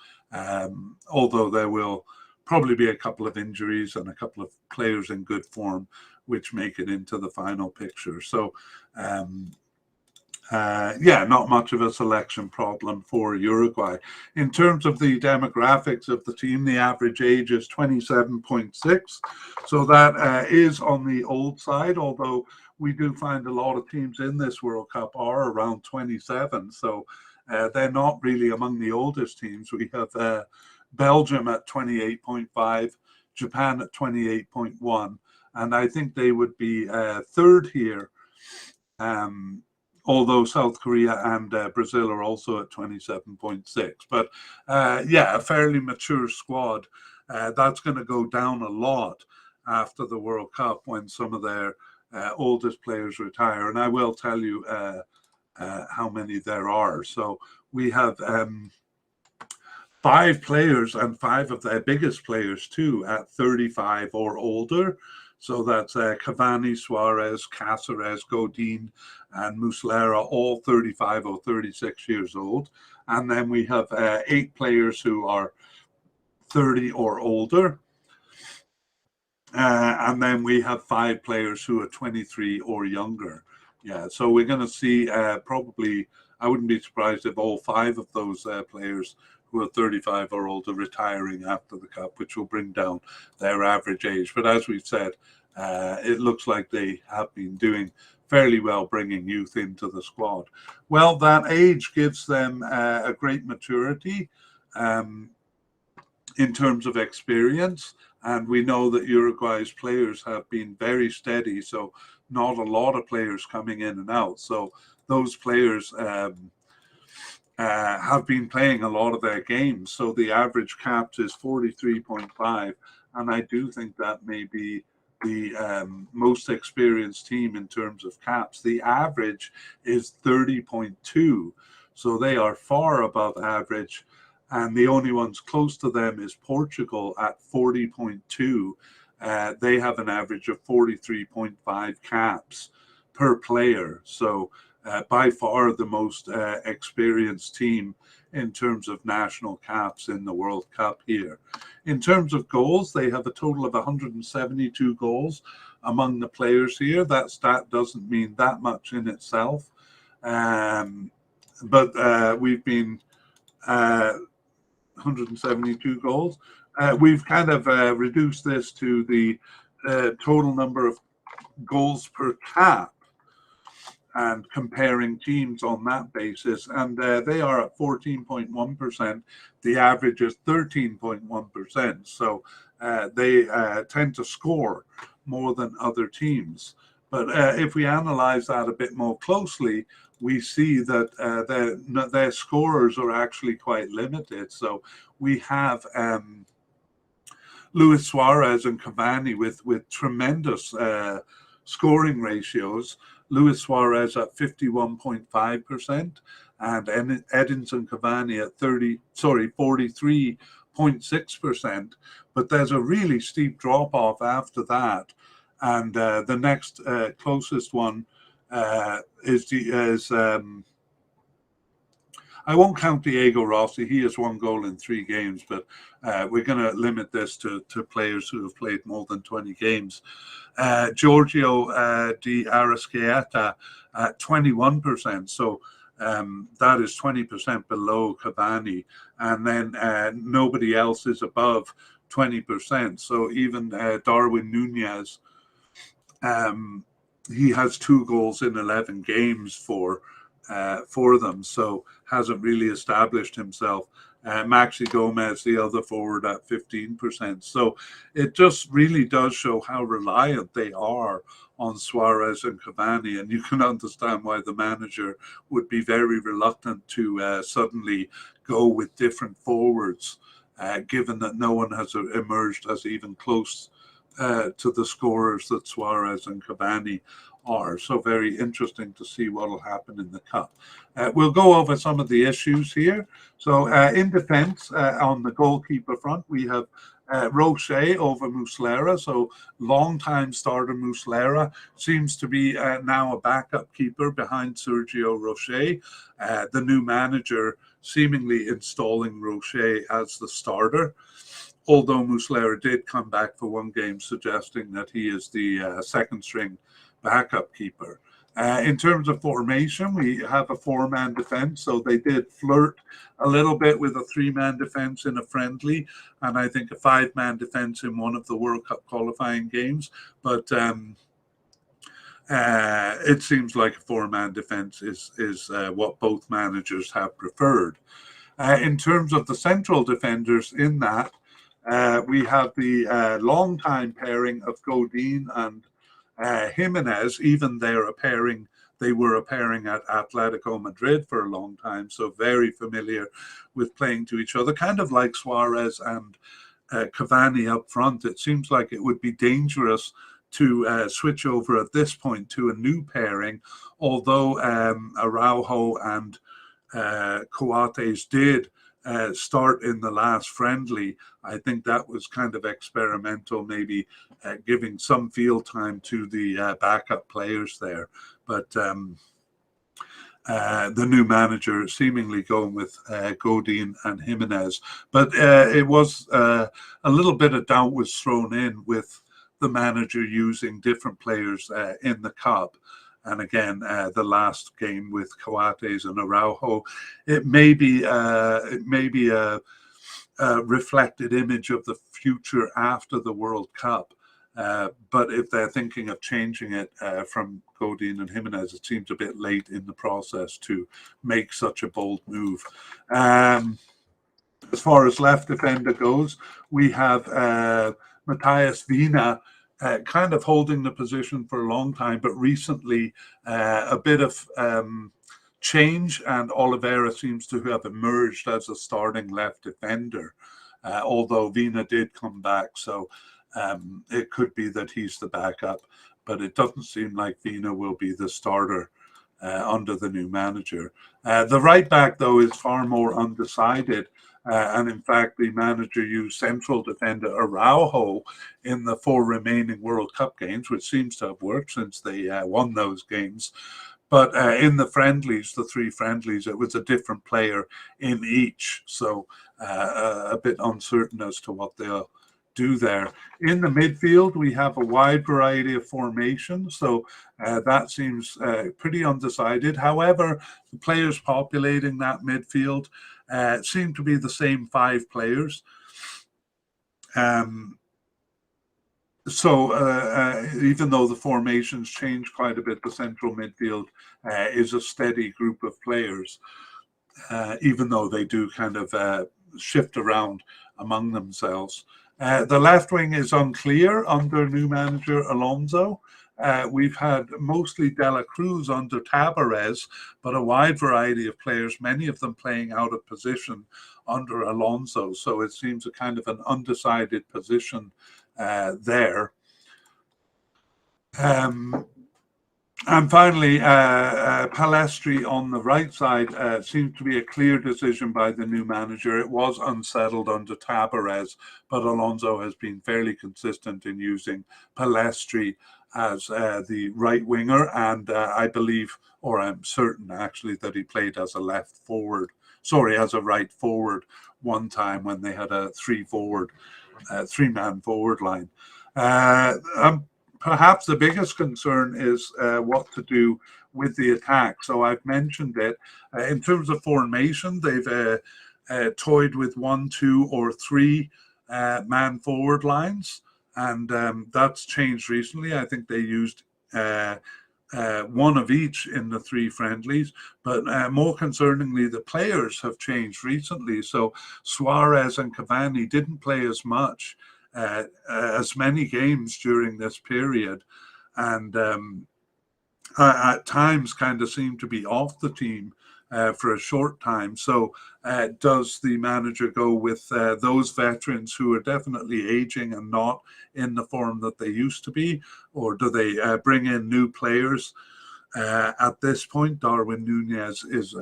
Although there will probably be a couple of injuries and a couple of players in good form which make it into the final picture. So not much of a selection problem for Uruguay. In terms of the demographics of the team, the average age is 27.6. So that is on the old side, although we do find a lot of teams in this World Cup are around 27. So they're not really among the oldest teams. We have Belgium at 28.5, Japan at 28.1, and I think they would be third here. Although South Korea and Brazil are also at 27.6. But yeah, a fairly mature squad. That's going to go down a lot after the World Cup when some of their oldest players retire. And I will tell you how many there are. So we have 5 players, and 5 of their biggest players too, at 35 or older. So that's Cavani, Suarez, Cáceres, Godin, and Muslera, all 35 or 36 years old. And then we have 8 players who are 30 or older. And then we have 5 players who are 23 or younger. Yeah, so we're going to see probably, I wouldn't be surprised if all 5 of those players who are 35 or older retiring after the Cup, which will bring down their average age. But as we've said, it looks like they have been doing fairly well bringing youth into the squad. Well, that age gives them a great maturity in terms of experience. And we know that Uruguay's players have been very steady, so not a lot of players coming in and out. So those players have been playing a lot of their games. So the average caps is 43.5, and I do think that may be the most experienced team in terms of caps. The average is 30.2, so they are far above average. And the only ones close to them is Portugal at 40.2. They have an average of 43.5 caps per player. So by far the most experienced team in terms of national caps in the World Cup here. In terms of goals, they have a total of 172 goals among the players here. That stat doesn't mean that much in itself. But we've been 172 goals. We've kind of reduced this to the total number of goals per cap and comparing teams on that basis. And they are at 14.1%. The average is 13.1%. So they tend to score more than other teams. But if we analyze that a bit more closely, we see that their scorers are actually quite limited. So we have Luis Suarez and Cavani with tremendous scoring ratios. Luis Suarez at 51.5% and Edinson Cavani at 43.6%. But there's a really steep drop off after that. And the next closest one is I won't count Diego Rossi. He has 1 goal in 3 games, but we're going to limit this to players who have played more than 20 games. Giorgio Di Arrascaeta at 21%. So that is 20% below Cavani. And then nobody else is above 20%. So even Darwin Nunez, he has 2 goals in 11 games for them, so hasn't really established himself. Maxi Gomez, the other forward, at 15%. So it just really does show how reliant they are on Suarez and Cavani, and you can understand why the manager would be very reluctant to suddenly go with different forwards, given that no one has emerged as even close to the scorers that Suarez and Cavani are. So very interesting to see what will happen in the Cup. We'll go over some of the issues here. So in defense, on the goalkeeper front, we have Rocher over Muslera. So long-time starter Muslera seems to be now a backup keeper behind Sergio Rocher. The new manager seemingly installing Rocher as the starter, although Muslera did come back for 1 game, suggesting that he is the second string backup keeper. In terms of formation, we have a 4-man defense, so they did flirt a little bit with a 3-man defense in a friendly, and I think a 5-man defense in one of the World Cup qualifying games. But it seems like a 4-man defense is what both managers have preferred. In terms of the central defenders in that, We have the long-time pairing of Godin and Jimenez. Even they were a pairing at Atletico Madrid for a long time, so very familiar with playing to each other, kind of like Suarez and Cavani up front. It seems like it would be dangerous to switch over at this point to a new pairing, although Araujo and Coates did start in the last friendly. I think that was kind of experimental, maybe giving some field time to the backup players there. But the new manager seemingly going with Godin and Jimenez. But it was a little bit of doubt was thrown in with the manager using different players in the cup. And again, the last game with Coates and Araujo, it may be a reflected image of the future after the World Cup. But if they're thinking of changing it from Godin and Jimenez, it seems a bit late in the process to make such a bold move. As far as left defender goes, we have Matthias Vina kind of holding the position for a long time, but recently a bit of change, and Oliveira seems to have emerged as a starting left defender, although Vina did come back. So it could be that he's the backup, but it doesn't seem like Vina will be the starter under the new manager. The right back, though, is far more undecided. And in fact, the manager used central defender Araujo in the 4 remaining World Cup games, which seems to have worked since they won those games. But in the friendlies, the 3 friendlies, it was a different player in each. So a bit uncertain as to what they'll do there. In the midfield, we have a wide variety of formations, so that seems pretty undecided. However, the players populating that midfield seem to be the same 5 players. So even though the formations change quite a bit, the central midfield is a steady group of players, even though they do kind of shift around among themselves. The left wing is unclear under new manager Alonso. We've had mostly De La Cruz under Tabarez, but a wide variety of players, many of them playing out of position under Alonso. So it seems a kind of an undecided position there. And finally, Palestri on the right side seems to be a clear decision by the new manager. It was unsettled under Tabarez, but Alonso has been fairly consistent in using Palestri as the right winger. And I believe, or I'm certain actually, that he played as a as a right forward one time when they had a 3-man forward line. Perhaps the biggest concern is what to do with the attack. So I've mentioned it. In terms of formation, they've toyed with 1, 2, or 3 man forward lines, and that's changed recently. I think they used 1 of each in the 3 friendlies, but more concerningly, the players have changed recently. So Suarez and Cavani didn't play as much. As many games during this period, and at times kind of seem to be off the team for a short time. So does the manager go with those veterans who are definitely aging and not in the form that they used to be, or do they bring in new players? At this point, Darwin Núñez is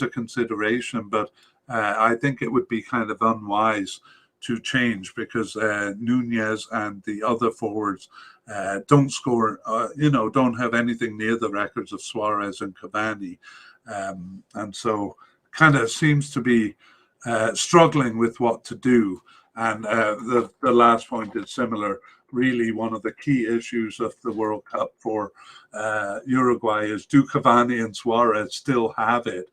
a consideration, but I think it would be kind of unwise to change, because Núñez and the other forwards don't score, don't have anything near the records of Suarez and Cavani. And so kind of seems to be struggling with what to do. And the last point is similar. Really, one of the key issues of the World Cup for Uruguay is, do Cavani and Suarez still have it?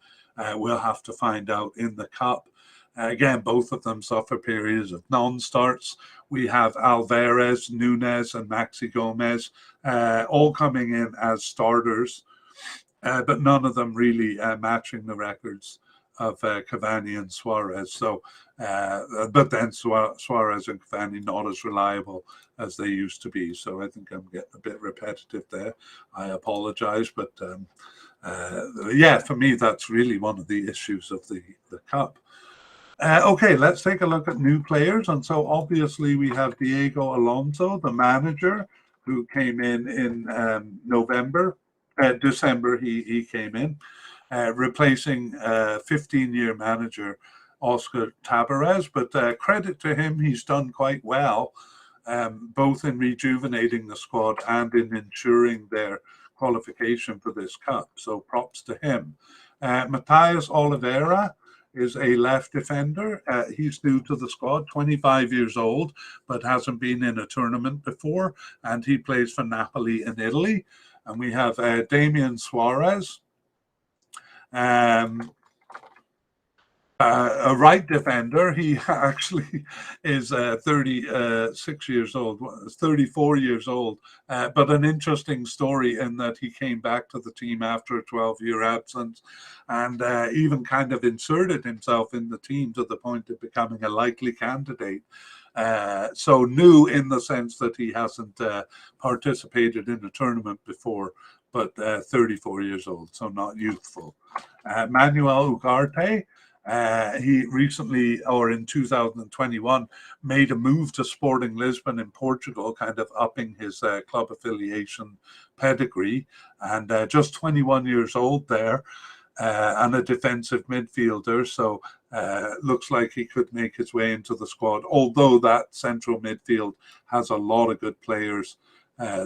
We'll have to find out in the Cup. Again, both of them suffer periods of non-starts. We have Alvarez, Núñez, and Maxi Gomez all coming in as starters, but none of them really matching the records Cavani and Suarez. So, but then Suarez and Cavani not as reliable as they used to be. So I think I'm getting a bit repetitive there. I apologize, but yeah, for me that's really one of the issues of the cup. Okay, let's take a look at new players. And so obviously we have Diego Alonso, the manager, who came in December. He came in, replacing 15-year manager Oscar Tabarez. But credit to him, he's done quite well, both in rejuvenating the squad and in ensuring their qualification for this cup. So props to him. Matthias Oliveira is a left defender. He's new to the squad, 25 years old, but hasn't been in a tournament before, and he plays for Napoli in Italy. And we have Damian Suarez, a right defender. He actually is 36 years old, 34 years old, but an interesting story in that he came back to the team after a 12-year absence and even kind of inserted himself in the team to the point of becoming a likely candidate. So new in the sense that he hasn't participated in a tournament before, but 34 years old, so not youthful. Manuel Ugarte, he recently, or in 2021, made a move to Sporting Lisbon in Portugal, kind of upping his club affiliation pedigree, and just 21 years old there, and a defensive midfielder. So looks like he could make his way into the squad, although that central midfield has a lot of good players.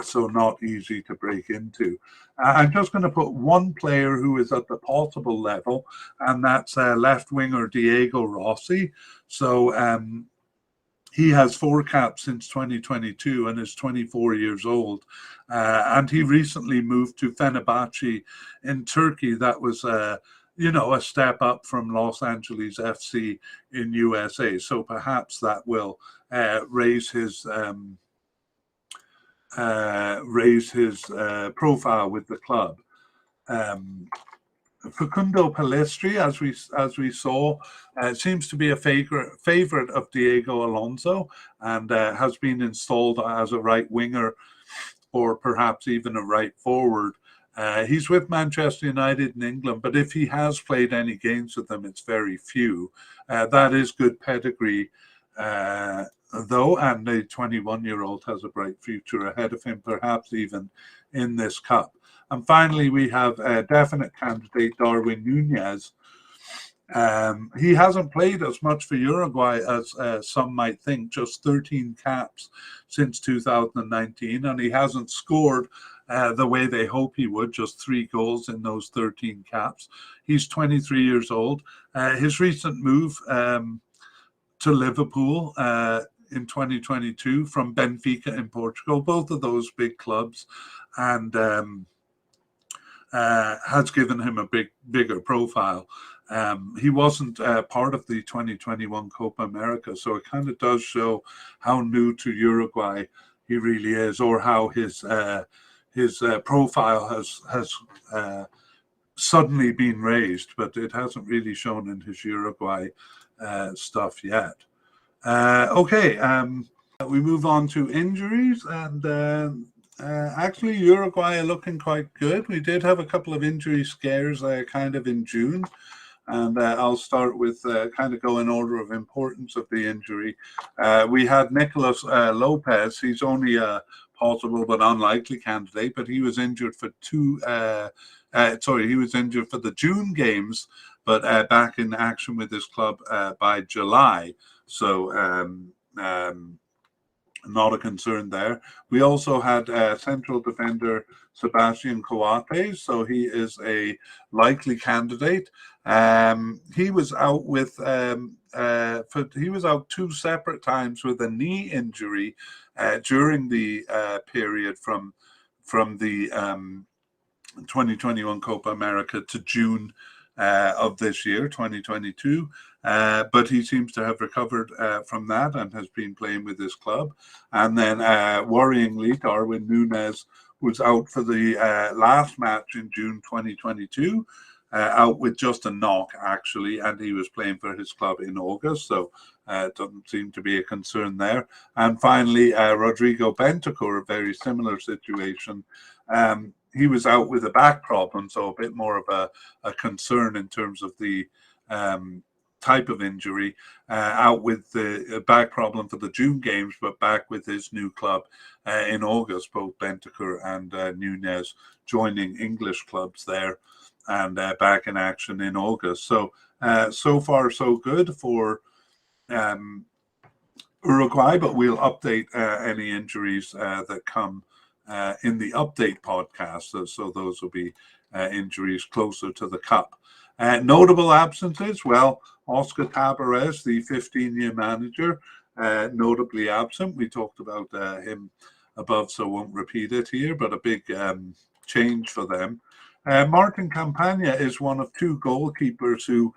So not easy to break into. I'm just going to put one player who is at the possible level, and that's left winger Diego Rossi. So he has 4 caps since 2022 and is 24 years old. And he recently moved to Fenerbahce in Turkey. That was a step up from Los Angeles FC in USA. So perhaps that will raise his profile with the club. Facundo Pellistri, as we saw, seems to be a favorite of Diego Alonso, and has been installed as a right winger or perhaps even a right forward. He's with Manchester United in England, but if he has played any games with them, it's very few. That is good pedigree, though, and the 21-year-old has a bright future ahead of him, perhaps even in this cup. And finally, we have a definite candidate, Darwin Nunez. He hasn't played as much for Uruguay as some might think, just 13 caps since 2019, and he hasn't scored the way they hope he would, just 3 goals in those 13 caps. He's 23 years old. His recent move to Liverpool in 2022 from Benfica in Portugal, both of those big clubs, and has given him a bigger profile. He wasn't part of the 2021 Copa America, so it kind of does show how new to Uruguay he really is, or how his profile has suddenly been raised, but it hasn't really shown in his Uruguay stuff yet. Okay, we move on to injuries, and actually Uruguay are looking quite good. We did have a couple of injury scares kind of in June, and I'll start with kind of go in order of importance of the injury. We had Nicolas Lopez. He's only a possible but unlikely candidate, but he was injured for he was injured for the June games, but back in action with his club by July. So not a concern there. We also had central defender Sebastian Coates, so he is a likely candidate. He was out with he was out 2 separate times with a knee injury during the period from the 2021 Copa America to June of this year, 2022. But he seems to have recovered from that and has been playing with his club. And then, worryingly, Darwin Nunez was out for the last match in June 2022. out with just a knock, actually, and he was playing for his club in August, so it doesn't seem to be a concern there. And finally, Rodrigo Bentancur, a very similar situation. He was out with a back problem, so a bit more of a concern in terms of the type of injury, out with the back problem for the June games, but back with his new club in August, both Bentancur and Nunez joining English clubs there and back in action in August. So, so far so good for Uruguay, but we'll update any injuries that come in the update podcast. So those will be injuries closer to the Cup. Notable absences, well, Oscar Tabarez, the 15-year manager, notably absent. We talked about him above, so won't repeat it here, but a big change for them. Martin Campagna is one of two goalkeepers who,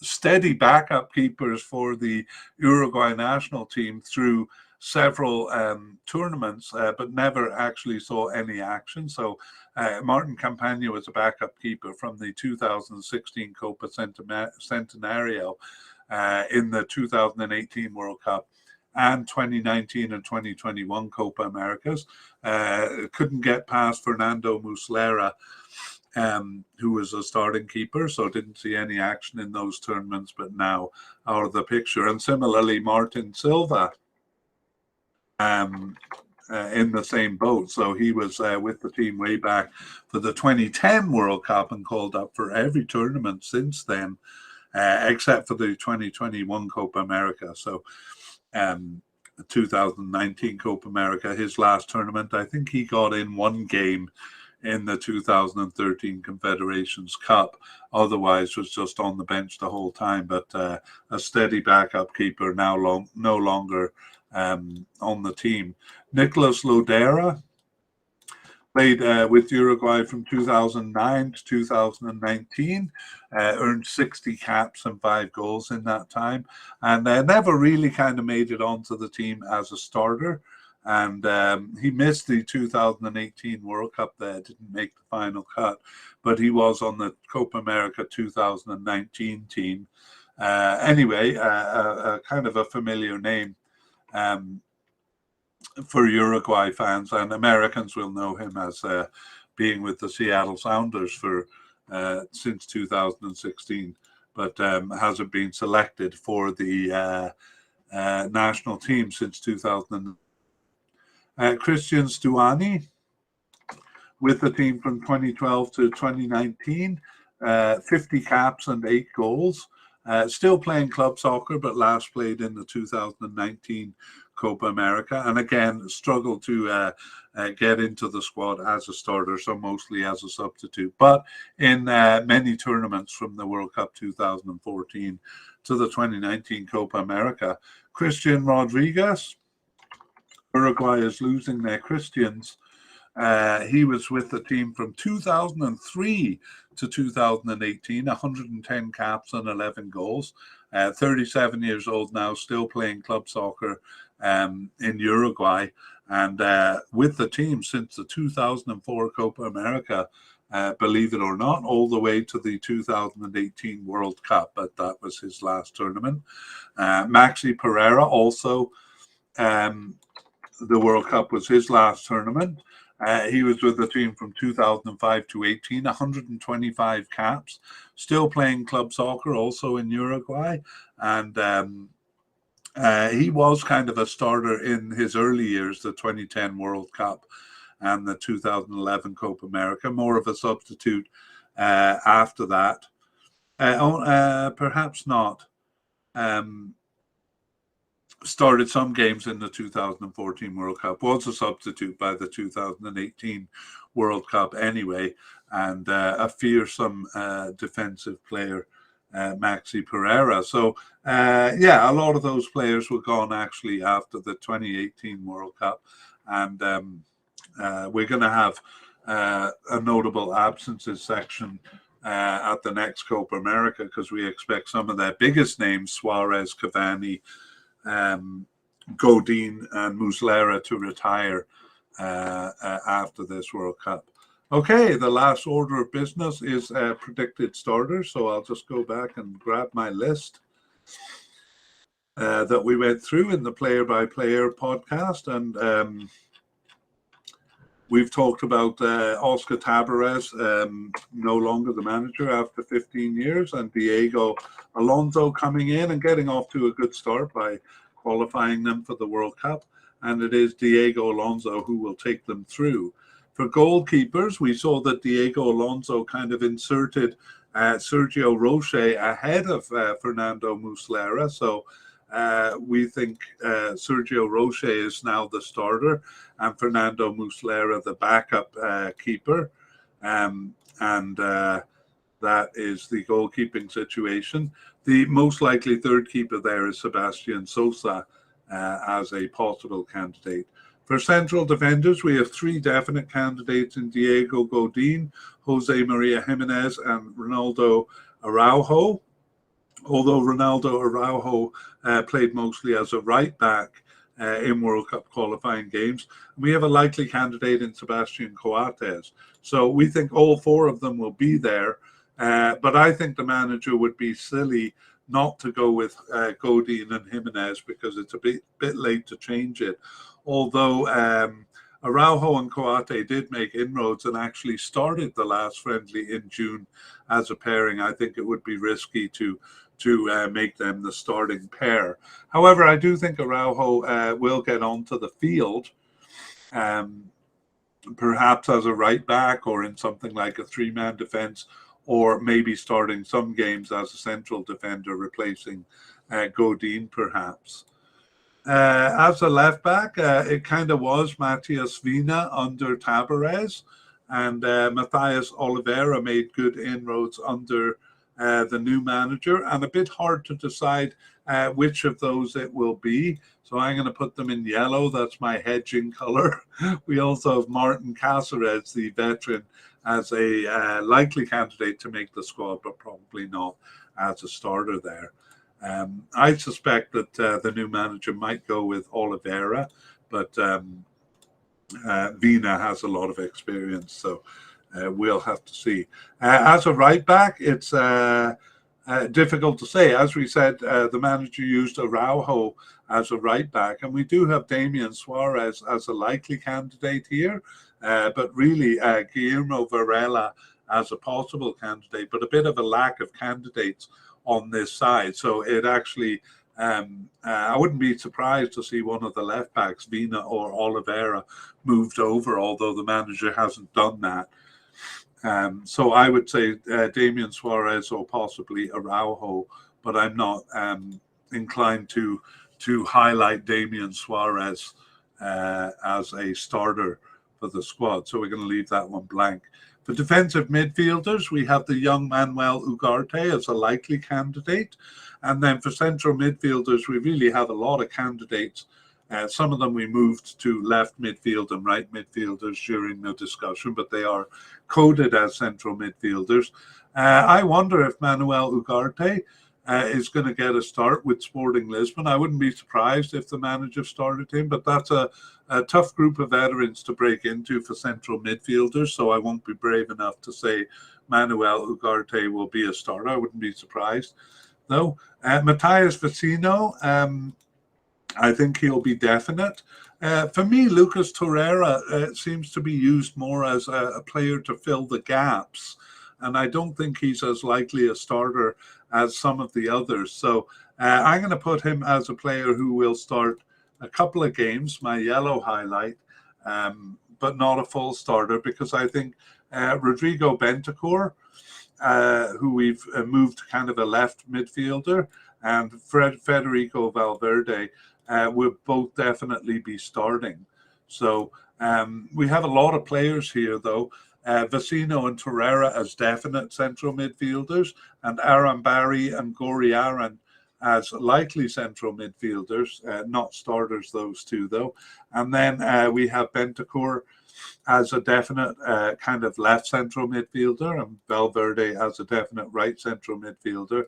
steady backup keepers for the Uruguay national team through several tournaments, but never actually saw any action. So Martin Campagna was a backup keeper from the 2016 Copa Centenario, in the 2018 World Cup, and 2019 and 2021 Copa Americas. Couldn't get past Fernando Muslera, who was a starting keeper, so didn't see any action in those tournaments, but now out of the picture. And similarly, Martin Silva, in the same boat. So he was with the team way back for the 2010 World Cup and called up for every tournament since then, except for the 2021 Copa America. So the 2019 Copa America, his last tournament, I think he got in one game in the 2013 Confederations Cup. Otherwise was just on the bench the whole time, but a steady backup keeper, now no longer on the team. Nicolas Lodera played with Uruguay from 2009 to 2019, earned 60 caps and 5 goals in that time, and never really kind of made it onto the team as a starter. And he missed the 2018 World Cup there, didn't make the final cut, but he was on the Copa America 2019 team. Anyway, kind of a familiar name for Uruguay fans, and Americans will know him as being with the Seattle Sounders for since 2016, but hasn't been selected for the national team since 2000. Christian Stuani with the team from 2012 to 2019, 50 caps and 8 goals. Still playing club soccer, but last played in the 2019 Copa America, and again struggled to get into the squad as a starter, so mostly as a substitute. But in many tournaments from the World Cup 2014 to the 2019 Copa America. Christian Rodriguez, Uruguay is losing their Christians. He was with the team from 2003 to 2018, 110 caps and 11 goals. 37 years old now, still playing club soccer in Uruguay, and with the team since the 2004 Copa America, believe it or not, all the way to the 2018 World Cup, but that was his last tournament. Maxi Pereira also, the World Cup was his last tournament. He was with the team from 2005 to 18, 125 caps, still playing club soccer also in Uruguay. And he was kind of a starter in his early years, the 2010 World Cup and the 2011 Copa America, more of a substitute after that. Perhaps not. Started some games in the 2014 World Cup, was a substitute by the 2018 World Cup anyway, and a fearsome defensive player, Maxi Pereira. So, yeah, a lot of those players were gone actually after the 2018 World Cup, and we're going to have a notable absences section at the next Copa America, because we expect some of their biggest names, Suarez, Cavani, Godin and Muslera, to retire after this World Cup. Okay, the last order of business is predicted starters. So I'll just go back and grab my list that we went through in the player-by-player podcast. And we've talked about Oscar Tabarez, no longer the manager after 15 years, and Diego Alonso coming in and getting off to a good start by qualifying them for the World Cup. And it is Diego Alonso who will take them through. For goalkeepers, we saw that Diego Alonso kind of inserted Sergio Roche ahead of Fernando Muslera. So we think Sergio Roche is now the starter and Fernando Muslera the backup keeper. And that is the goalkeeping situation. The most likely third keeper there is Sebastian Sosa as a possible candidate. For central defenders, we have three definite candidates in Diego Godin, Jose Maria Jimenez, and Ronaldo Araujo. Although Ronaldo Araujo played mostly as a right back in World Cup qualifying games, we have a likely candidate in Sebastian Coates. So we think all four of them will be there. But I think the manager would be silly not to go with Godin and Jimenez because it's a bit late to change it. Although Araujo and Coate did make inroads and actually started the last friendly in June as a pairing, I think it would be risky to make them the starting pair. However, I do think Araujo will get onto the field, perhaps as a right back or in something like a three-man defense, or maybe starting some games as a central defender, replacing Godin perhaps. As a left back, it kind of was Matias Vina under Tabarez, and Matthias Oliveira made good inroads under the new manager, and a bit hard to decide which of those it will be. So I'm going to put them in yellow. That's my hedging color. We also have Martin Cáceres, the veteran, as a likely candidate to make the squad, but probably not as a starter there. I suspect that the new manager might go with Oliveira, but Vina has a lot of experience, so we'll have to see. As a right back, it's difficult to say. As we said, the manager used Araujo as a right back, and we do have Damian Suarez as a likely candidate here, but really Guillermo Varela as a possible candidate, but a bit of a lack of candidates on this side. So it actually, I wouldn't be surprised to see one of the left backs, Vina or Oliveira, moved over, although the manager hasn't done that. So I would say Damian Suarez or possibly Araujo, but I'm not inclined to highlight Damian Suarez as a starter for the squad. So we're going to leave that one blank. For defensive midfielders, we have the young Manuel Ugarte as a likely candidate. And then for central midfielders, we really have a lot of candidates. Some of them we moved to left midfield and right midfielders during the discussion, but they are coded as central midfielders. I wonder if Manuel Ugarte is going to get a start with Sporting Lisbon. I wouldn't be surprised if the manager started him, but that's a tough group of veterans to break into for central midfielders, so I won't be brave enough to say Manuel Ugarte will be a starter. I wouldn't be surprised, though. Matthias Vecino, I think he'll be definite. For me, Lucas Torreira seems to be used more as a player to fill the gaps, and I don't think he's as likely a starter as some of the others. So I'm going to put him as a player who will start a couple of games, my yellow highlight, but not a full starter, because I think Rodrigo Bentancur, who we've moved to kind of a left midfielder, and Federico Valverde will both definitely be starting. So we have a lot of players here, though. Vecino and Torreira as definite central midfielders, and Arambari and Goriaran as likely central midfielders, not starters, those two, though. And then we have Bentancur as a definite kind of left central midfielder, and Valverde as a definite right central midfielder.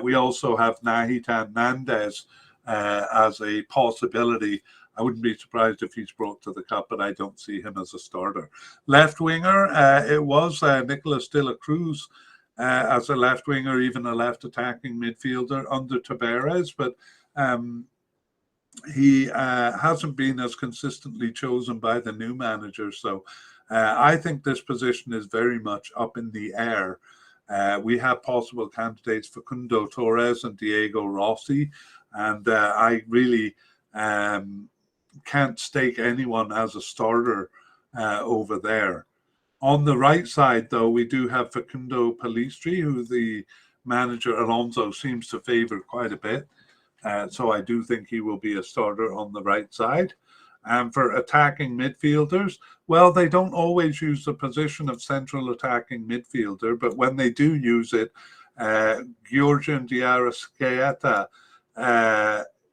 We also have Nahitan Nandez as a possibility I wouldn't be surprised if he's brought to the cup, but I don't see him as a starter. Left winger, it was Nicolas de la Cruz as a left winger, even a left attacking midfielder under Tavares, but he hasn't been as consistently chosen by the new manager. So I think this position is very much up in the air. We have possible candidates for Facundo Torres and Diego Rossi, and I really can't stake anyone as a starter over there. On the right side, though, we do have Facundo Pellistri, who the manager Alonso seems to favor quite a bit. So I do think he will be a starter on the right side. And for attacking midfielders, well, they don't always use the position of central attacking midfielder, but when they do use it, Georgian Diarra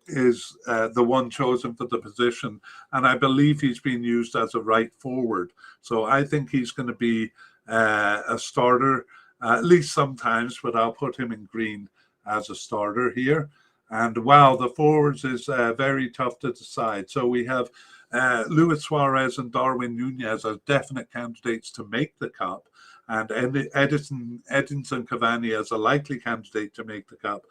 is the one chosen for the position, and I believe he's been used as a right forward. So I think he's going to be a starter, at least sometimes, but I'll put him in green as a starter here. And wow, the forwards is very tough to decide. So we have Luis Suarez and Darwin Nunez as definite candidates to make the cup, and Edinson Cavani as a likely candidate to make the cup.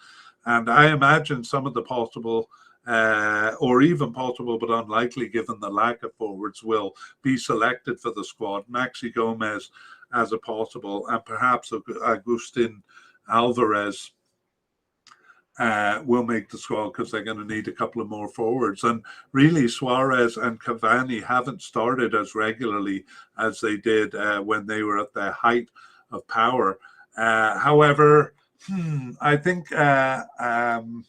And I imagine some of the possible, or even possible but unlikely given the lack of forwards, will be selected for the squad. Maxi Gomez as a possible, and perhaps Agustin Alvarez will make the squad because they're going to need a couple of more forwards. And really, Suarez and Cavani haven't started as regularly as they did when they were at their height of power. However, I think I'm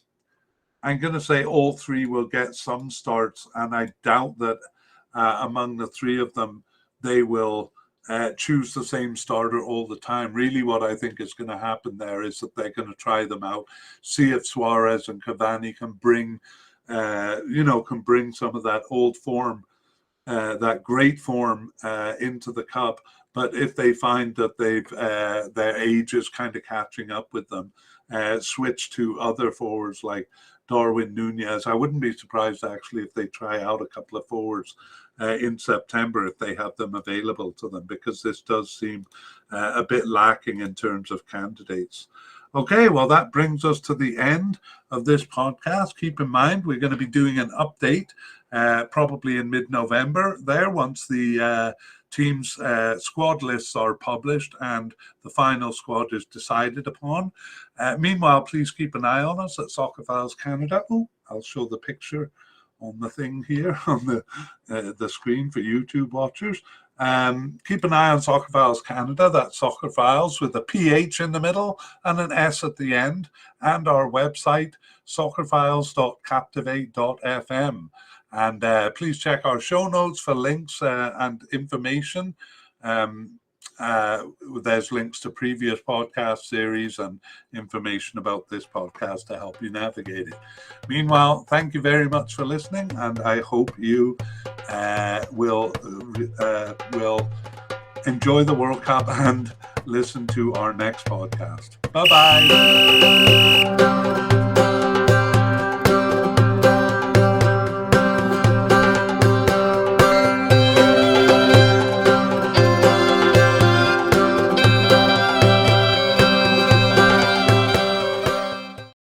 going to say all three will get some starts, and I doubt that among the three of them they will choose the same starter all the time. Really, what I think is going to happen there is that they're going to try them out, see if Suarez and Cavani can bring, some of that old form, that great form into the cup. But if they find that their age is kind of catching up with them, switch to other forwards like Darwin Nunez. I wouldn't be surprised actually if they try out a couple of forwards in September if they have them available to them, because this does seem a bit lacking in terms of candidates. Okay, well, that brings us to the end of this podcast. Keep in mind, we're going to be doing an update probably in mid-November there once the teams' squad lists are published and the final squad is decided upon. Meanwhile, please keep an eye on us at Soccerphiles Canada. Oh, I'll show the picture on the thing here on the screen for YouTube watchers. Keep an eye on Soccerphiles Canada, that's Soccerphiles with a PH in the middle and an S at the end, and our website, soccerphiles.captivate.fm. And please check our show notes for links and information. There's links to previous podcast series and information about this podcast to help you navigate it. Meanwhile, thank you very much for listening, and I hope you will enjoy the World Cup and listen to our next podcast. Bye-bye.